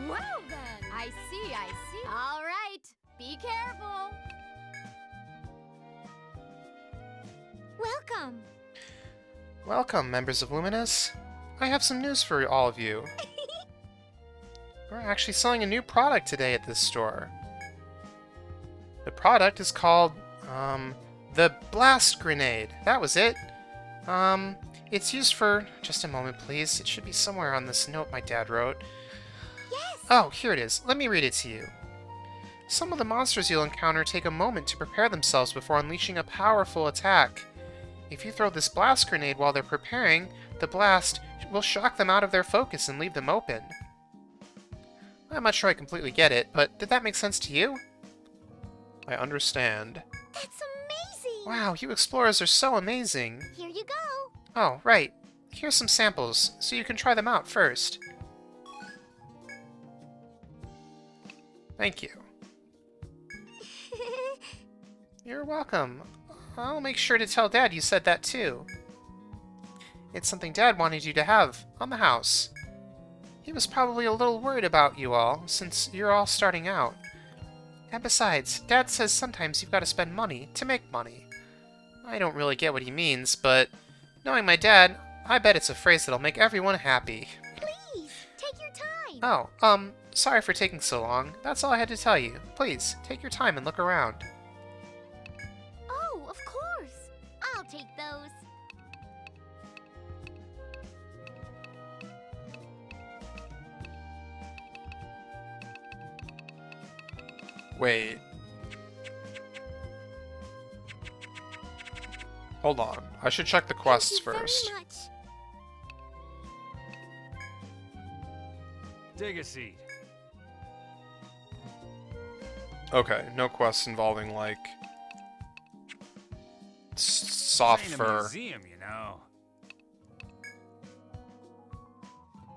Well then. I see, I see. All right. Be careful. Welcome. Welcome, members of Luminous. I have some news for all of you. We're actually selling a new product today at this store. The product is called, the Blast Grenade. That was it. It's used for... Just a moment, please. It should be somewhere on this note my dad wrote. Yes! Oh, here it is. Let me read it to you. Some of the monsters you'll encounter take a moment to prepare themselves before unleashing a powerful attack. If you throw this blast grenade while they're preparing, the blast will shock them out of their focus and leave them open. I'm not sure I completely get it, but did that make sense to you? I understand. That's amazing! Wow, you explorers are so amazing. Here you go. Oh, right. Here's some samples, so you can try them out first. Thank you. You're welcome. I'll make sure to tell Dad you said that too. It's something Dad wanted you to have on the house. He was probably a little worried about you all, since you're all starting out. And besides, Dad says sometimes you've got to spend money to make money. I don't really get what he means, but knowing my dad, I bet it's a phrase that'll make everyone happy. Please, take your time. Oh, sorry for taking so long. That's all I had to tell you. Please, take your time and look around. Oh, of course. I'll take those. Wait. Hold on. I should check the quests first. Very much. Take a seat. Okay, no quests involving, like, soft This ain't a fur. museum, you know.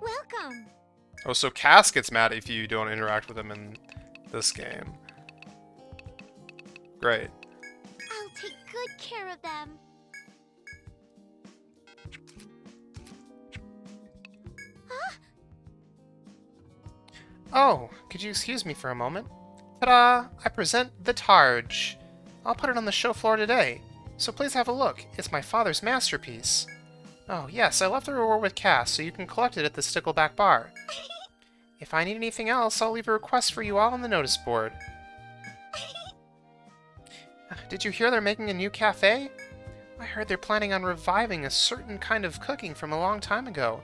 Welcome. Oh, so Cass gets mad if you don't interact with him in this game. Great. I'll take good care of them. Huh? Oh, could you excuse me for a moment? Ta-da! I present the Targe. I'll put it on the show floor today, so please have a look. It's my father's masterpiece. Oh, yes, I left the reward with Cass, so you can collect it at the Stickleback Bar. If I need anything else, I'll leave a request for you all on the notice board. Did you hear they're making a new cafe? I heard they're planning on reviving a certain kind of cooking from a long time ago.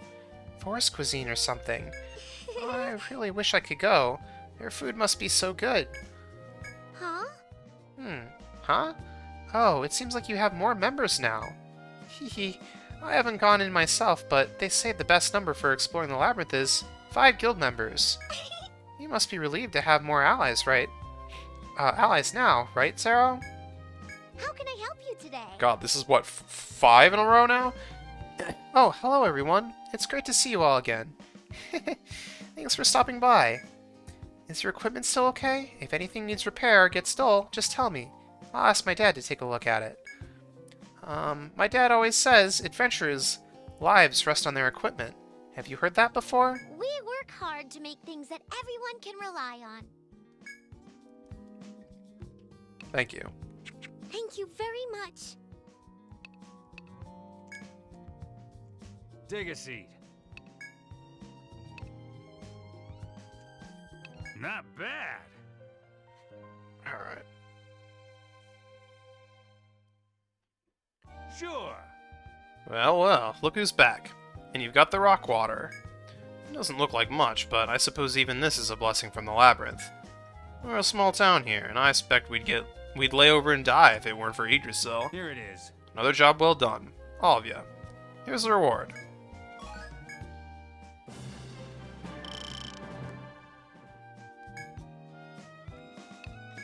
Forest cuisine or something. I really wish I could go. Their food must be so good. Huh? Huh? Oh, it seems like you have more members now. Hehe. I haven't gone in myself, but they say the best number for exploring the labyrinth is 5 guild members. You must be relieved to have more allies, right? allies now, right, Sarah? How can I help you today? God, this is what, 5 in a row now? Oh, hello everyone. It's great to see you all again. Thanks for stopping by. Is your equipment still okay? If anything needs repair or gets dull, just tell me. I'll ask my dad to take a look at it. My dad always says adventurers' lives rest on their equipment. Have you heard that before? We work hard to make things that everyone can rely on. Thank you. Thank you very much. Take a seat. Not bad. Alright. Sure. Well, look who's back. And you've got the rock water. It doesn't look like much, but I suppose even this is a blessing from the labyrinth. We're a small town here, and I expect we'd lay over and die if it weren't for Yggdrasil. Here it is. Another job well done. All of you. Here's the reward.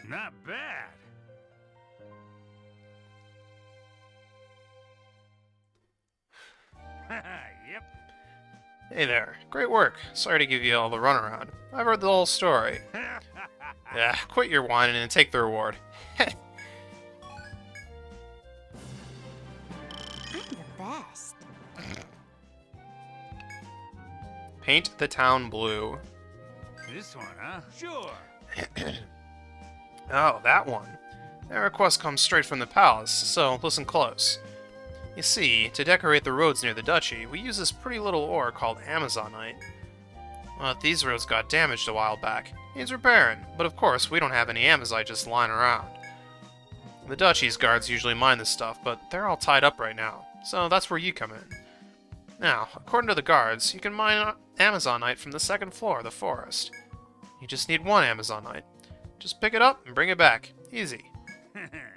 Not bad. Yep. Hey there. Great work. Sorry to give you all the runaround. I've heard the whole story. Yeah, quit your whining and take the reward. I'm the best. Paint the town blue. This one, huh? Sure. Oh, that one. That request comes straight from the palace, so listen close. You see, to decorate the roads near the duchy, we use this pretty little ore called Amazonite. These roads got damaged a while back. Needs repairing, but of course we don't have any Amazonite just lying around. The duchy's guards usually mine this stuff, but they're all tied up right now, so that's where you come in. Now, according to the guards, you can mine Amazonite from the second floor of the forest. You just need one Amazonite. Just pick it up and bring it back. Easy.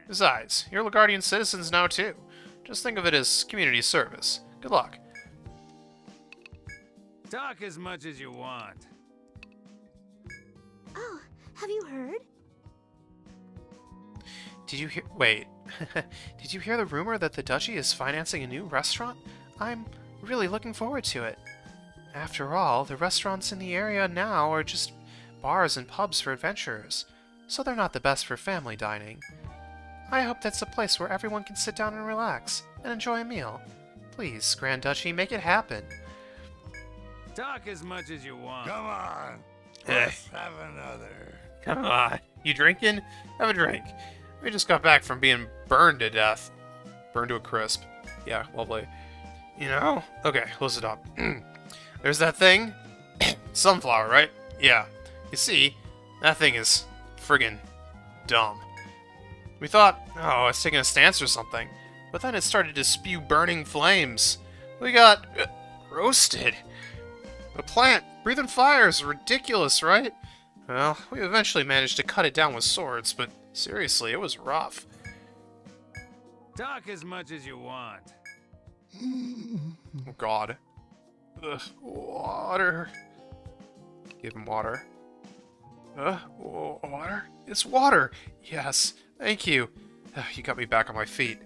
Besides, you're Lagardian citizens now too. Just think of it as community service. Good luck. Talk as much as you want. Oh, have you heard? Did you hear? Wait. Did you hear the rumor that the duchy is financing a new restaurant? I'm really looking forward to it. After all, the restaurants in the area now are just bars and pubs for adventurers, so they're not the best for family dining. I hope that's a place where everyone can sit down and relax and enjoy a meal. Please, Grand Duchy, make it happen. Talk as much as you want. Come on. Let's have another. Come on. You drinking? Have a drink. We just got back from being burned to death. Burned to a crisp. Yeah, lovely. You know? Okay, listen up. There's that thing. Sunflower, right? Yeah. You see, that thing is friggin' dumb. We thought, oh, it's taking a stance or something, but then it started to spew burning flames. We got roasted. The plant breathing fire is ridiculous, right? Well, we eventually managed to cut it down with swords, but seriously, it was rough. Talk as much as you want. Oh, God. Ugh, water. Give him water. Water? It's water! Yes, thank you. You got me back on my feet.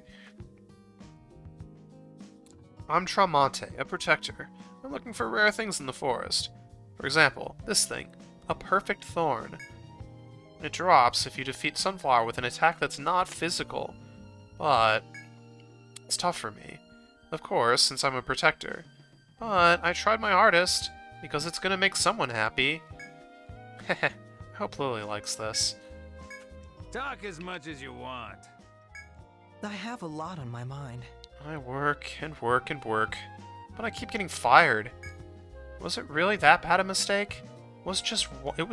I'm Tramonte, a protector. I'm looking for rare things in the forest. For example, this thing. A perfect thorn. It drops if you defeat Sunflower with an attack that's not physical. But it's tough for me. Of course, since I'm a protector. But I tried my hardest, because it's gonna make someone happy. Heh. I hope Lily likes this. Talk as much as you want. I have a lot on my mind. I work and work and work, but I keep getting fired. Was it really that bad a mistake? It was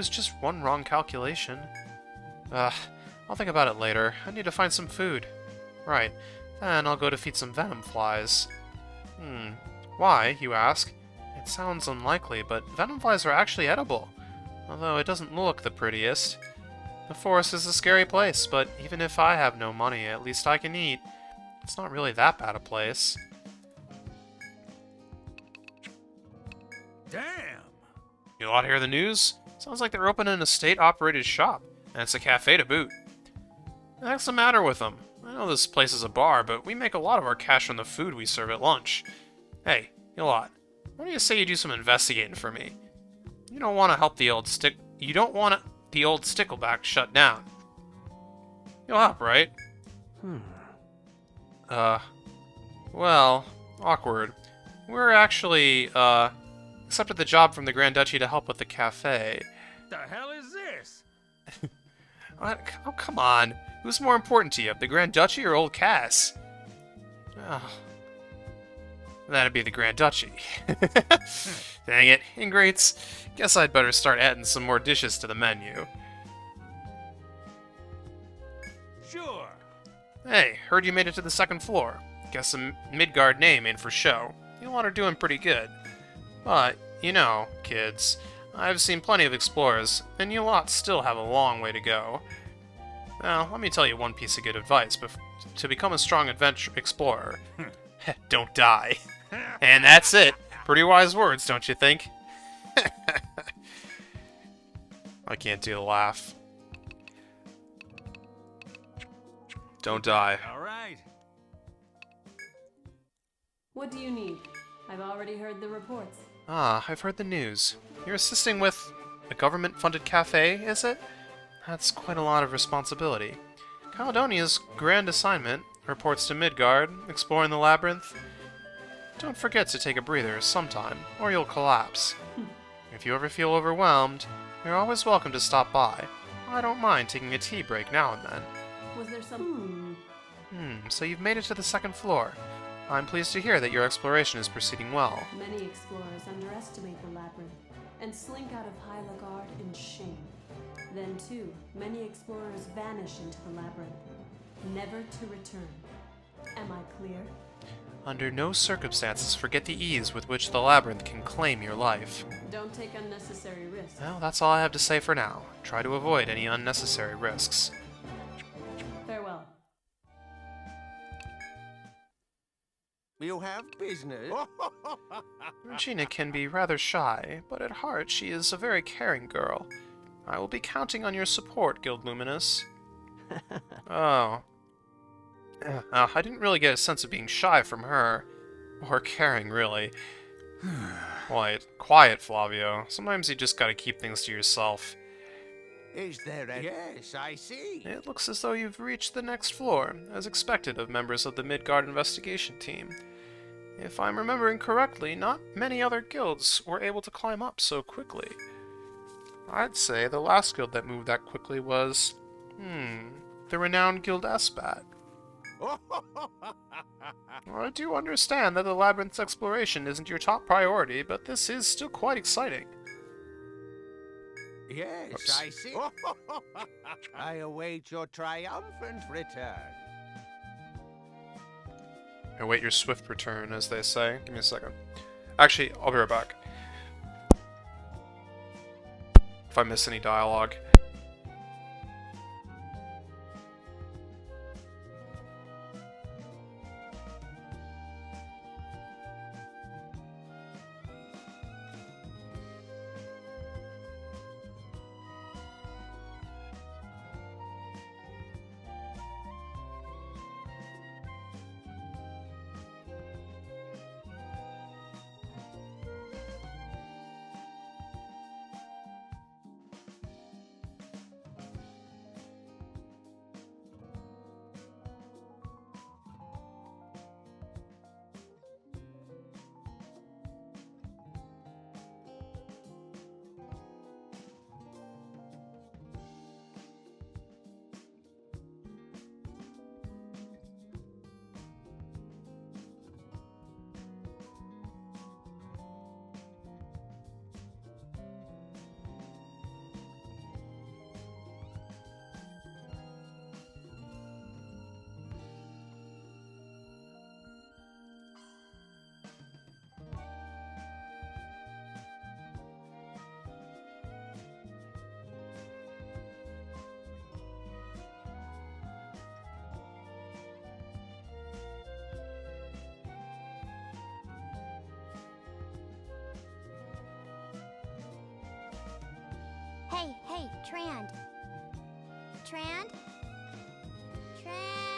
just one wrong calculation. I'll think about it later. I need to find some food. Right, then I'll go defeat some venom flies. Why, you ask? It sounds unlikely, but venom flies are actually edible. Although it doesn't look the prettiest. The forest is a scary place, but even if I have no money, at least I can eat. It's not really that bad a place. Damn! You lot hear the news? Sounds like they're opening a state-operated shop. And it's a cafe to boot. What's the matter with them? I know this place is a bar, but we make a lot of our cash from the food we serve at lunch. Hey, you lot, why don't you say you do some investigating for me? You don't want to help the old Stickleback shut down. You'll help, right? Well, awkward. We're actually, accepted the job from the Grand Duchy to help with the cafe. The hell is this? What? Oh, come on. Who's more important to you, the Grand Duchy or old Cass? Oh. That'd be the Grand Duchy. Dang it, ingrates. Guess I'd better start adding some more dishes to the menu. Sure. Hey, heard you made it to the second floor. Guess a Midgard name ain't for show. You lot are doing pretty good. But, you know, kids, I've seen plenty of explorers, and you lot still have a long way to go. Now, let me tell you one piece of good advice. To become a strong adventure explorer, don't die. And that's it. Pretty wise words, don't you think? I can't do the laugh. Don't die. All right. What do you need? I've already heard the reports. Ah, I've heard the news. You're assisting with a government-funded cafe, is it? That's quite a lot of responsibility. Caledonia's grand assignment, reports to Midgard, exploring the labyrinth. Don't forget to take a breather sometime, or you'll collapse. If you ever feel overwhelmed, you're always welcome to stop by. I don't mind taking a tea break now and then. Was there some... So you've made it to the second floor. I'm pleased to hear that your exploration is proceeding well. Many explorers underestimate the labyrinth and slink out of Hyligard in shame. Then, too, many explorers vanish into the labyrinth, never to return. Am I clear? Under no circumstances forget the ease with which the labyrinth can claim your life. Don't take unnecessary risks. Well, that's all I have to say for now. Try to avoid any unnecessary risks. Farewell. You have business? Regina can be rather shy, but at heart she is a very caring girl. I will be counting on your support, Guild Luminous. Oh. I didn't really get a sense of being shy from her. Or caring, really. Quiet, Flavio. Sometimes you just gotta keep things to yourself. Is there a... Yes, I see. It looks as though you've reached the next floor, as expected of members of the Midgard investigation team. If I'm remembering correctly, not many other guilds were able to climb up so quickly. I'd say the last guild that moved that quickly was... the renowned Guild Esbat. I do understand that the labyrinth's exploration isn't your top priority, but this is still quite exciting. Yes, Oops. I see. I await your triumphant return. Await your swift return, as they say. Give me a second. Actually, I'll be right back. If I miss any dialogue. Hey, Trand. Trand? Trand?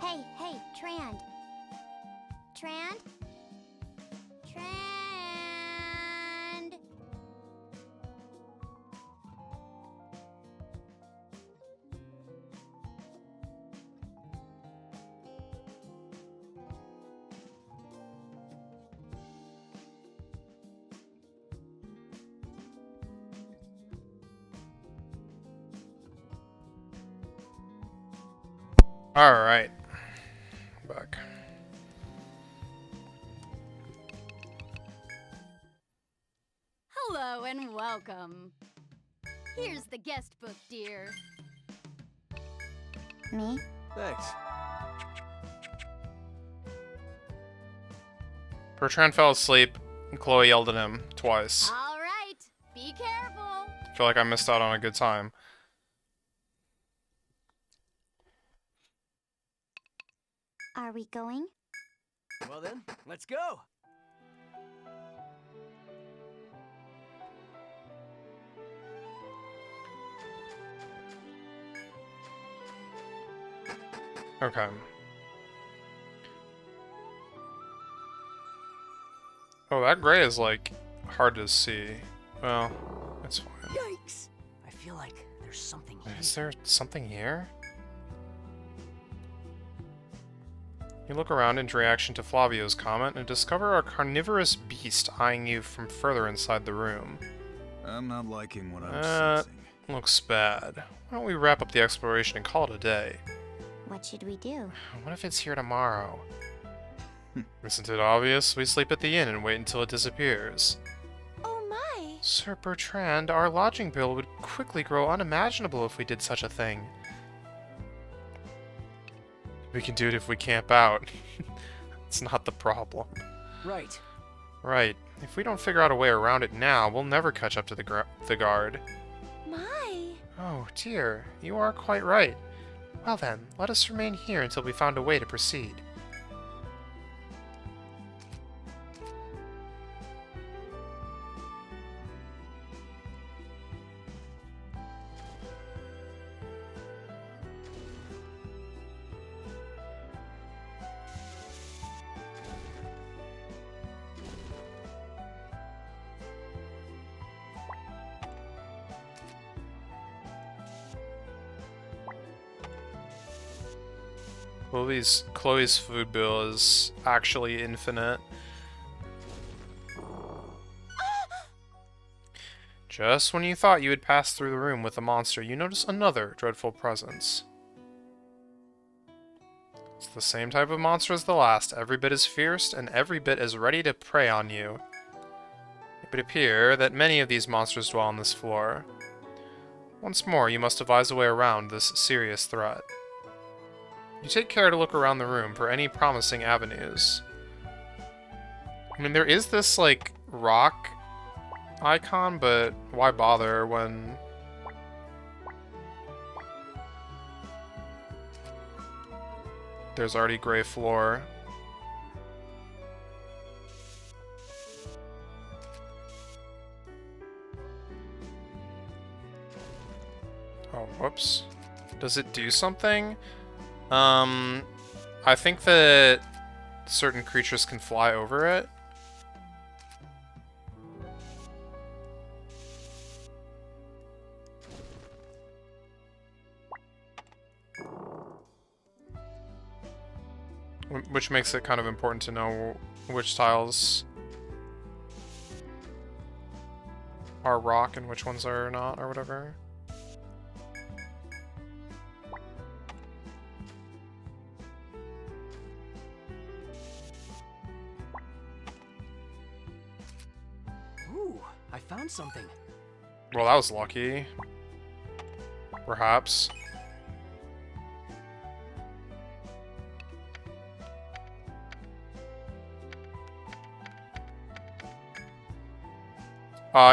Hey, Trand. Trand? Trand? Alright. Back. Hello and welcome. Here's the guest book, dear. Me? Thanks. Bertrand fell asleep, and Chloe yelled at him twice. All right, be careful. I feel like I missed out on a good time. Are we going? Well then, let's go. Okay. Oh, that gray is, like, hard to see. Well, it's fine. Yikes! I feel like there's something here. Is there something here? You look around in reaction to Flavio's comment and discover a carnivorous beast eyeing you from further inside the room. I'm not liking what I'm sensing. Looks bad. Why don't we wrap up the exploration and call it a day? What should we do? What if it's here tomorrow? Isn't it obvious? We sleep at the inn and wait until it disappears. Oh my! Sir Bertrand, our lodging bill would quickly grow unimaginable if we did such a thing. We can do it if we camp out. It's not the problem. Right. Right. If we don't figure out a way around it now, we'll never catch up to the guard. My! Oh dear, you are quite right. Well then, let us remain here until we found a way to proceed. Chloe's food bill is actually infinite. Just when you thought you had passed through the room with the monster, you notice another dreadful presence. It's the same type of monster as the last, every bit as fierce and every bit as ready to prey on you. It would appear that many of these monsters dwell on this floor. Once more, you must devise a way around this serious threat. You take care to look around the room for any promising avenues. I mean, there is this, like, rock icon, but why bother when... there's already gray floor. Oh, whoops. Does it do something? I think that certain creatures can fly over it. Which makes it kind of important to know which tiles are rock and which ones are not, or whatever. Ooh, I found something. Well, that was lucky. Perhaps.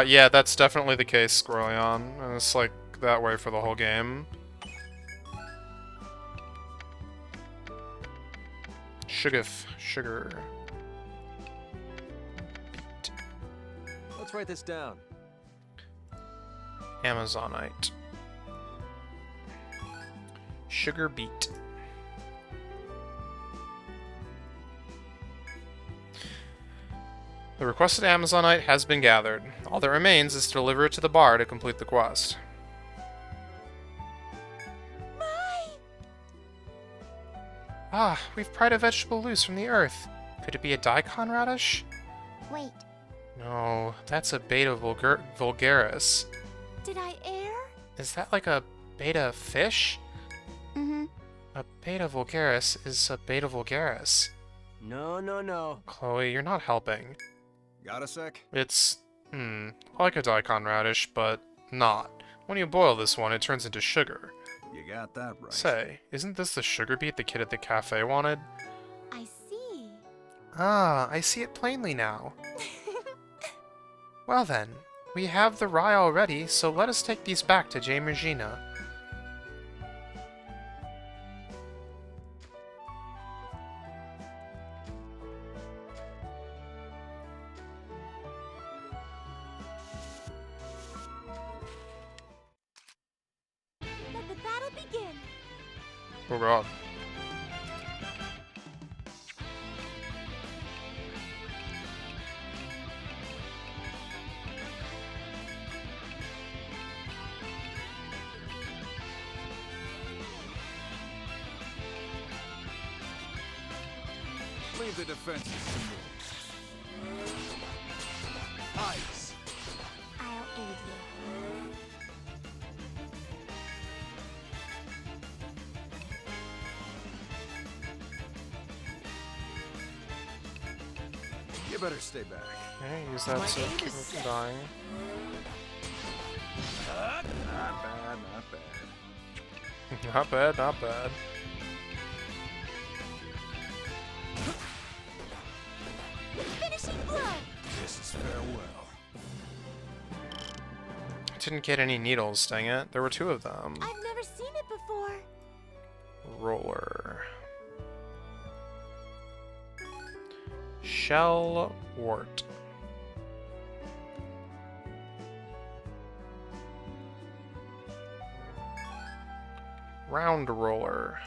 Yeah, that's definitely the case, Squirrelion, and it's like that way for the whole game. Sugar. Let's write this down. Amazonite. Sugar beet. The requested Amazonite has been gathered. All that remains is to deliver it to the bar to complete the quest. Ah, we've pried a vegetable loose from the earth. Could it be a daikon radish? Wait, No, that's a beta vulgaris. Did I err? Is that like a beta fish? mm-hmm. A beta vulgaris is a beta vulgaris. No. Chloe, you're not helping. Got a sec? It's, like a daikon radish, but not. When you boil this one, it turns into sugar. You got that right. Say, isn't this the sugar beet the kid at the cafe wanted? I see. Ah, I see it plainly now. Well then, we have the rye already, so let us take these back to Jame Regina. Let the battle begin. Oh god. Leave the defenses to me. Ice. I'll aid you. You better stay back. Okay, use that to keep me from dying. Not bad. Not bad. Finishing blow. This is farewell. I didn't get any needles, dang it. There were 2 of them. I've never seen it before. Roller. Shell wart. Round roller.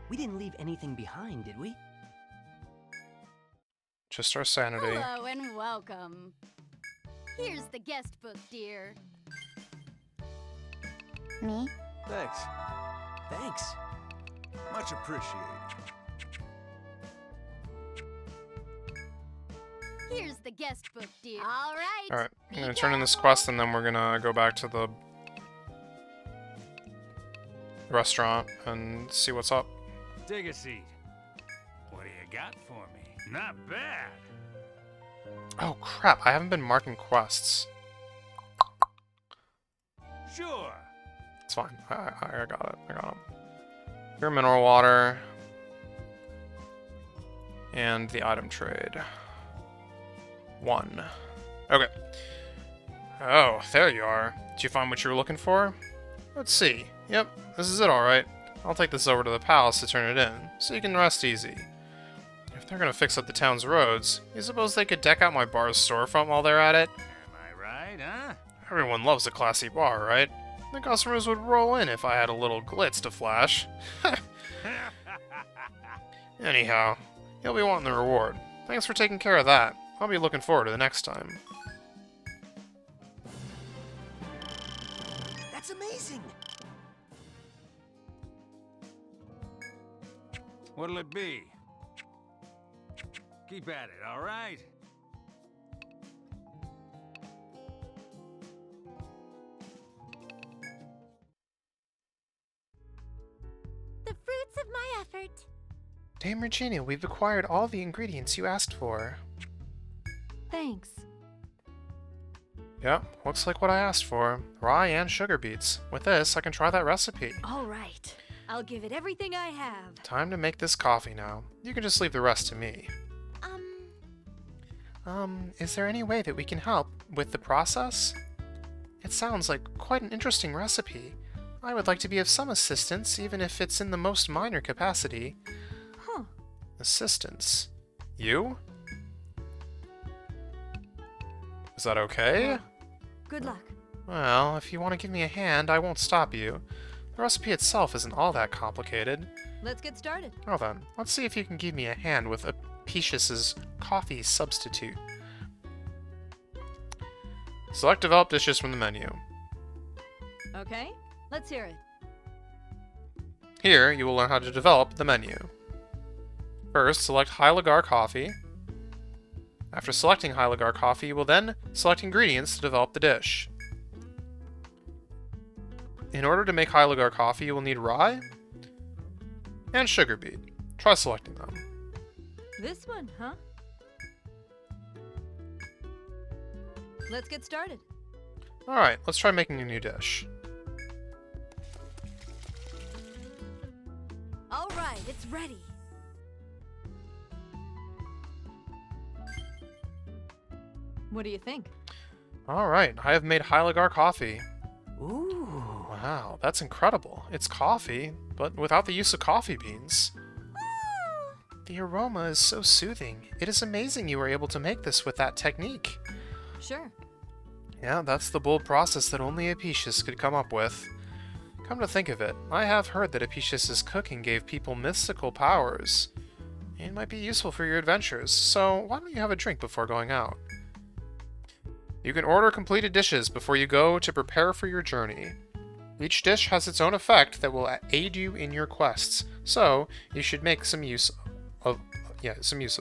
We didn't leave anything behind, did we? Just our sanity. Hello and welcome. Here's the guest book, dear. Me? Thanks. Thanks. Much appreciated. Here's the guest book, dear. All right. Alright, I'm gonna turn in this quest and then we're gonna go back to the restaurant and see what's up. Take a seat. What do you got for me? Not bad. Oh crap, I haven't been marking quests. Sure. It's fine. I got it. I got them. Pure mineral water. And the item trade. 1. Okay. Oh, there you are. Did you find what you were looking for? Let's see. Yep, this is it alright. I'll take this over to the palace to turn it in, so you can rest easy. If they're gonna fix up the town's roads, you suppose they could deck out my bar's storefront while they're at it? Am I right, huh? Everyone loves a classy bar, right? The customers would roll in if I had a little glitz to flash. Anyhow, you'll be wanting the reward. Thanks for taking care of that. I'll be looking forward to the next time. That's amazing! What'll it be? Keep at it, all right? The fruits of my effort. Dame Regina, we've acquired all the ingredients you asked for. Thanks. Yep, looks like what I asked for. Rye and sugar beets. With this, I can try that recipe. All right. I'll give it everything I have. Time to make this coffee now. You can just leave the rest to me. Is there any way that we can help with the process? It sounds like quite an interesting recipe. I would like to be of some assistance, even if it's in the most minor capacity. Huh. Assistance? You? Is that okay? Good luck. Well, if you want to give me a hand, I won't stop you. The recipe itself isn't all that complicated. Let's get started. Well then, let's see if you can give me a hand with Apicius's coffee substitute. Select develop dishes from the menu. Okay, let's hear it. Here, you will learn how to develop the menu. First, select High Lagar coffee. After selecting High Lagar coffee, you will then select ingredients to develop the dish. In order to make High Lagar coffee, you will need rye and sugar beet. Try selecting them. This one, huh? Let's get started. Alright, let's try making a new dish. All right, it's ready. What do you think? Alright, I have made High Lagar coffee. Ooh. Wow, that's incredible. It's coffee, but without the use of coffee beans. The aroma is so soothing. It is amazing you were able to make this with that technique. Sure. Yeah, that's the bold process that only Apicius could come up with. Come to think of it, I have heard that Apicius's cooking gave people mystical powers. It might be useful for your adventures, so why don't you have a drink before going out? You can order completed dishes before you go to prepare for your journey. Each dish has its own effect that will aid you in your quests, so you should make some use of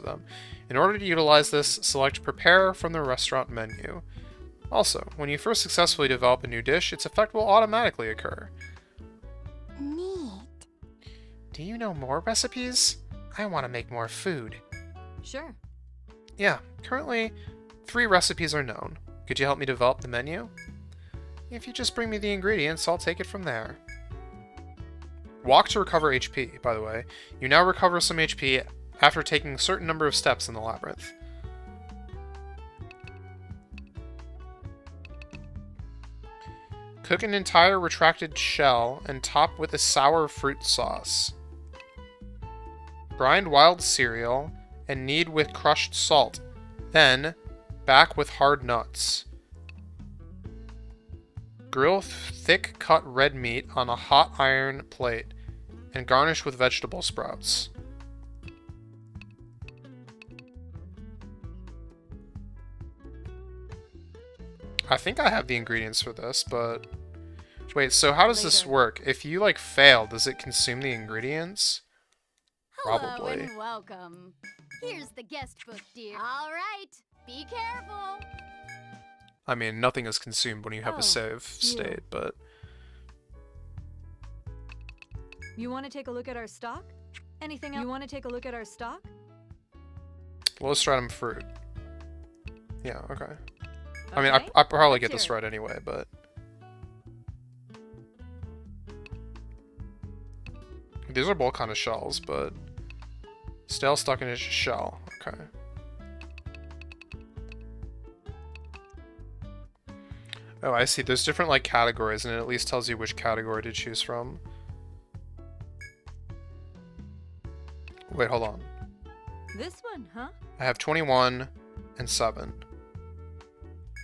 them. In order to utilize this, select Prepare from the restaurant menu. Also, when you first successfully develop a new dish, its effect will automatically occur. Neat. Do you know more recipes? I want to make more food. Sure. Yeah, currently 3 recipes are known. Could you help me develop the menu? If you just bring me the ingredients, I'll take it from there. Walk to recover HP, by the way. You now recover some HP after taking a certain number of steps in the labyrinth. Cook an entire retracted shell and top with a sour fruit sauce. Grind wild cereal and knead with crushed salt. Then, back with hard nuts. Grill thick cut red meat on a hot iron plate and garnish with vegetable sprouts. I think I have the ingredients for this, but Wait, so how does this Later. work? If you, like, fail, does it consume the ingredients? Hello Probably. and welcome. Here's the guest book, dear. All right, be careful. I mean, nothing is consumed when you have Oh, a save phew. state, but... You want to take a look at our stock? Anything else? You want to take a look at our stock? Low stratum fruit. Yeah, okay. I mean, I Okay, probably let's get this hear it. right anyway, but... These are both kind of shells, but... Stale stuck in his shell. Okay. Oh, I see. There's different, like, categories, and it at least tells you which category to choose from. Wait, hold on. This one, huh? I have 21 and 7.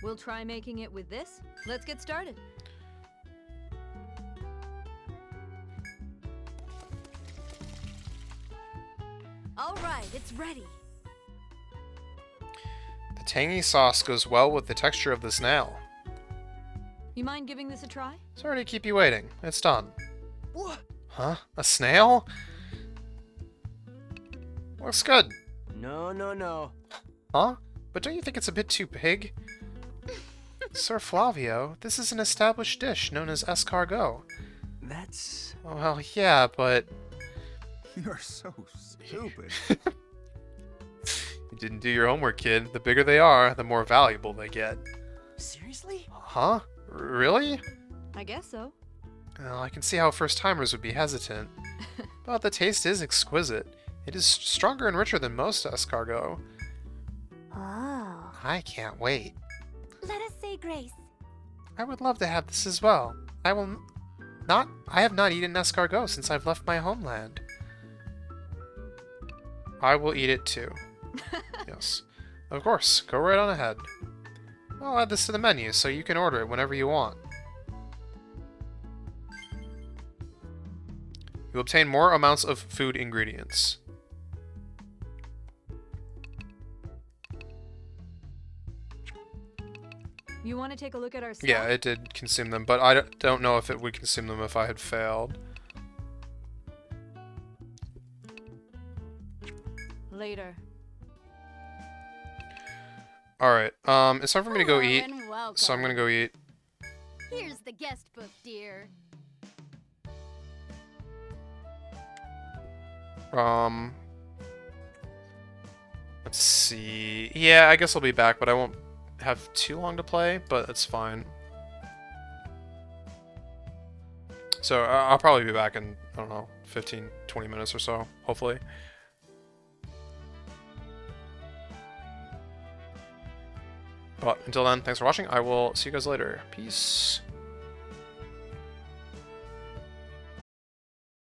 We'll try making it with this. Let's get started. All right, it's ready. The tangy sauce goes well with the texture of the snail. You mind giving this a try? Sorry to keep you waiting. It's done. What? Huh? A snail? Looks good. No, no, no. Huh? But don't you think it's a bit too big? Sir Flavio, this is an established dish known as escargot. That's... Well, yeah, but... You're so stupid. You didn't do your homework, kid. The bigger they are, the more valuable they get. Seriously? Huh? Really? I guess so. Well, I can see how first-timers would be hesitant. But the taste is exquisite. It is stronger and richer than most escargot. Oh. I can't wait. Let us say grace. I would love to have this as well. I have not eaten escargot since I've left my homeland. I will eat it too. Yes. Of course, go right on ahead. I'll add this to the menu so you can order it whenever you want. You obtain more amounts of food ingredients. You want to take a look at our stock? Yeah, it did consume them, but I don't know if it would consume them if I had failed. Later. Alright, it's time for me to go Hello eat, and welcome. so I'm gonna go eat. Here's the guest book, dear. Let's see. Yeah, I guess I'll be back, but I won't have too long to play, but it's fine. So I'll probably be back in, I don't know, 15, 20 minutes or so, hopefully. But until then, thanks for watching. I will see you guys later. Peace.